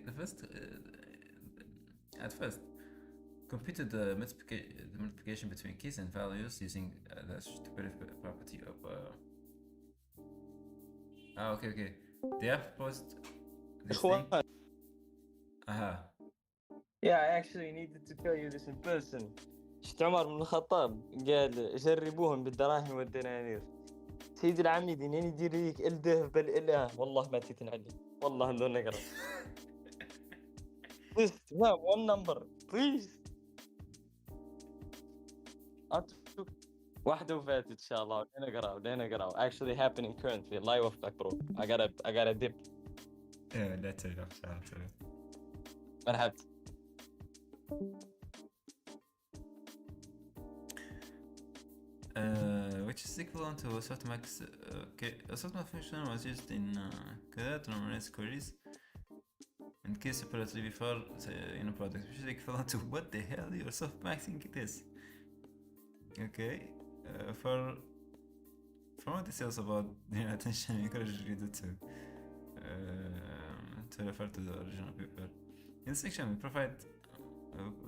at first computed the multiplication between keys and values using the associative property of. Okay. They have posed this thing. Yeah, I actually needed to tell you this in person. شفت عمر بن الخطاب قال جربوهم بالدراهم والدنانير. سيدي العمي دينين يدير ليك الده بالاله والله ما تتنعلي والله لو نقرا. Please have one number please. أتشوف واحدة وفاتت إن شاء الله. ودينا نقرا actually happening currently. الله يوفقك برو. I gotta dip. لا ترى ترى. مرحبا. Which is equivalent to a softmax. Okay, a softmax function was used in CAD numerous queries in case separately before in a product, which is equivalent to what the hell you're softmaxing this. Okay, for more details about the attention, I encourage you to read it to refer to the original paper. In this section,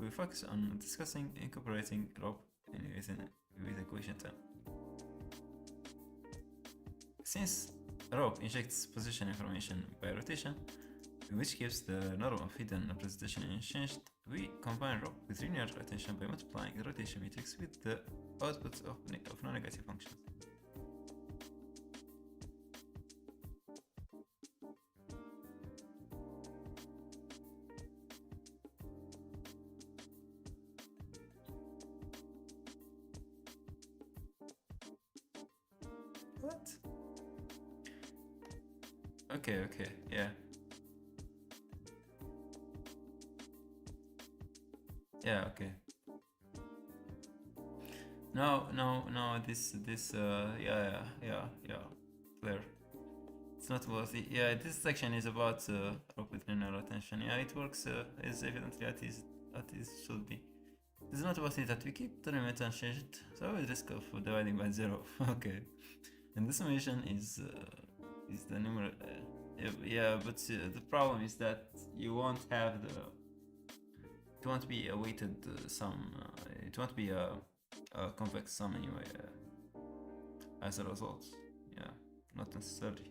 we focus on discussing incorporating rope with equation 10. Since rope injects position information by rotation, which keeps the norm of hidden representation unchanged, we combine rope with linear rotation by multiplying the rotation matrix with the outputs of non-negative functions. What? Okay, yeah. Yeah, okay. No, this, yeah, clear. It's not about it. Yeah, this section is about rope with linear rotation. Yeah, it works as evidently as it should be. It's not about it that we keep the limit unchanged, so with risk of dividing by 0. Okay. And the summation is the numerator. Yeah, but the problem is that you won't have it won't be a weighted sum. It won't be a convex sum anyway. As a result, yeah, not necessarily.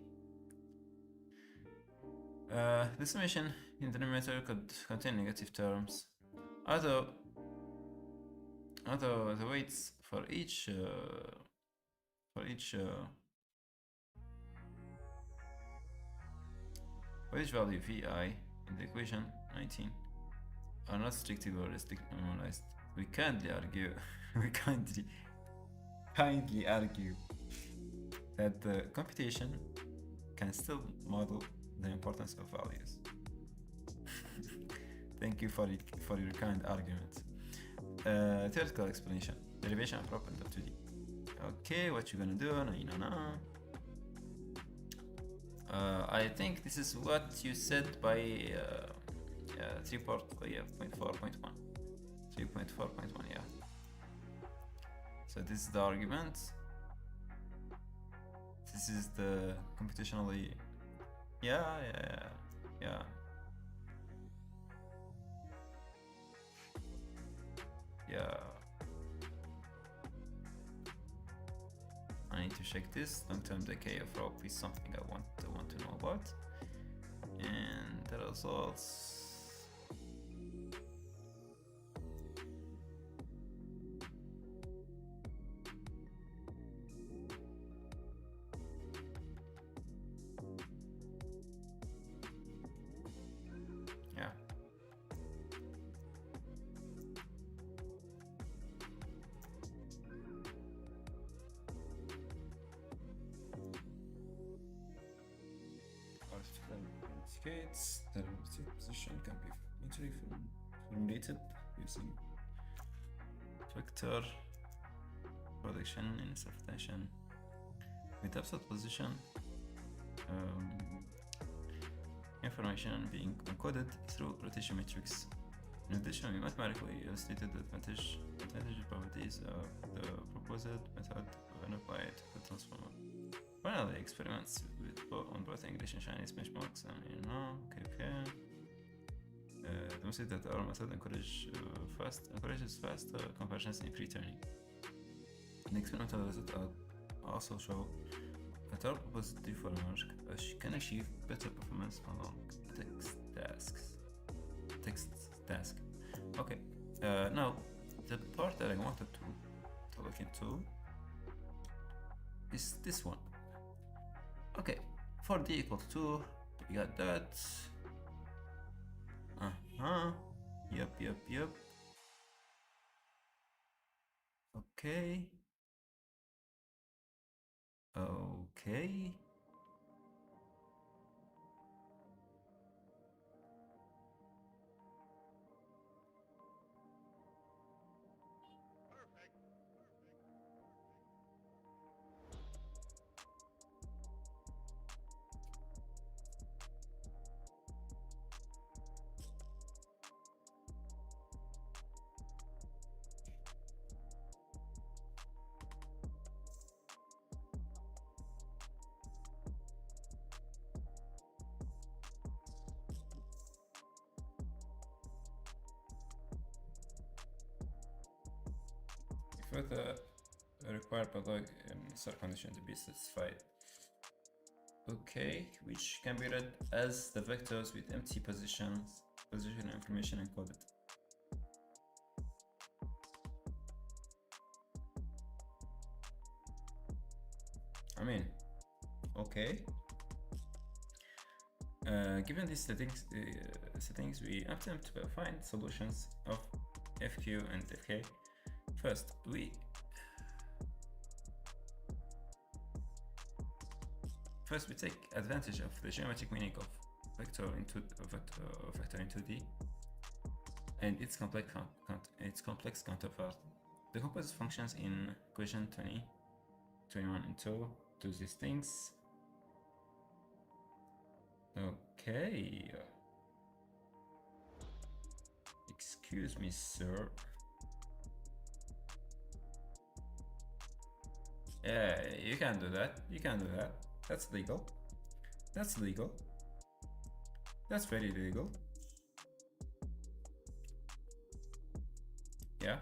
The summation in the numerator could contain negative terms, although the weights for each value vi in the equation 19 are not strictly logarithmic normalized. We kindly argue that the computation can still model the importance of values. Thank you for your kind argument. Theoretical explanation. Derivation of rope into 2D. Okay, what you gonna do? No. I think this is what you said by 3.4.1. 3.4.1, yeah. So this is the argument. This is the computationally. Yeah. I need to check this. Long-term decay of rope is something I want to know about. And the results. Yeah. Indicates that the position can be easily formulated using vector production in self-tension with absolute position information being encoded through rotation matrix. In addition, we mathematically illustrated the advantage properties of the proposed method when applied to the transformer. Finally, experiments on both English and Chinese benchmarks, and okay. Demonstrate that our method encourages fast convergence in pre-training. The experimental results also show that our proposed reformer can achieve better performance along text task. Okay, now the part that I wanted to look into is this one. Okay, for d equal to 2, we got that. Yep. Okay. For the required log sort condition to be satisfied. Okay, which can be read as the vectors with empty position information encoded. I mean, okay. Given these settings, we attempt to find solutions of FQ and FK. First, we take advantage of the geometric meaning of vector into D and its complex counterpart. Decompose functions in equation 20, 21, and 2 do these things. Okay. Excuse me, sir. Yeah, you can do that. That's legal. That's very legal. Yeah.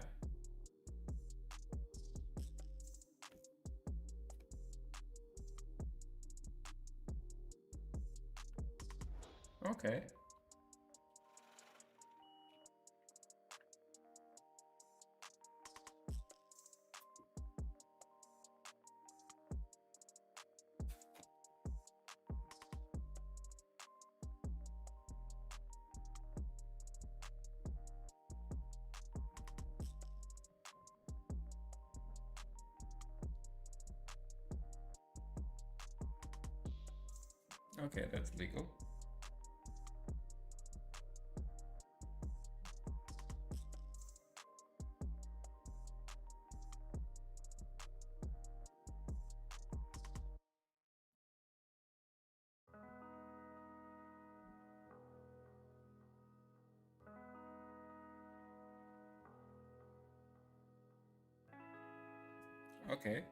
Okay. Okay, that's legal. Okay.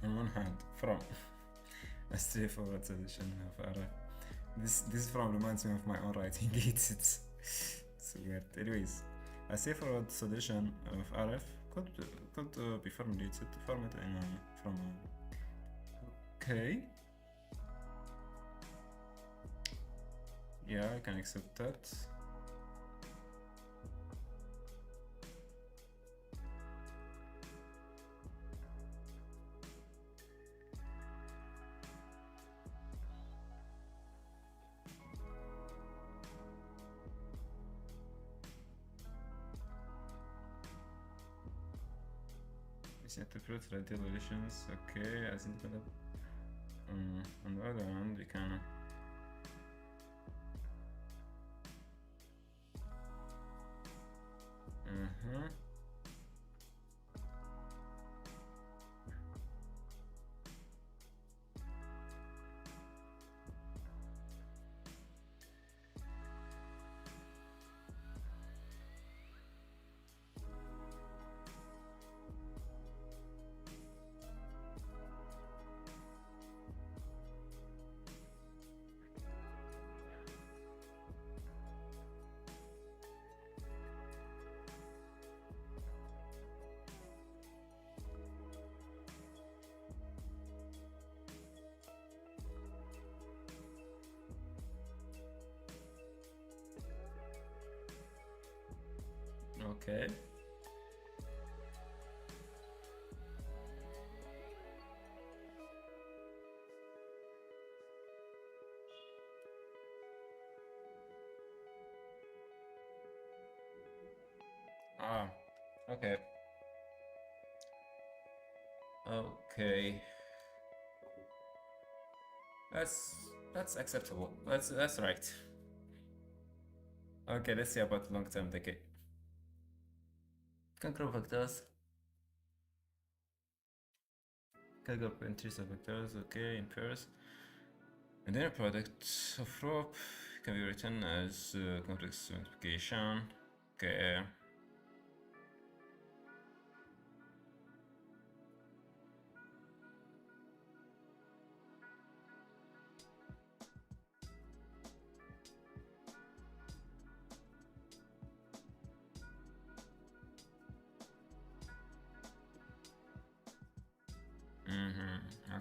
On one hand, from a straightforward solution of RF. This from reminds me of my own writing. It's weird. Anyways, a straightforward solution of RF could be formulated from. Okay. Yeah, I can accept that. Interpret radial relations, okay, as independent. On the other hand, we can Okay. Ah, okay. Okay. That's acceptable. That's right. Okay, let's see about long-term decay. Can grow vectors. Can grow entries of vectors, okay, in pairs. And then a product of rope can be written as complex multiplication. Okay.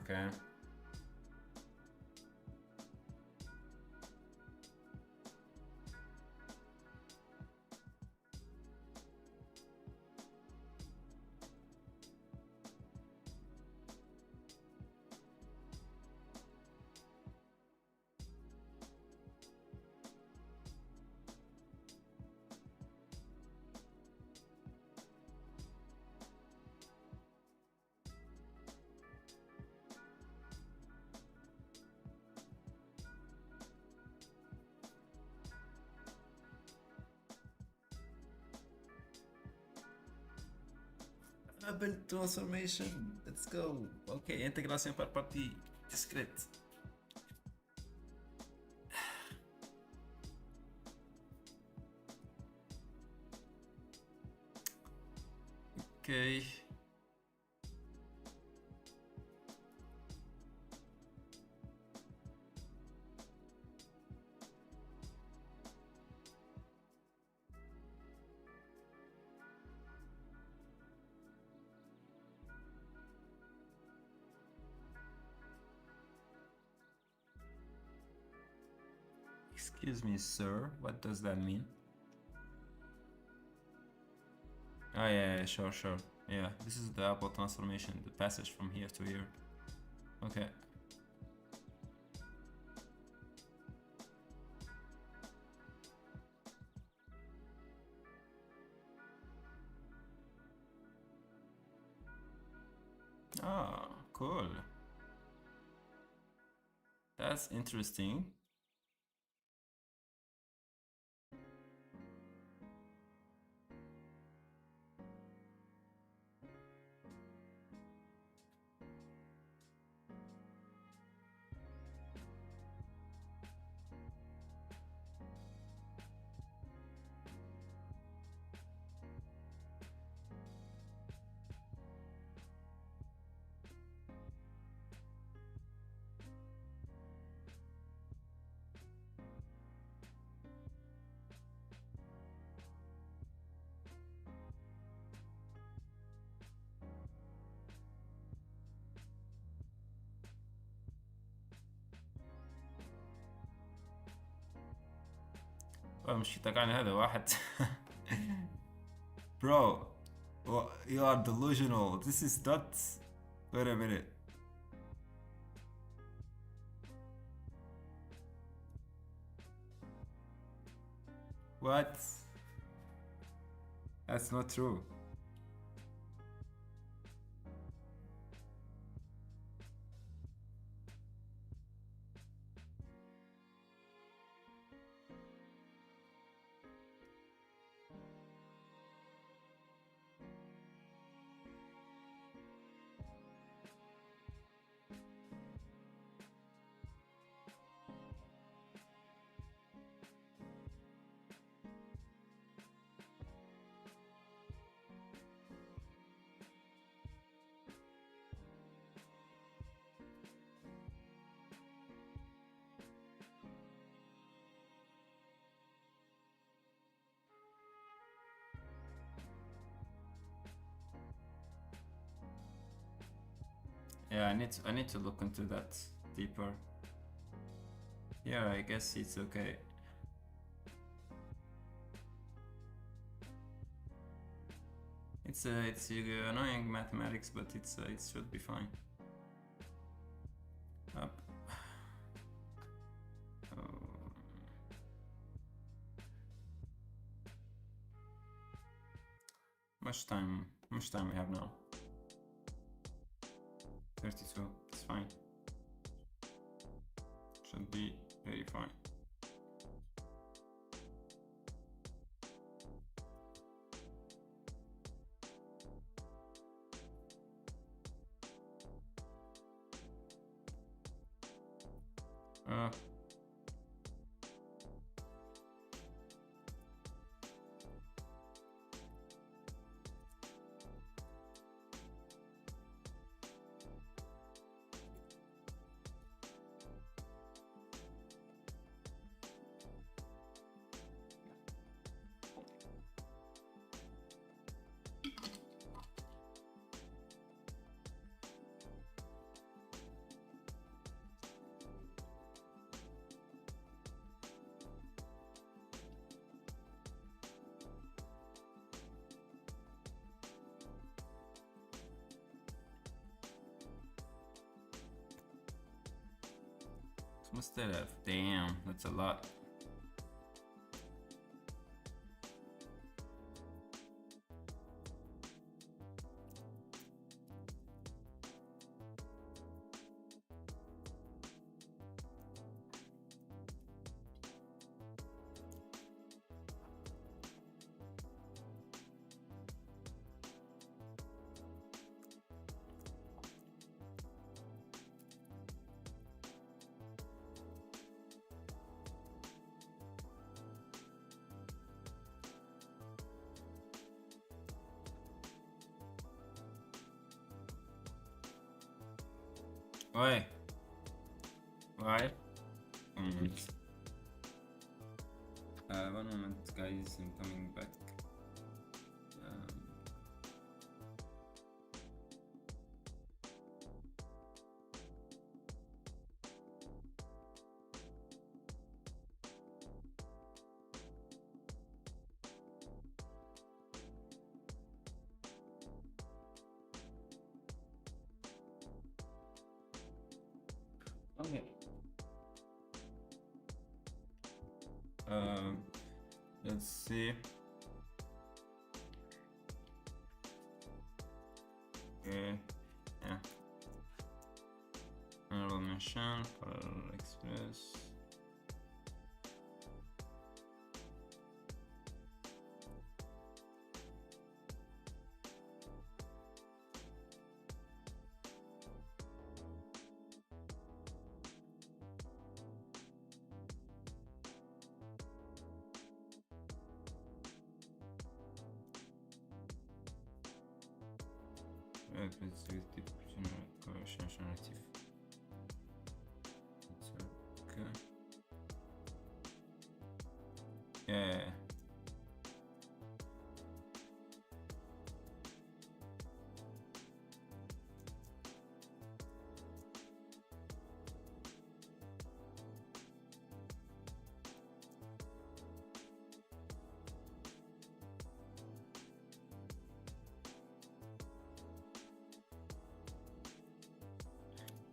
Okay. Double transformation. Let's go. Okay, intégration par partie discrète. Okay. Excuse me, sir. What does that mean? Oh yeah, sure. Yeah, this is the Apple transformation, the passage from here to here. Okay. Ah, cool. That's interesting. مش تقعني هذا واحد. Bro, you are delusional. This is not. Wait a minute. What? That's not true. Yeah, I need to look into that deeper. Yeah, I guess it's okay. It's annoying mathematics, but it should be fine. Up. Much time we have now? 32. It's fine. Should be very fine. What's that of? Damn, that's a lot. Why? Why? One moment, guys, I'm coming back. Okay. Let's see. Okay. Yeah. Honorable mention, Parallel Express. Representative narrative. Okay. Yeah.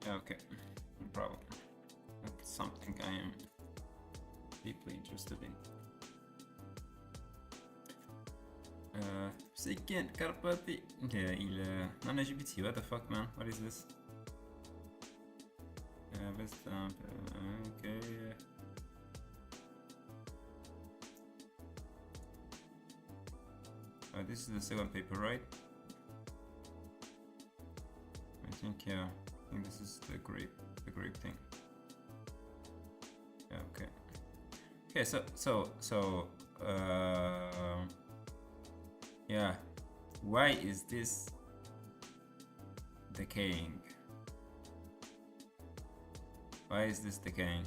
Okay, no problem. That's something I am deeply interested in. Second, Karpati. Non-LGBT, what the fuck, man? What is this? Okay. This is the second paper, right? I think, yeah. I think this is the grape thing. Yeah, okay. Okay, so yeah. Why is this decaying? Why is this decaying?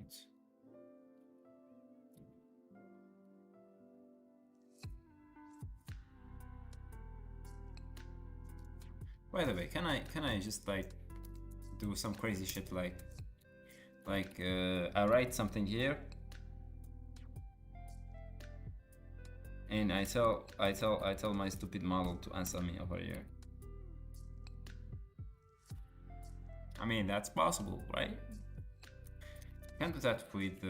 want. By the way, can I just like do some crazy shit like I write something here and I tell my stupid model to answer me over here. I mean that's possible, right? Can do that with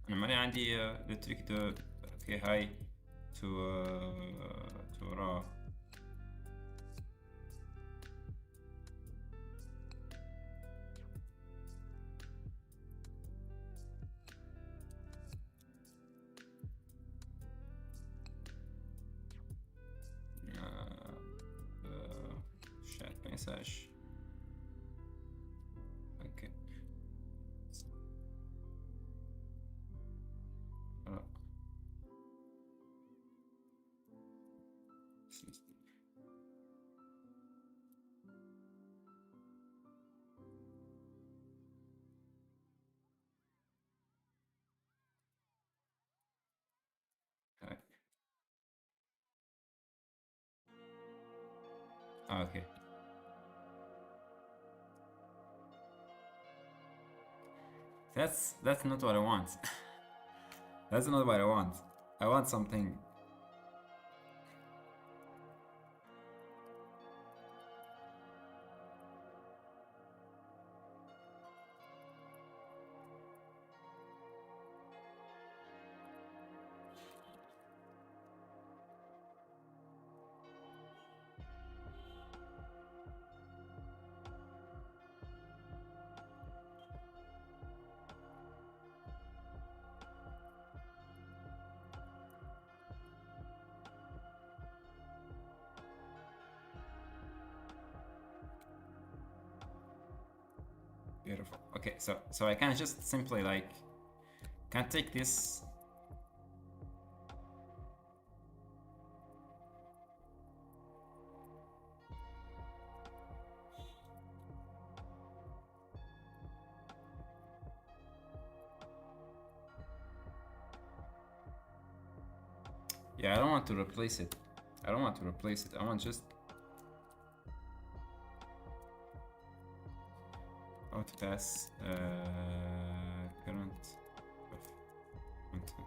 أنا ماني عندي le truc de okay hi to raw. Chat message. Okay. Okay. That's not what I want. That's not what I want. I want something. Beautiful. Okay, so I can just simply like can take this. Yeah, I don't want to replace it. I don't want to replace it. I want just how to pass current of content.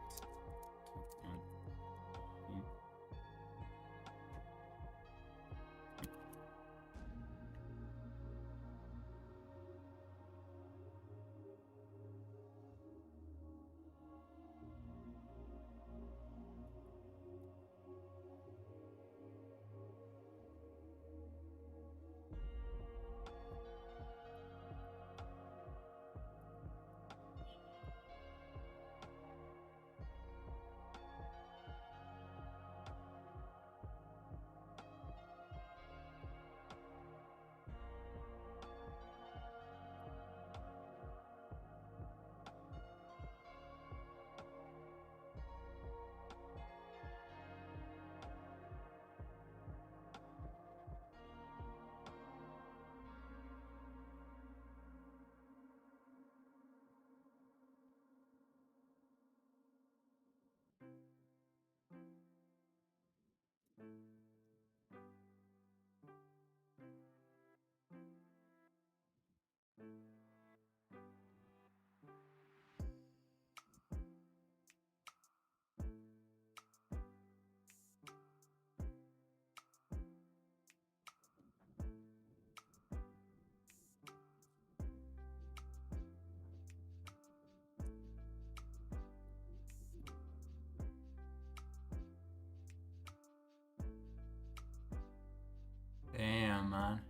Damn, man.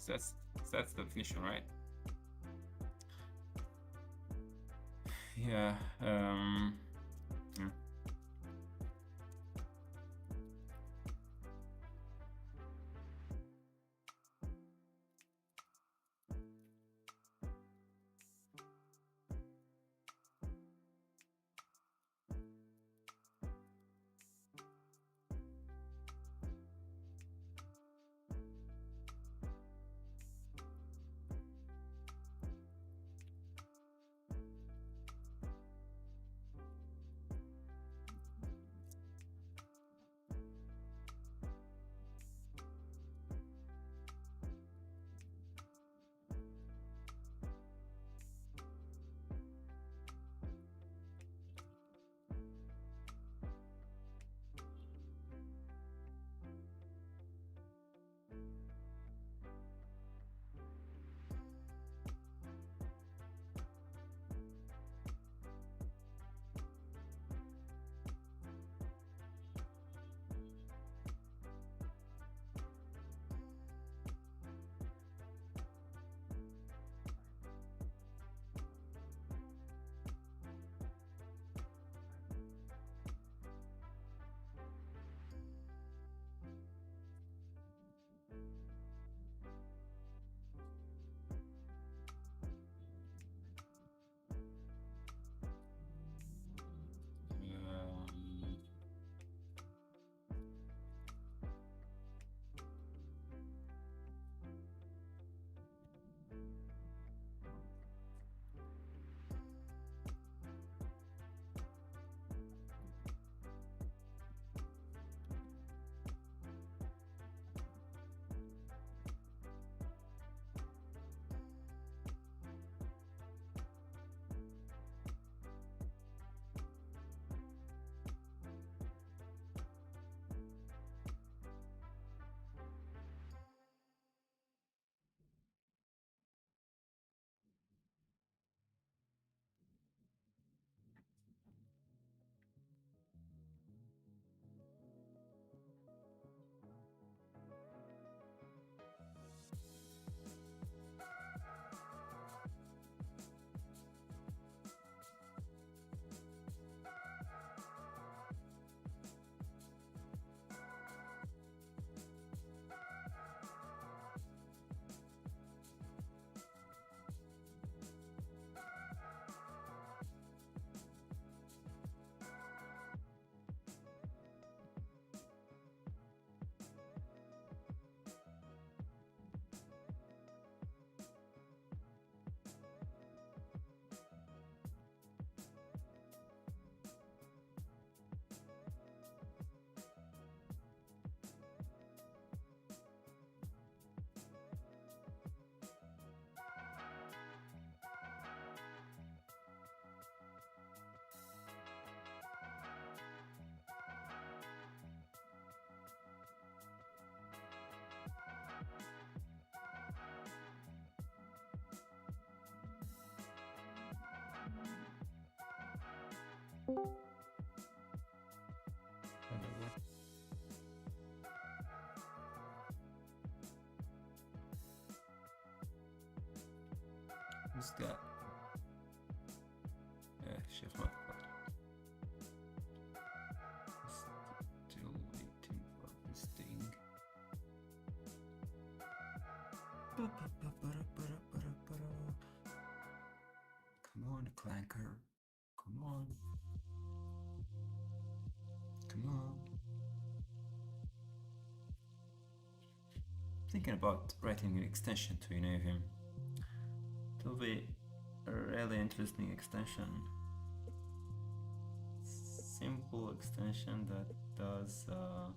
That's that's the definition, right? Yeah. Yeah. Who's that? Sheikh Akbar. Still waiting for this thing. Come on, Clanker. Come on. Come on. Thinking about writing an extension to enable him. It will be a really interesting extension. Simple extension that does but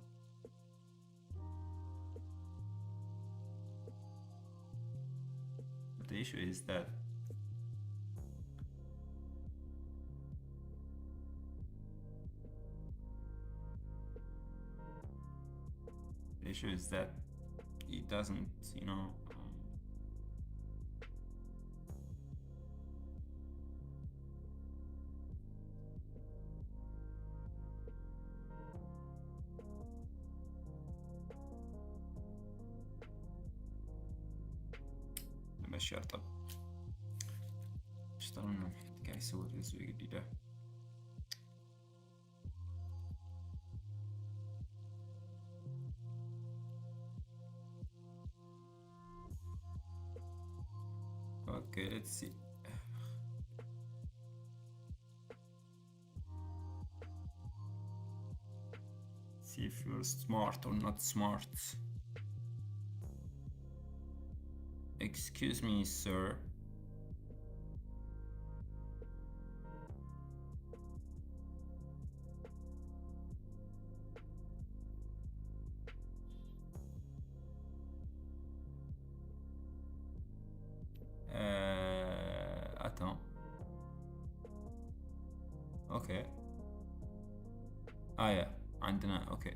the issue is that it doesn't, الأشياء. طب اشتغل إنه قاعد يسوي تسويق جديدة. Okay, let's see. See if you're smart or not smart. Excuse me, sir. Attends. Okay. Yeah. عندنا okay.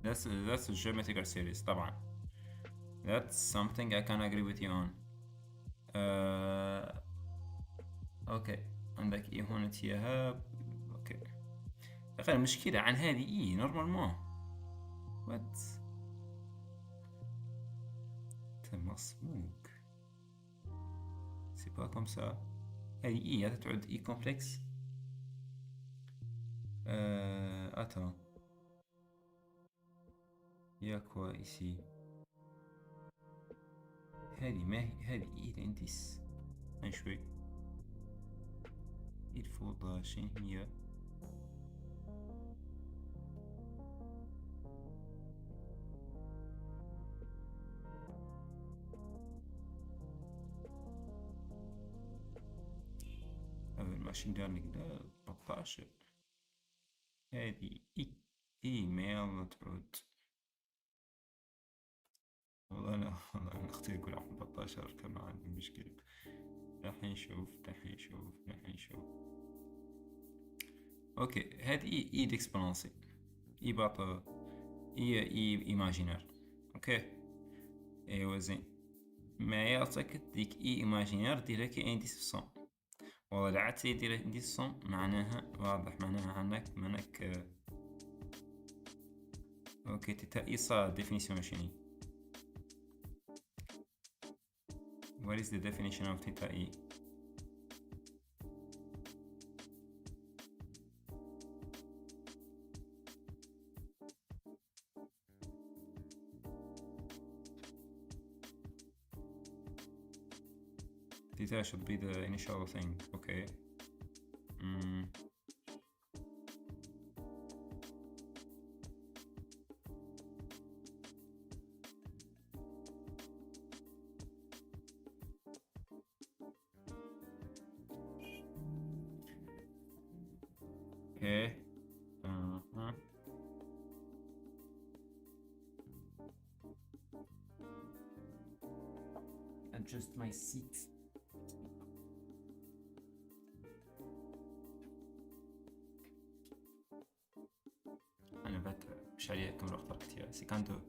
That's a geometrical series طبعا. That's something I can agree with you on. Okay. عندك إيه هون تياها. Okay. أخي المشكلة عن هذه إيه نورمالمون. What؟ مسموك. C'est pas comme ça. هذه إيه هذا تعد إيه complexe. Attends. يا quoi ici. هذه ما هي هذه إيه الإنديس. شوي. الفوضى شنو هي؟ الماشين ليرنينج ده 13. هذه إيميل تعود. والله أنا أختي يقول عم 13 كمان عندي مشكلة. راح نشوف. اوكي هذه اي ديكسبونسي اي باطو اي ايماجينير. اوكي ايوا زين ما يعطيك ديك اي ايماجينير ديرها كي انديس 100. والله العكس يدير انديس 100 معناها واضح معناها عنك اوكي تتا اي صار ديفينيسيون شنو. What is the definition of theta e? Theta should be the initial thing. Okay. Okay. Adjust my seat. أنا بعد مش عليكم لو اخترت يا سيكاندو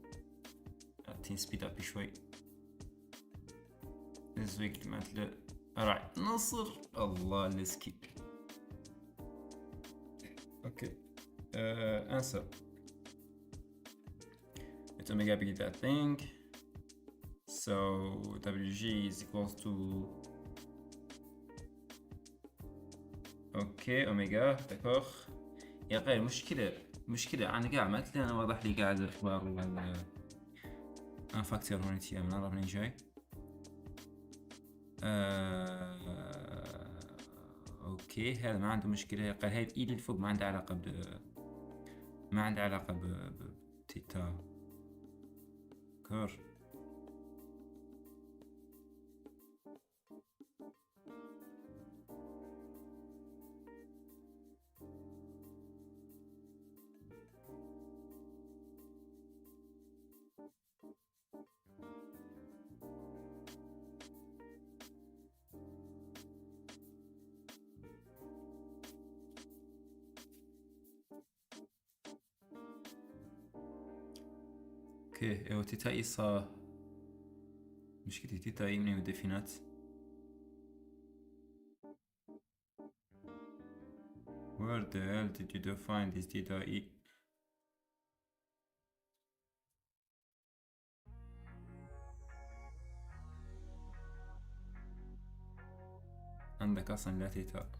تين سبيد أب شوي. نزويك مثل راعي نصر الله لسكي. Okay. Answer. Let omega be that thing. So WG is equals to اوكي اوميجا داكوغ. يا غير المشكلة انا قاعد ما تلاقي انا واضح لي قاعد اخبار ان فاكتور هونيتي من عرف منين جاي. اوكي هذا ما عنده مشكلة. قال هاي الايد اللي فوق ما عنده علاقة بتيتا كور. اوكي ايوا تيتا اي صا مشكلتي تيتا اي منين وديفينات. Where the hell did you define this theta e? عندك أصلا لا تيتا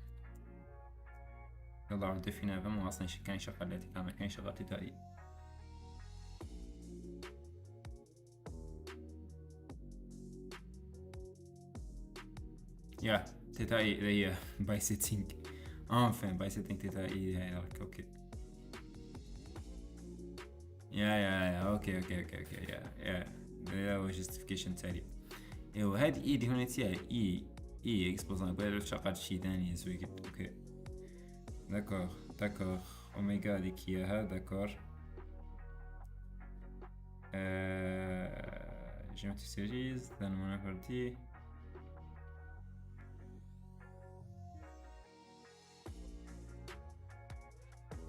يضع الدفنة فما أصلا كان يشغل لا تيتا ما كان يشغل تيتا إي يا تيتا إي هي باي سيتينج enfin باي سيتينج تيتا إي هاي أوكي يا أوكي هو justification تالي ايوا هاد اي دي هنا تاع اي اكسبوزون قبل شغال شي ثاني زوي قلت اوكي داكوغ اوميغا ديك هي داكوغ geometry series then monopoly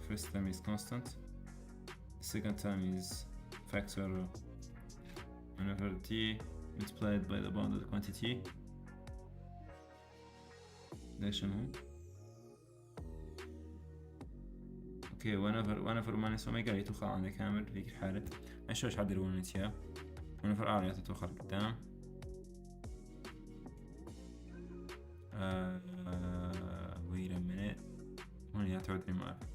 first term is constant second term is factor monopoly multiplied by the bounded quantity ده شنو اوكي whenever minus omega يتوخى عندنا كامل في الحالة نشوش حد الونتيا whenever r يتوخى قدام wait a minute هون يعتبر معك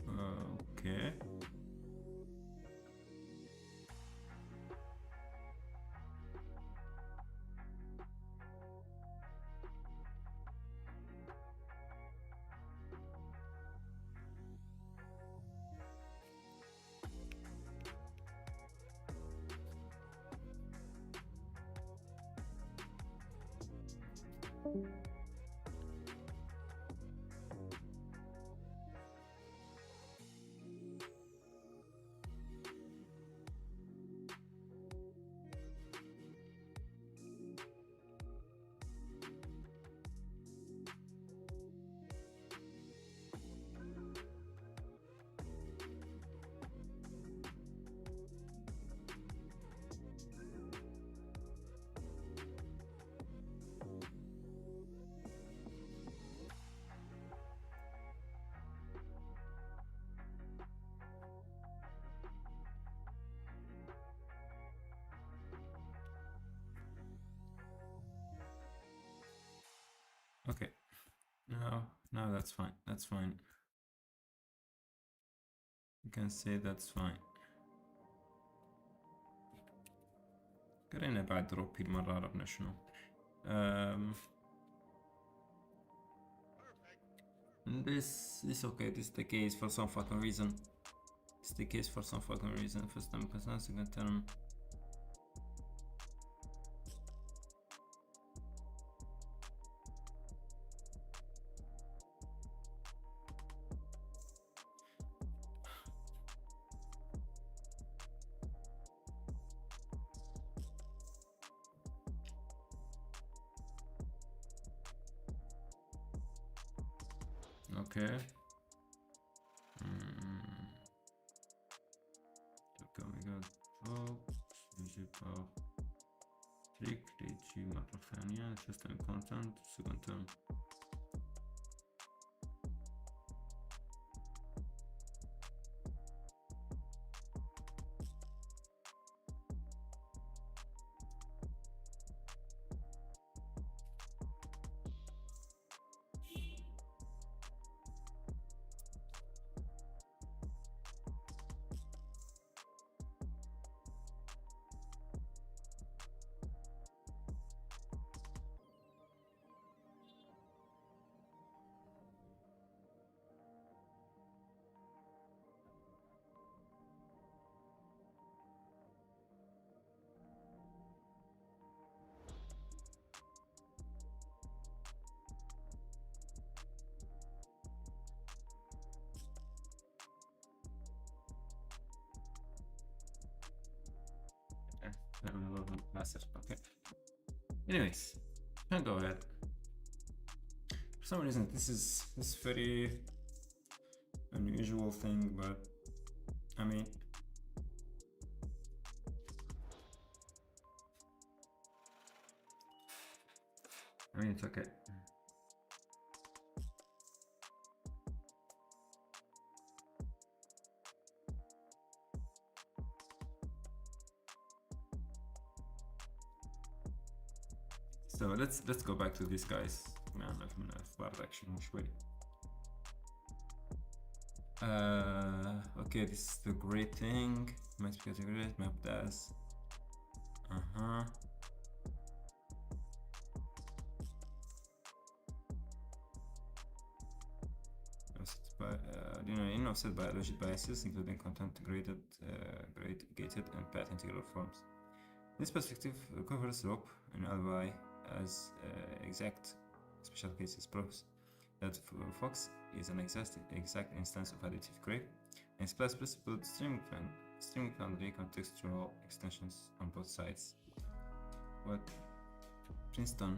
اوكي Okay. No, that's fine. That's fine. You can say that's fine. قرينا بعد دروبي المرة عرفنا شنو. This okay. This is the case for some fucking reason. It's the case for some fucking reason. First term constant, second term. Okay. Okay, we got نجيب تريك تيجي مرة ثانية system constant second term. Massive. Okay. Anyways, I'll go ahead. For some reason, this is very unusual thing, but I mean, it's okay. So let's go back to these guys. نعمل منها بعض action شوي. Okay, this is the great thing. Must be categorized. Map does. Offset biology biases, including content graded, gated, and path integral forms. This perspective covers ROP and LY as exact special cases proves that Fox is an exact instance of additive grape, and splice principled streaming foundry contextual extensions on both sides. What Princeton,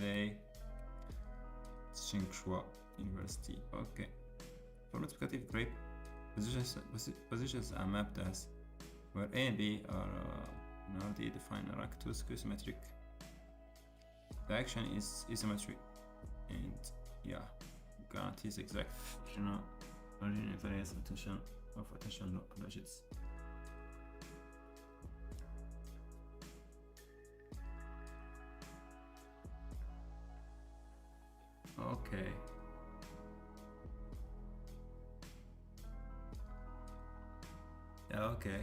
LA, Tsinghua University. Okay. For multiplicative grape, positions are mapped as where A and B are already defined rank 2 symmetric. The action is isometry, and yeah, guarantees exact original variance of attention logits. Okay. Yeah, okay.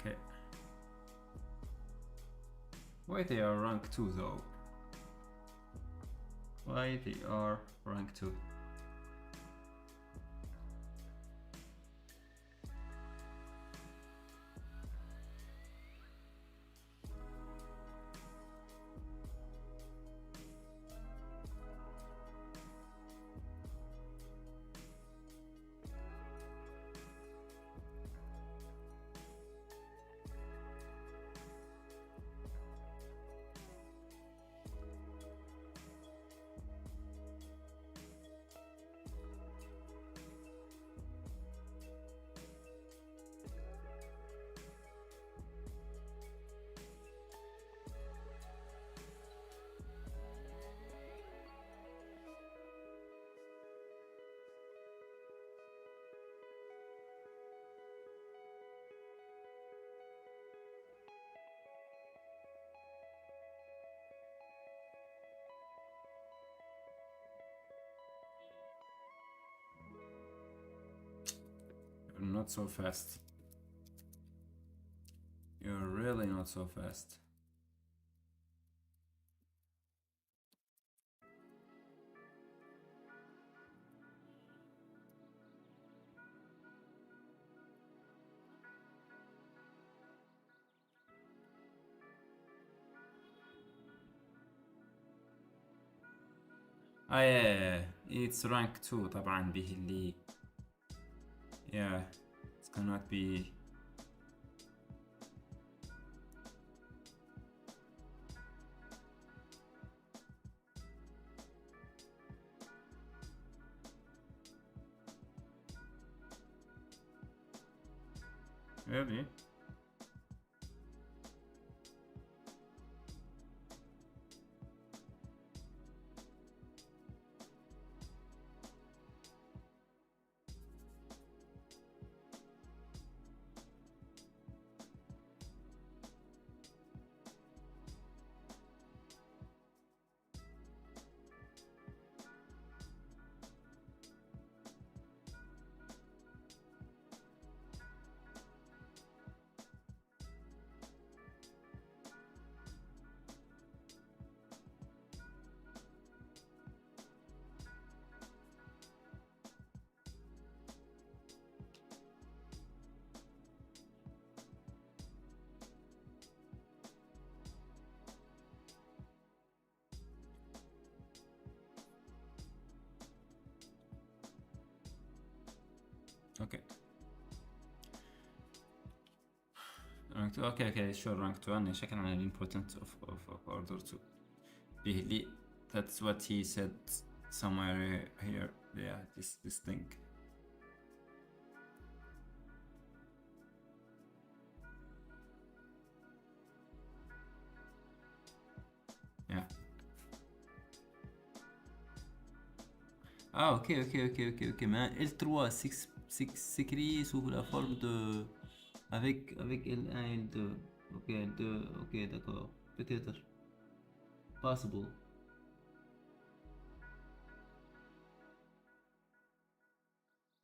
Okay. Why they are rank 2 though? Why they are rank 2? Not so fast. You're really not so fast. yeah, it's rank 2 طبعا به اللي yeah, it cannot be. Really? Okay. Rank 2. Okay, sure. Rank 2 and check on the importance of order 2. Really, that's what he said somewhere here. Yeah, this thing. Yeah. Ah, ok. Mais L3 s'écrit sous la forme de... avec L1 et L2. Ok, L2, ok, d'accord. Peut-être. Possible.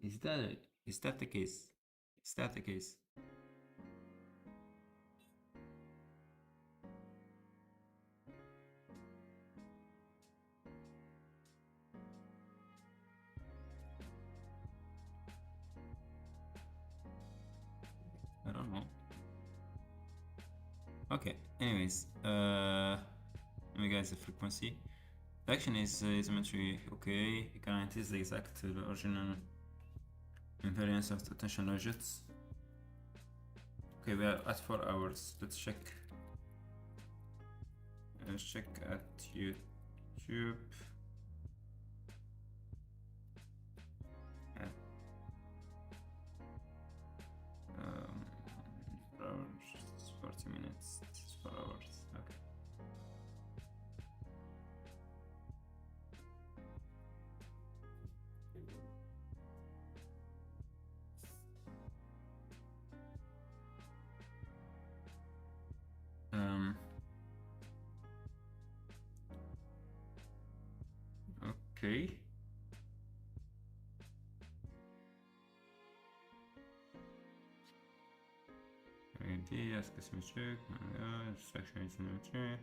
Is that, is that the case? Is that the case? I don't know. Okay, anyways, let me guess the frequency. The action is symmetry, okay. You can identify the exact original invariance of the tension logits. Okay, we are at 4 hours. Let's check. Let's check at YouTube. At, 4 hours, 40 minutes, 4 hours. Okay. Okay. Ideas, symmetric, section is symmetry.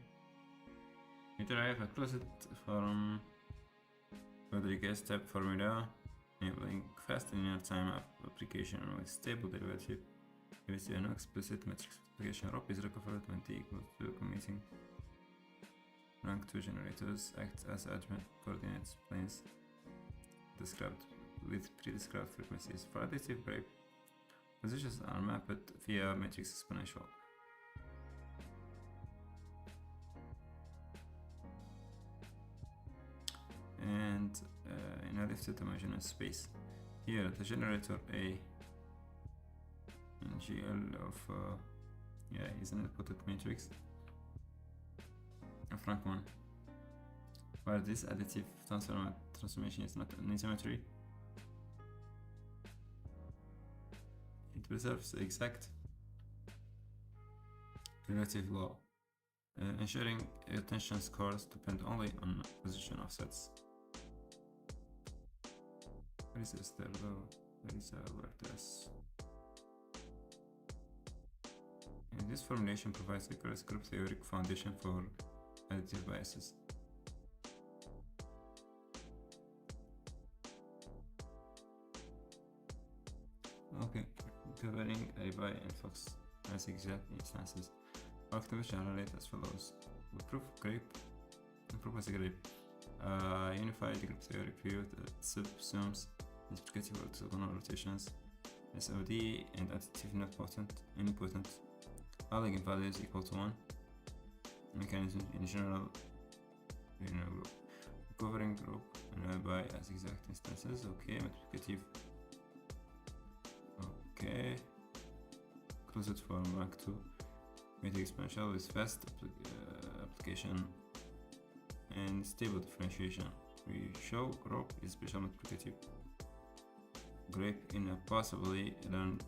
You derive a closed form Rodriguez type formula, enabling fast linear time application with stable derivative. If you see an explicit matrix multiplication, ROP is recovered when t equals to commuting. Rank 2 generators act as adjoint coordinates planes described with pre-described frequencies. For additive grape, positions are mapped via matrix exponential. And in a lifted homogeneous space, here the generator A in GL of is an input matrix of rank 1, where this additive transformation is not an asymmetry. It preserves the exact relative law, ensuring tension scores depend only on position offsets. Where is this there though? There is a vertex. And this formulation provides a correct group theoretic foundation for additive biases. Okay, covering A by and Fox as exact instances. Activation are related as follows. We prove grape and propose a grape. Unified group theory view that subsumes multiplicative orthogonal rotations, SOD, and additive not potent, unipotent. All eigenvalues equal to 1. Mechanism in general group. Covering group and by as exact instances. Okay, multiplicative. Okay. Closed form rank 2. Matrix exponential with fast application and stable differentiation. We show group is special multiplicative grape in a possibly learned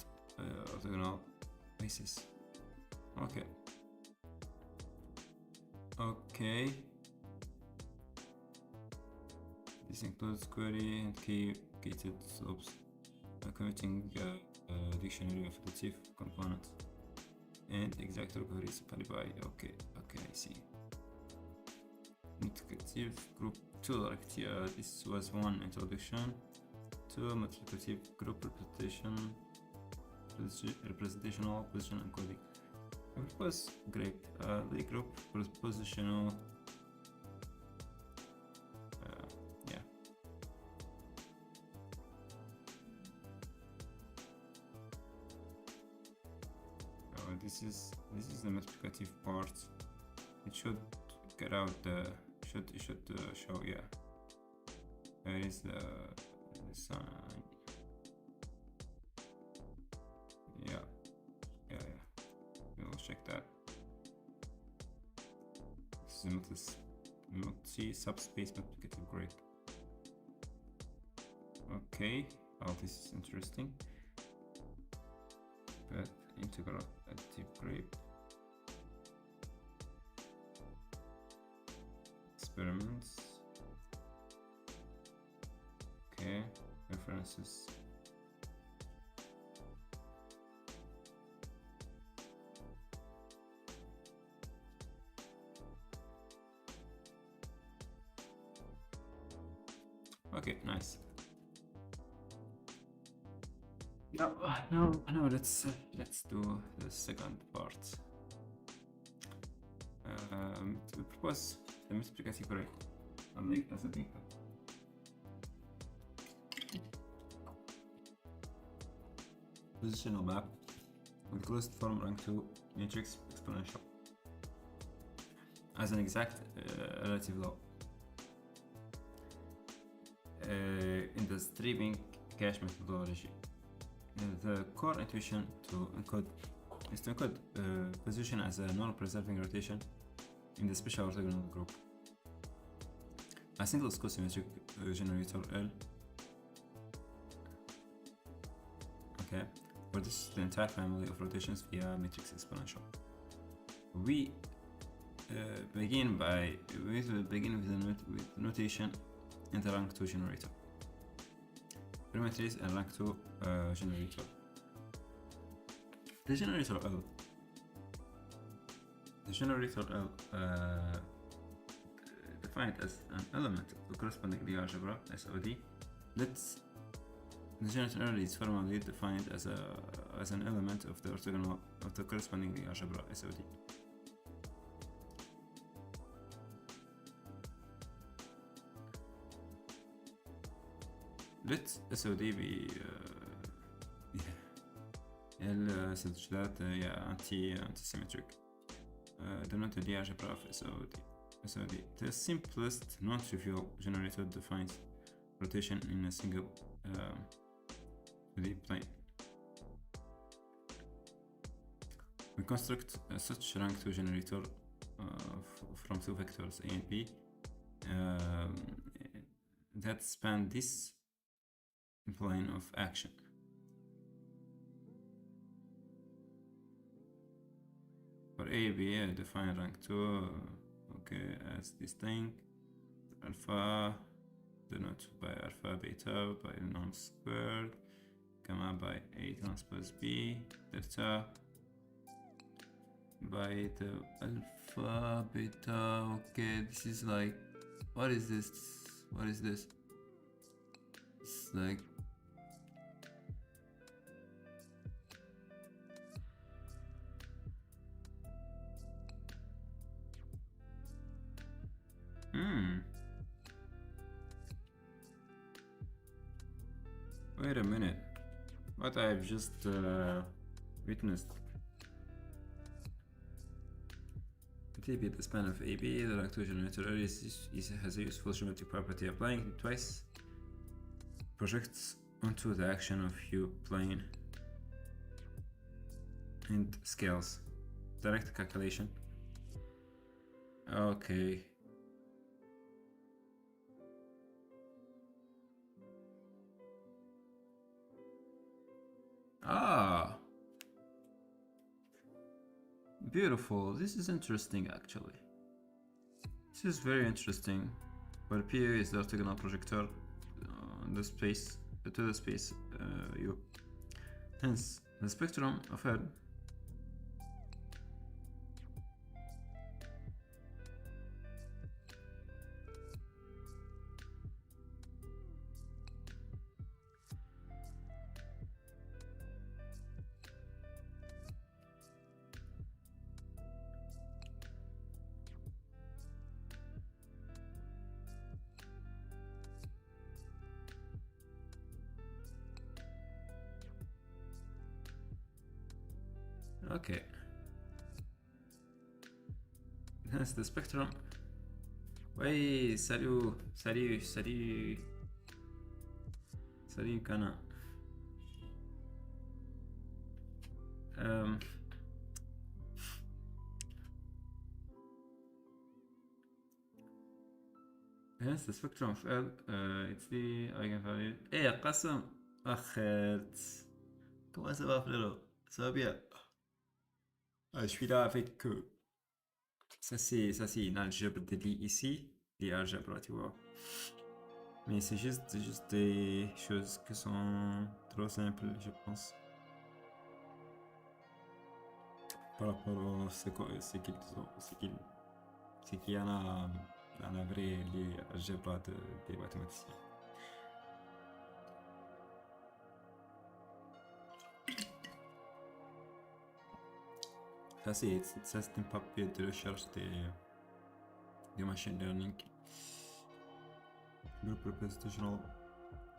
orthogonal basis. Okay. Okay. This includes query and key gated slopes, committing dictionary of additive components, and exact recovery supply. Okay, I see. Multiplicative group 2, this was one introduction. 2, multiplicative group representational position encoding. It was great. The group positional. Yeah. This is the multiplicative part. It should get out the should show, yeah. There is the sign. Yeah. We'll check that. This is multi-subspace multiplicative grape. Okay, oh, this is interesting. Path integral at deep grape. Experiments. Okay, references. Okay, nice. Now let's do the second part. We propose the multiplicative array. Unlike as a thing. Positional map with closed form rank 2 matrix exponential as an exact relative law. In the streaming cache methodology, the core intuition to encode is to encode position as a non-preserving rotation in the special orthogonal group. A single symmetric generator L. Okay, for this the entire family of rotations via matrix exponential. We begin with notation in the rank 2 generator. Perimetries and rank 2 generator. The generator L defined as an element of the corresponding Lie algebra SOD. The generator L is formally defined as an element of the orthogonal of the corresponding Lie algebra SOD. Let SOD be السجلات anti-symmetric denoted the algebra of SOD. The simplest non-trivial generator defines rotation in a single 2D plane. We construct such rank 2 generator from two vectors A and B that span this plane of action. For A, B, I define rank 2 as distinct alpha denoted by alpha beta by norm squared, gamma by A transpose B, delta by the alpha beta. Okay, this is like, what is this? It's like wait a minute. What I've just witnessed. TB, the span of AB, the rank 2 generator has a useful geometric property. Applying it twice projects onto the action of U plane and scales. Direct calculation. Okay. Ah, beautiful. This is interesting, actually. This is very interesting. Where P is the orthogonal projector the space to the space U. Hence, the spectrum of L okay. Hence the spectrum. Wait, salut Kana. Hence the spectrum of L, it's the eigenvalue. قسم أخرت. Comment ça va, frérot? Ça va bien? Je suis là avec ça c'est une algèbre de Lie ici, les algèbres, tu vois. Mais c'est juste des choses qui sont trop simples, je pense. Par rapport à ce qu'il y en a vrai les algèbres des mathématiciens. Ça c'est un papier de recherche de machine learning. Group representational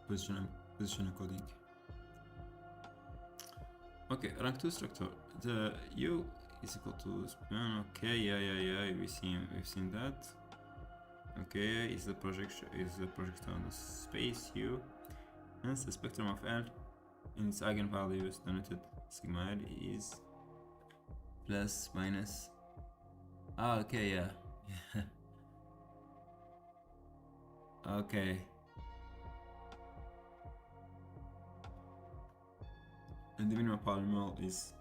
position encoding. Okay, rank 2 structure. The U is equal to span. Okay, yeah. We've seen that. Okay, is the projection on the space U. Hence the spectrum of L in its eigenvalues denoted sigma L is plus minus. Okay, yeah. Okay. And the minimum polynomial is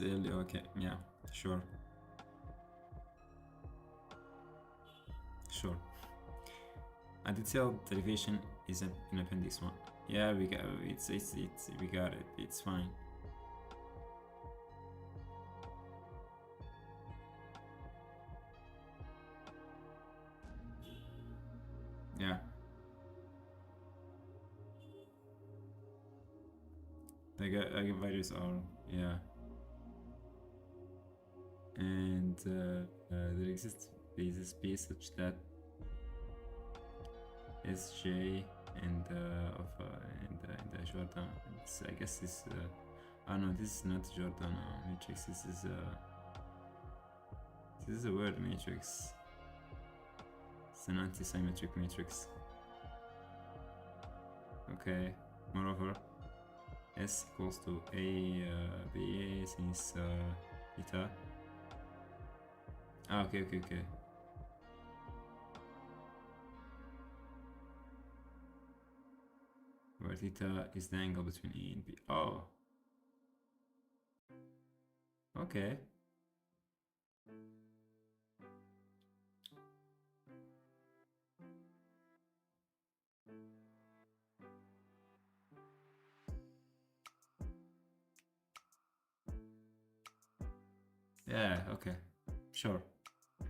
L. Okay, yeah, sure. And detailed derivation is in appendix 1. Yeah, we got we got it. It's fine. Yeah. The eigenvalues are, yeah. And there exists basis P such that Sj and Jordan. I guess this. No, this is not Jordan matrix. This is a word matrix. It's an anti-symmetric matrix. Okay. Moreover, S equals to A B since theta. Okay. Where theta is the angle between A and B. Oh. Okay. Yeah, okay. Sure.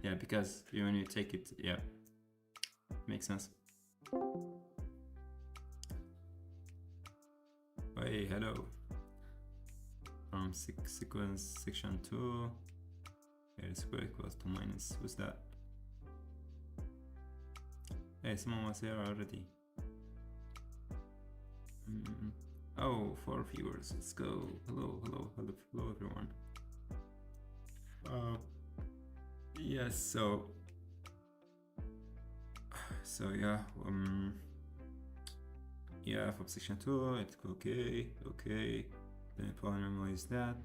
Yeah, because when you take it, yeah. Makes sense. Hey, hello. From sequence section 2, L square equals to minus. Who's that? Hey, someone was here already. Oh, 4 viewers. Let's go. Hello, everyone. Yes. So yeah. Yeah, from section 2, it's okay. The polynomial is that,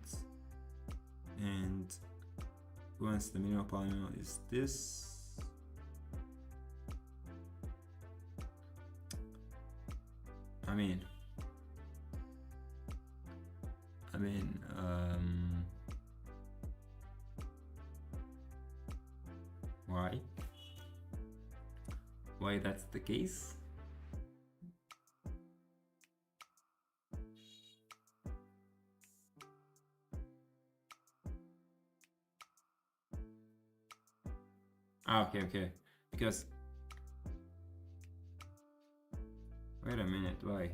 and once the minimum polynomial is this. I mean, why that's the case? Okay, because wait a minute, why?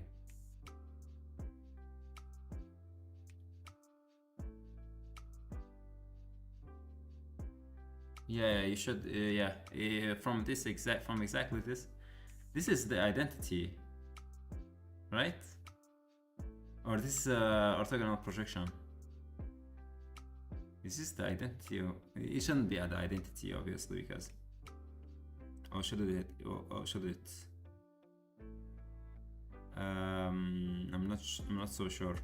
Yeah, you should. From exactly this. This is the identity, right? Or this orthogonal projection. This is the identity. It shouldn't be the identity, obviously, because. Or should it? I'm not so sure.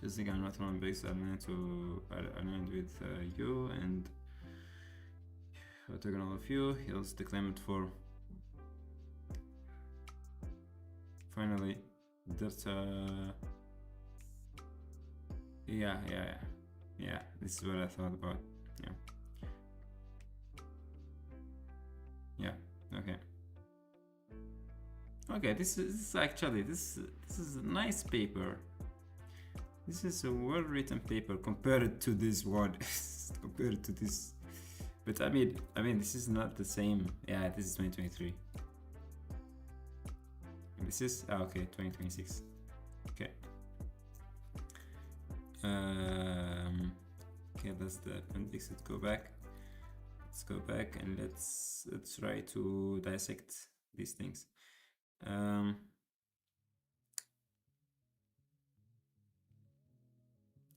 choosing an autonomous base aligned with U and orthogonal of U yields the claimant for finally delta. Yeah, this is what I thought about. Okay, this is actually this is a nice paper. This is a well-written paper compared to this one. Compared to this, but I mean this is not the same. Yeah, this is 2023. This is okay, 2026. Okay. Okay, that's the appendix. Let's go back. And let's try to dissect these things.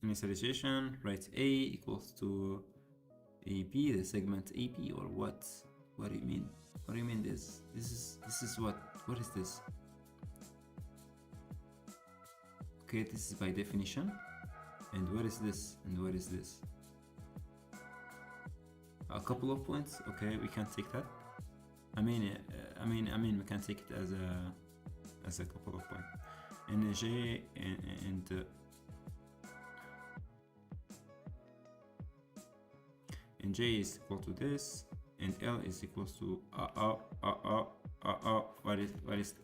Initialization, write A equals to AB, the segment AB, or what? What do you mean? What do you mean this? This is what? What is this? Okay, this is by definition. And what is this? And what is this? A couple of points. Okay, we can take that. I mean, we can take it as a couple of points. And J and J is equal to this, and L is equals to what is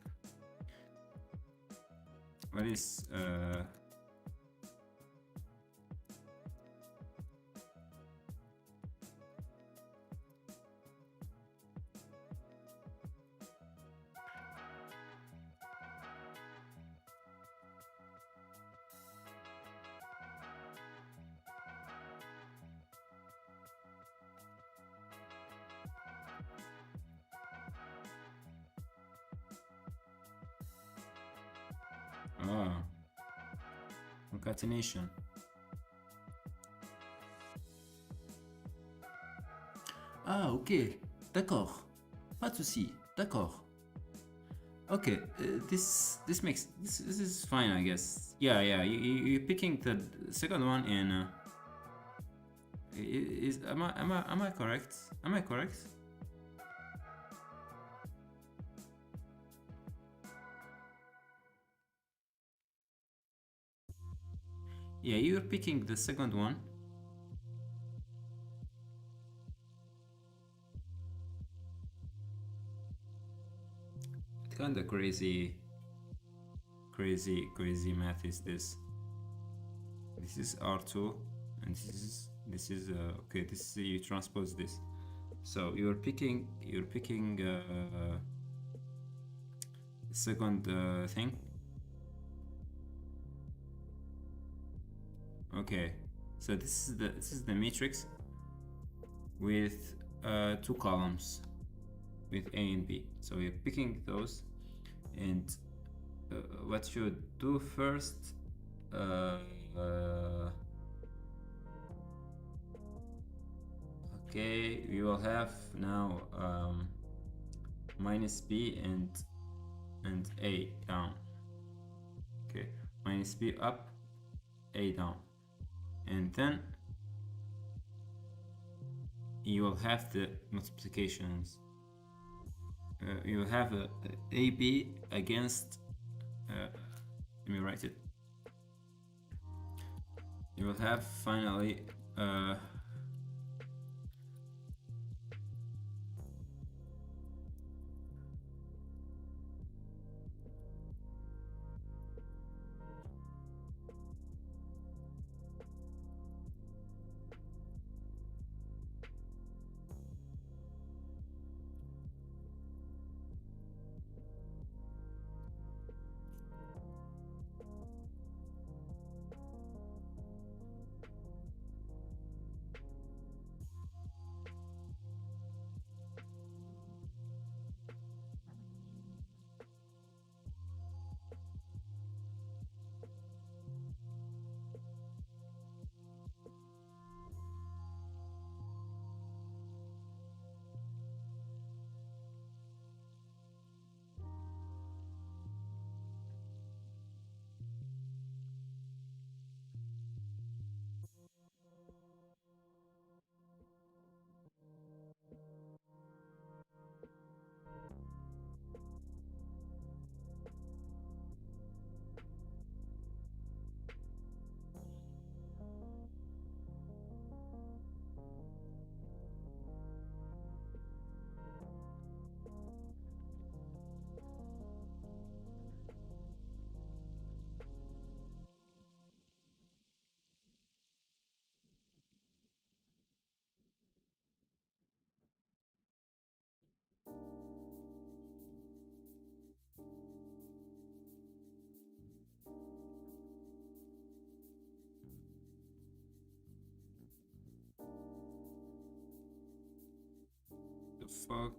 concatenation. Ok, d'accord, pas de souci, d'accord. Okay, this is fine, I guess. Yeah, you're picking the second one, and am I correct? Am I correct? Yeah, you're picking the second one. What kind of crazy math is this? This is R2, and this is okay. This is you transpose this, so you're picking second thing. Okay, so this is the matrix with two columns with A and B. So we're picking those, and what you do first, okay, we will have now minus B and A down. Okay, minus B up, A down, and then you will have the multiplications. You will have a AB against, let me write it. You will have finally fuck?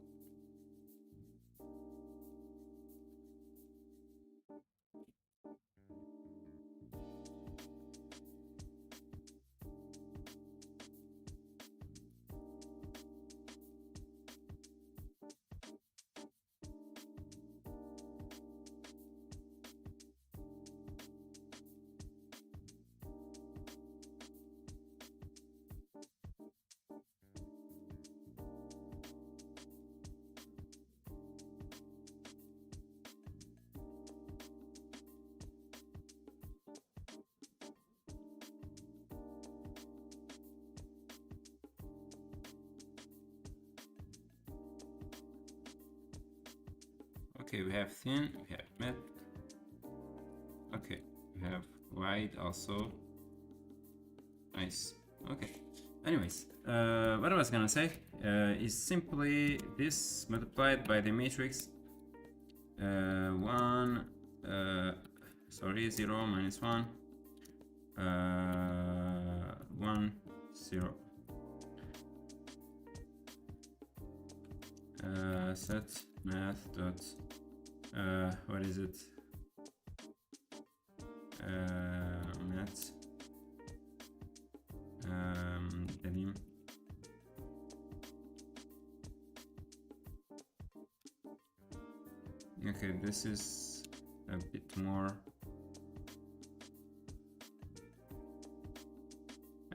Okay, we have thin, we have mid. Okay, we have wide also. Nice. Okay. Anyways, what I was gonna say is simply this multiplied by the matrix 1, sorry, 0 minus 1, 1, 0. Set math dot what is it? Math delim. Okay, this is a bit more.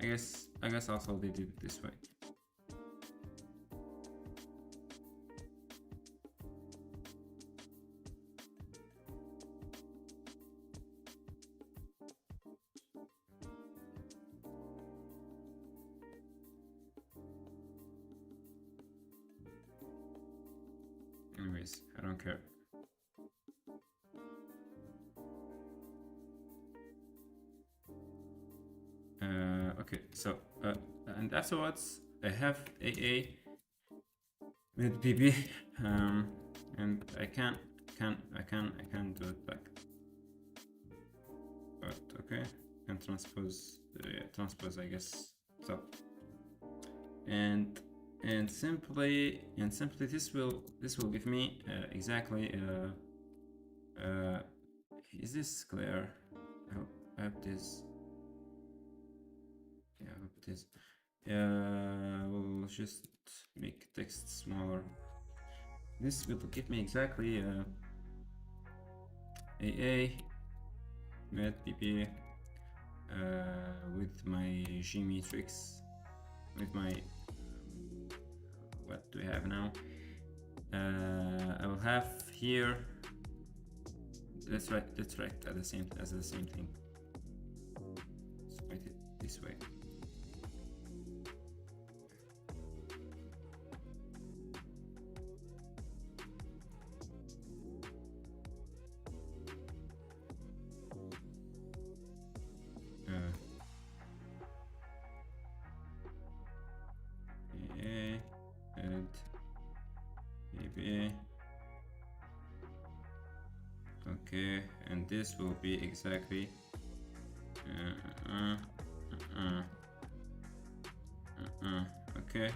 I guess also they did it this way. Anyways, I don't care. Okay, so and afterwards I have AA with BB, and I can't do it back. But okay, can transpose, transpose, I guess. So and simply this will give me exactly. Is this clear? I hope this. Yeah, I hope it is. We'll just make text smaller. This will give me exactly AA with PP with my G matrix, with my what do we have now? I will have here. Let's write at the same thing. Let's write it this way. And maybe okay, and this will be exactly okay.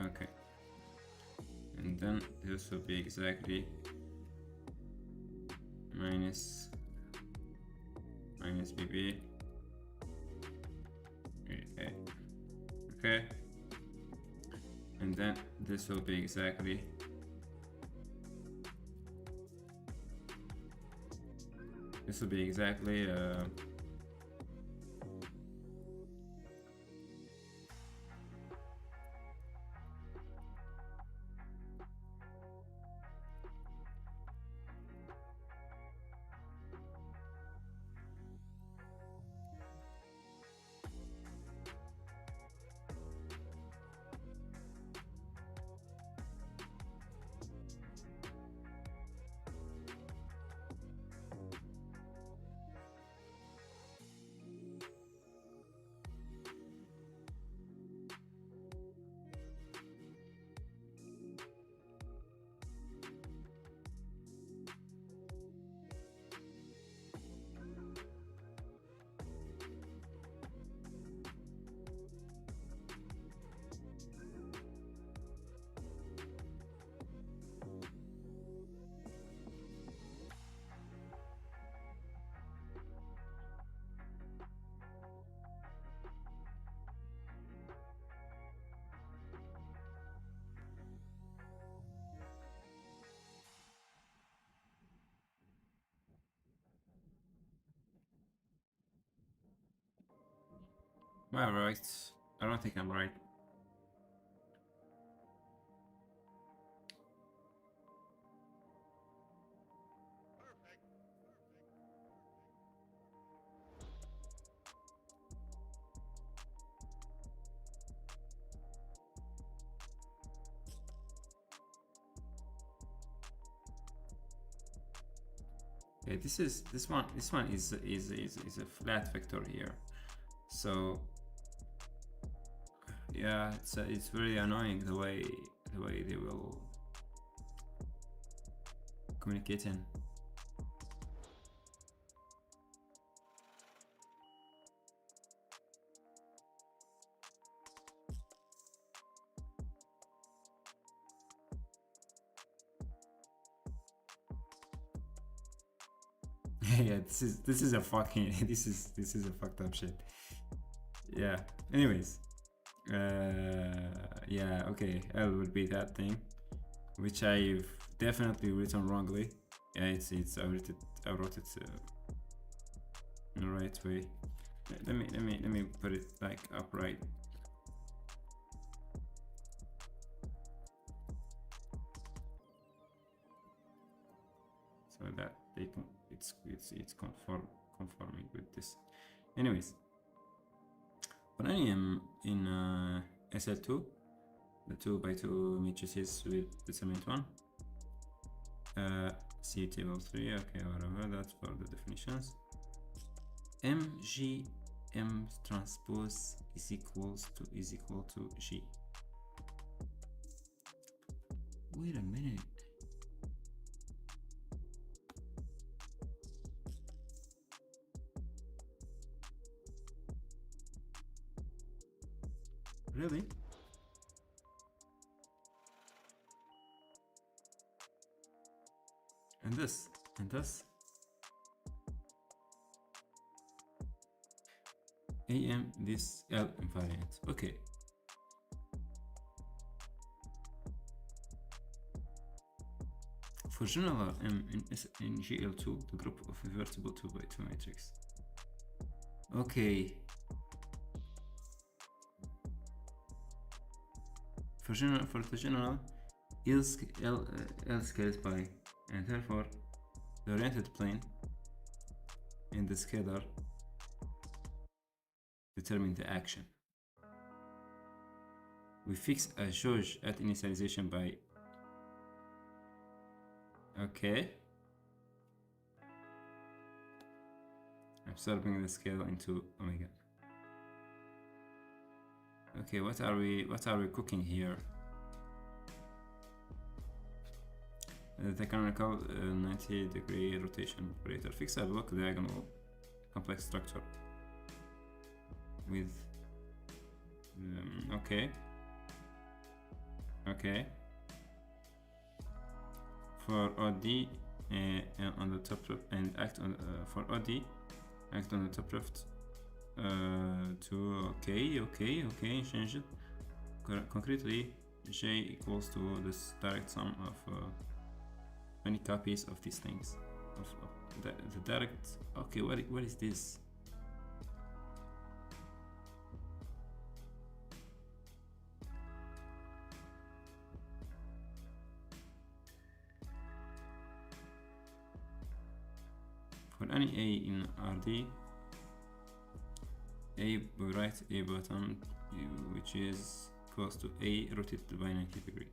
Okay, and then this will be exactly minus BB. Okay, and then this will be exactly Am I right? I don't think I'm right. Okay, this one is a flat vector here. So yeah, it's very annoying the way they will communicate in. Yeah, this is a fucking this is a fucked up shit. Yeah. Anyways, yeah, okay. L would be that thing, which I've definitely written wrongly. Yeah, it's I wrote it in the right way. Let me put it like upright. So that they can it's conforming with this. Anyways, when I am in SL2, the 2x2 matrices with the cement one. C table 3, okay, whatever, that's for the definitions. MG M transpose is equal to G. Wait a minute. Really? And this. AM this L invariant. Okay. For general M in GL2, the group of invertible 2x2 matrix. Okay. For the general, L scales by, and therefore the oriented plane in the scalar determine the action. We fix a jauge at initialization by, okay, absorbing the scale into omega. Okay, what are we cooking here? The canonical 90-degree rotation operator. Fix a block diagonal complex structure with okay for OD on the top left, and act on for OD act on the top left to okay, change it concretely. J equals to this direct sum of many copies of these things of the direct. Okay, what is this? For any A in RD, we write A bottom, which is close to A rotated by 90 degree.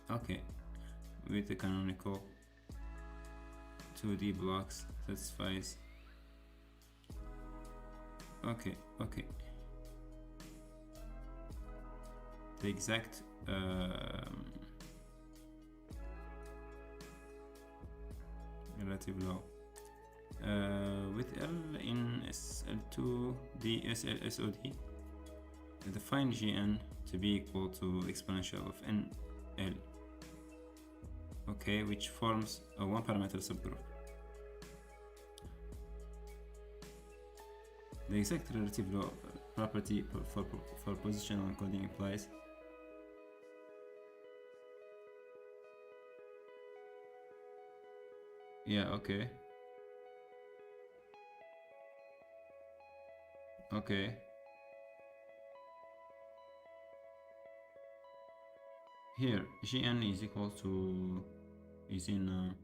Okay, with the canonical 2D blocks satisfies. Okay. The exact relative law with L in SL2 SOD, define Gn to be equal to exponential of NL, okay, which forms a one parameter subgroup. The exact relative law property for positional encoding implies yeah, okay. Okay. Here, Gn is equal to is in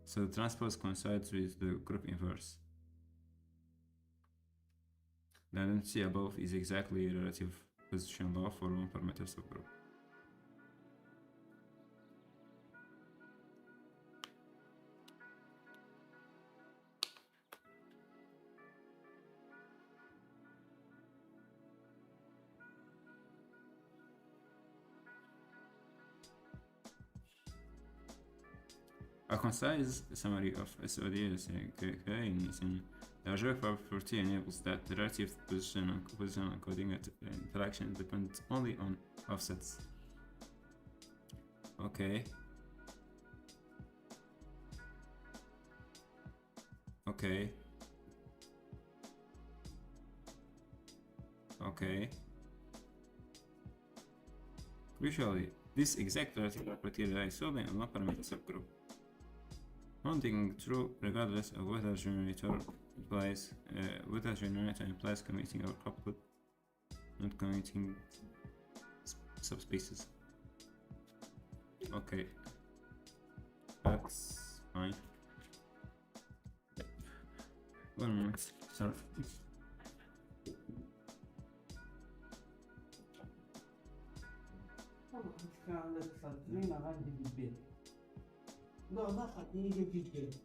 so the transpose coincides with the group inverse. The identity above is exactly relative position law for one parameter subgroup. A concise summary of SOD is in the algebraic property enables that the relative position and composition encoding interaction depends only on offsets. Okay. Okay. Okay. Crucially, this exact relative property relies solely on one parameter subgroup, holding true regardless of whether generator implies commuting or couplet, not commuting subspaces. Okay, that's fine. 1 minute. Sorry. كان عندك صدرين عندي في البيت. لا ما خدني يجي في البيت.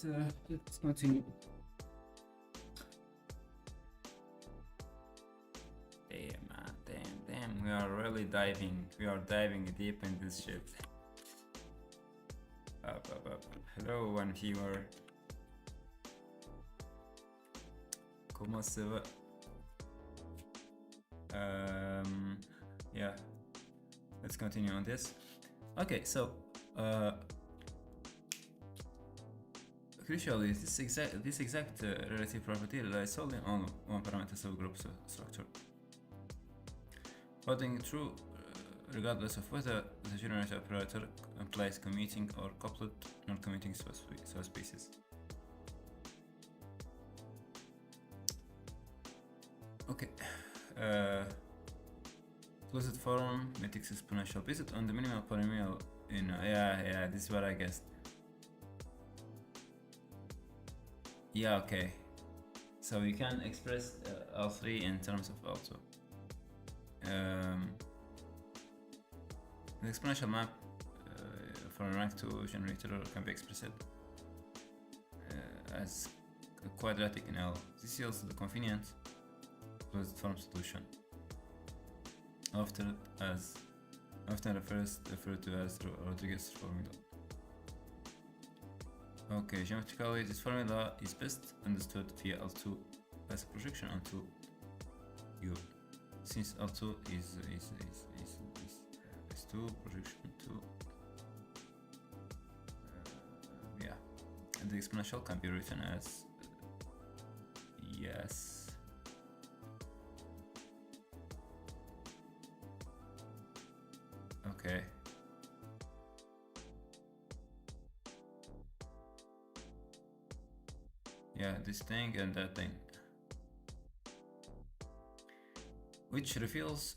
let's continue. Damn, man, damn, we are really diving deep in this shit. Hello, one viewer. Comment ça va? Yeah, let's continue on this. Okay, so crucially, this exact relative property relies solely on one parameter subgroup structure, holding true regardless of whether the generator operator implies commuting or coupled non-commuting subspecies. Okay. Closed form matrix exponential based on the minimal polynomial in yeah, this is what I guessed. Yeah, okay. So we can express L3 in terms of L2. The exponential map for a rank 2 generator can be expressed as a quadratic in L. This yields the convenient closed form solution, often referred to as Rodriguez formula. Okay, geometrically this formula is best understood via L2 as a projection onto U, since L2 is 2 projection to yeah, and the exponential can be written as yes. Okay. Yeah, this thing and that thing, which reveals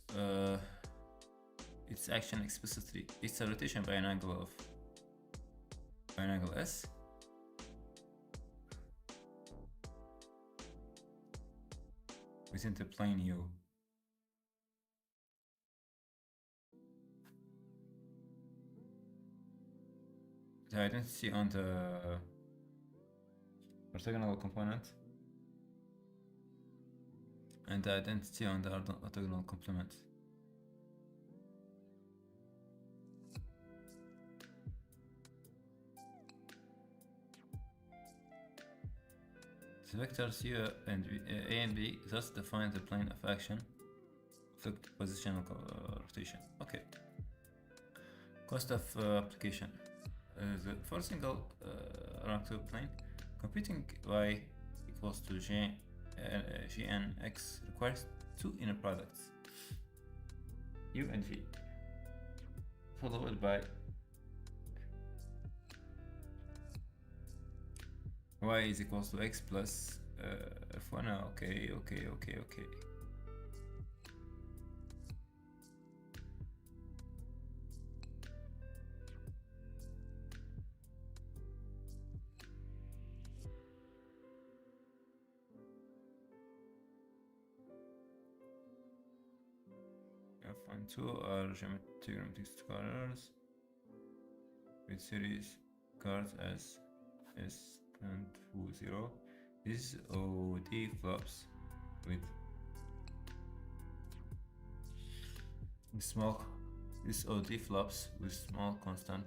its action explicitly. It's a rotation by an angle S within the plane U. The identity on the orthogonal component and the identity on the orthogonal complement. The vectors U and A and B thus define the plane of action of the positional rotation. Okay. Cost of application. For a single rank 2 plane, computing y equals to Gnx requires 2 inner products, U and V, followed by y is equals to x plus f1. Okay. F1, 2 are geometric scalars with series cards as S and 0. This OD flops with small. This OD flops with small constant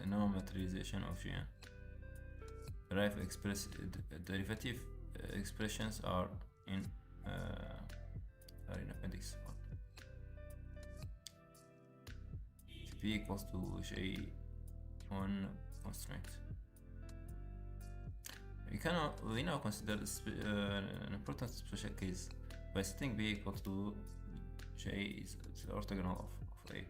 normalization of Gn. Derivative expressions are in appendix 1. P equals to J1 constraint. We now consider this, an important special case by setting B equal to J is the orthogonal of A.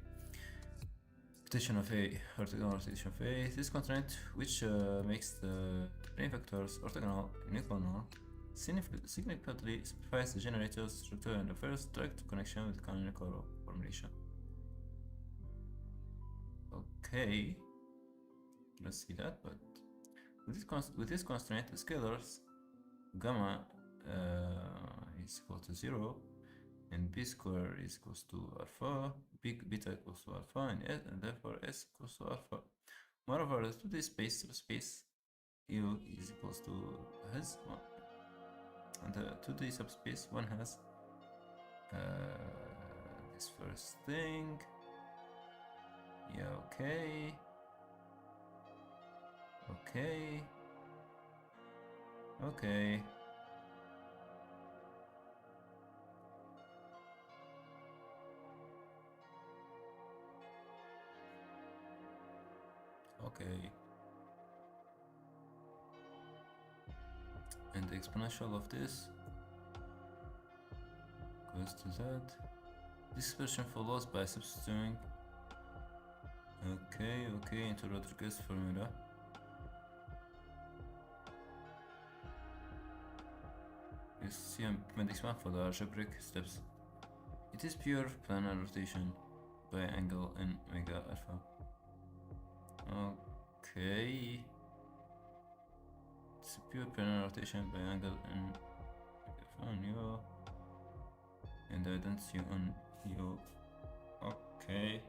Rotation of A, orthogonal rotation of A. This constraint, which makes the plane vectors orthogonal in equal norm, significantly simplifies the generator's structure and offers direct connection with canonical formulation. Okay, let's see that. But with this constraint, the scalars gamma is equal to 0 and b square is equals to alpha, beta equals to alpha, and therefore s equals to alpha. Moreover, the 2D space subspace U is equals to has one, and the 2D subspace one has this first thing. Yeah, okay. Okay. Okay. Okay. And the exponential of this goes to that. This expression follows by substituting into Rodriguez formula. You see appendix 1 for the algebraic steps. It is pure planar rotation by angle in omega alpha. Okay. It's a pure planar rotation by angle in on you and identity on you. Okay.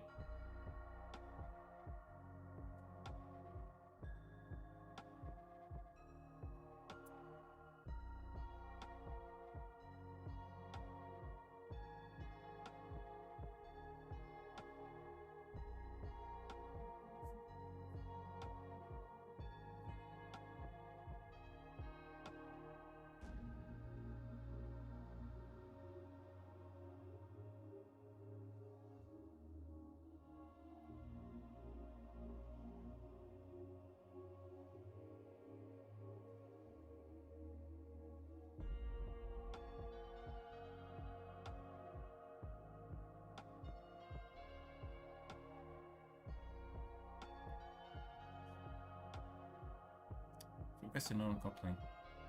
Focus on normal coupling.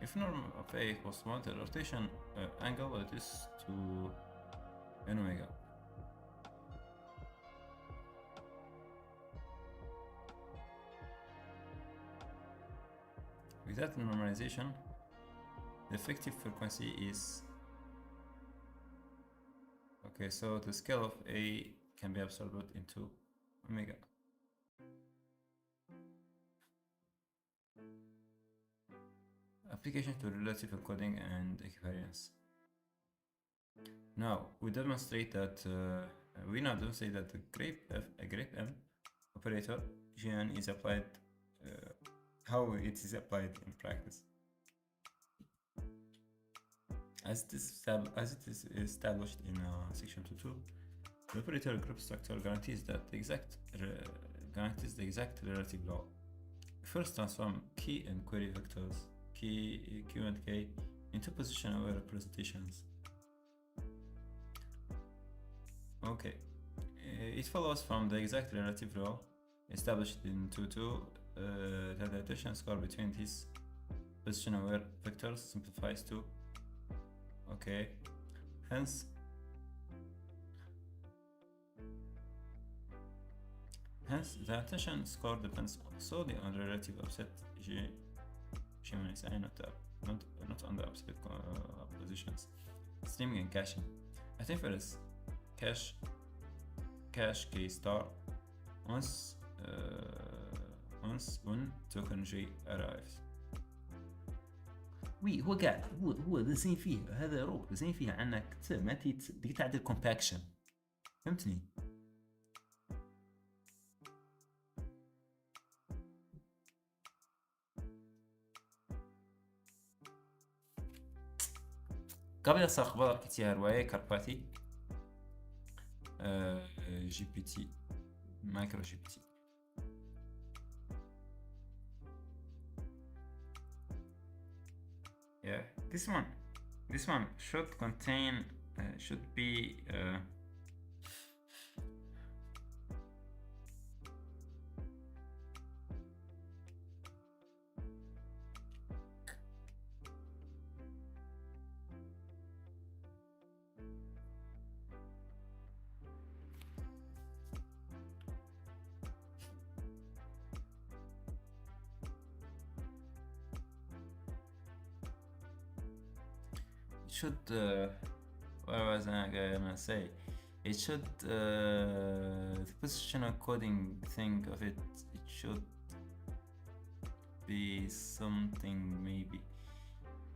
If norm of A equals 1, the rotation angle is to n omega. Without normalization, the effective frequency is okay, so the scale of A can be absorbed into omega. Application to relative encoding and equivariance. Now we demonstrate that the grep M operator Gn is applied. How it is applied in practice. As it is established in section 2.2, the operator group structure guarantees the exact relative law. First, transform key and query vectors Q and K into position-aware representations. Okay, it follows from the exact relative law established in 2.2 that the addition score between these position-aware vectors simplifies to okay. Hence, the attention score depends solely on the relative offset G minus I, not on the absolute positions. Streaming and caching. At inference, cache K star once when token G arrives. وي هو قاعد هو زين فيه هذا روك زين فيه انك ما تيجي تعدل كومباكشن. فهمتني؟ قبل أسرق بضر كتير رواية كارباتي جي بي تي مايكرو جي بي تي. Yeah, this one should contain should be what was I gonna say? It should the positional coding thing of it. It should be something maybe.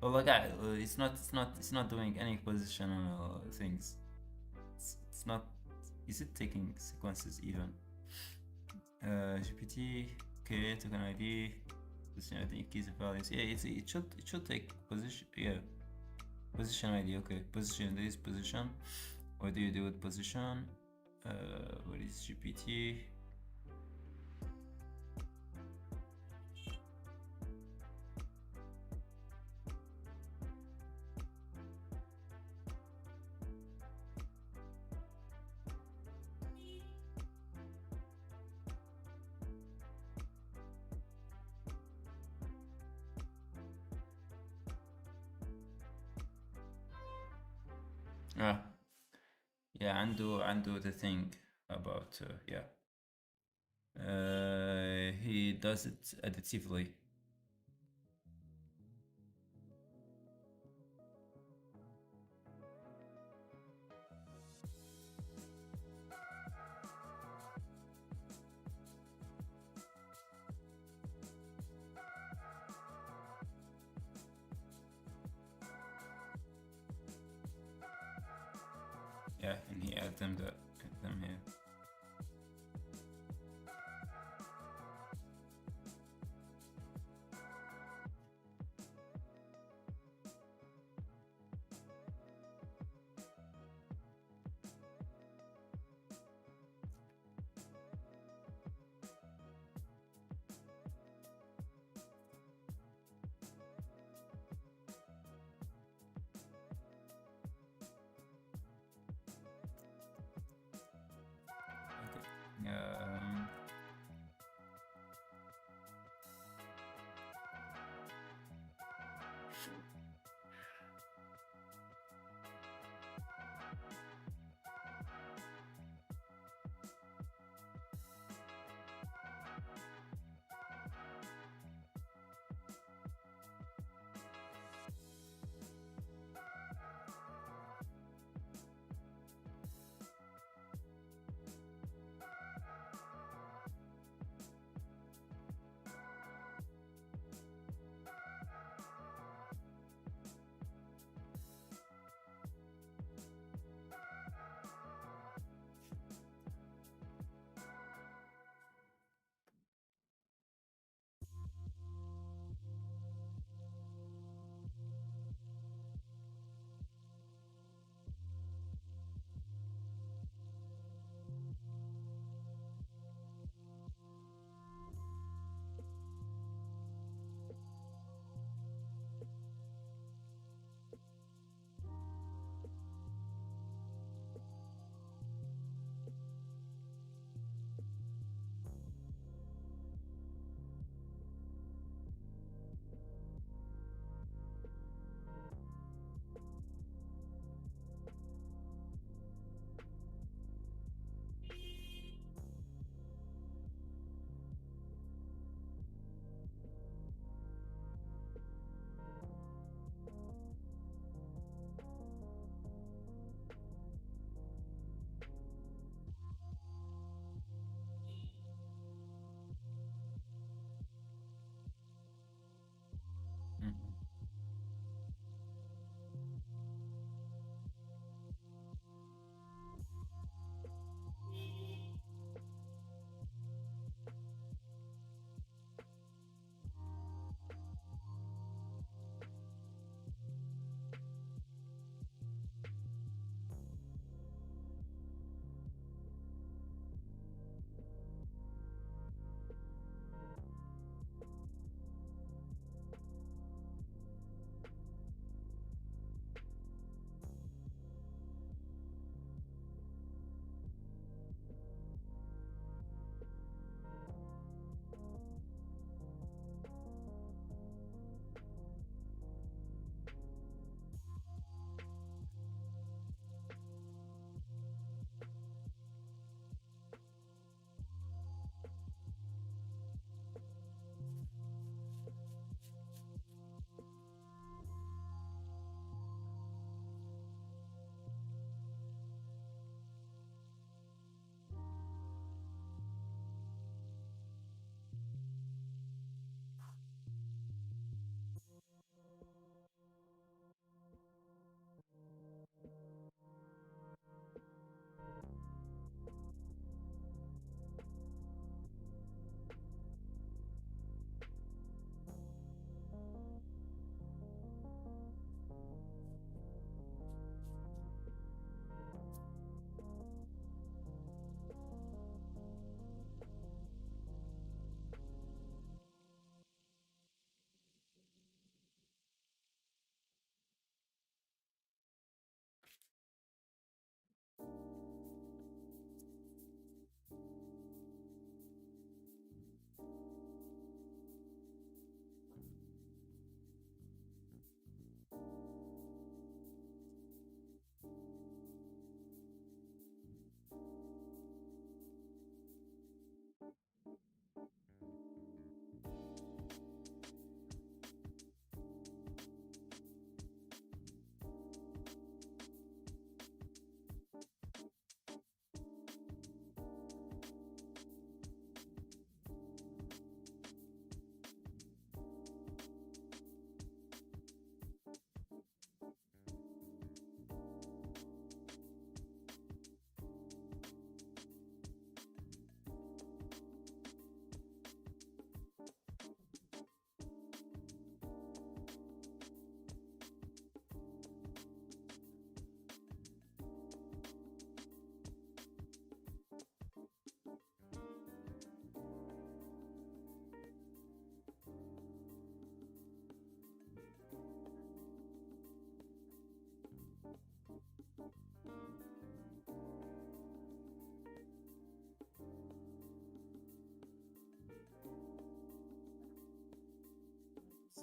Oh like it's not doing any positional things. It's not. Is it taking sequences even? GPT, okay, token ID, position ID, keys and values. Yeah, it should take position. Yeah, position ID. Okay, position. There is position. What do you do with position? What is GPT? Yeah, عنده the thing about yeah. He does it additively. Yeah, and he add them here. Okay.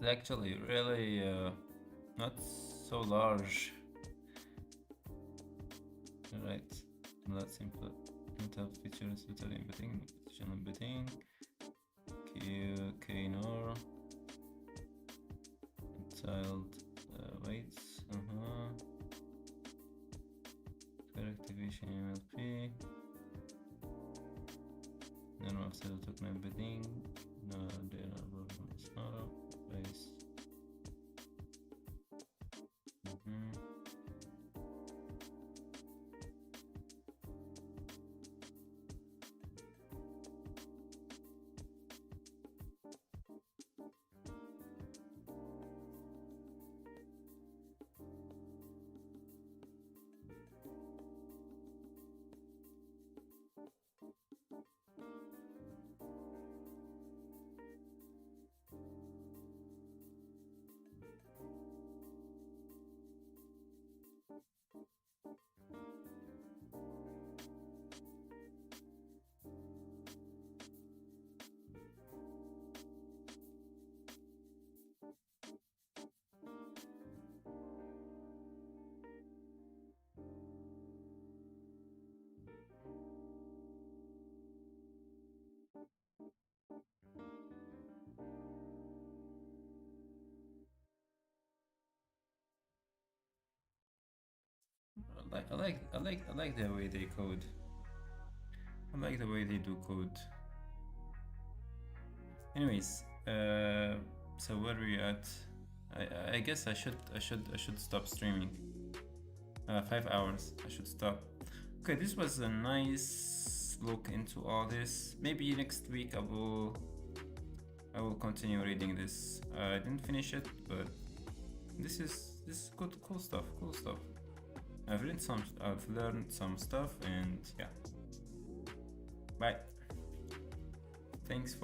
actually really not so large. Right, not simple. Metal features, metal embedding, positional embedding, KNOR, child weights, square activation MLP, normal cell token embedding, no, they are smaller, base. I like the way they code. I like the way they do code. Anyways, so where are we at? I guess I should stop streaming. 5 hours. I should stop. Okay, this was a nice look into all this. Maybe next week I will continue reading this. I didn't finish it, but this is good, cool stuff. I've learned some stuff, and yeah. Bye. Thanks for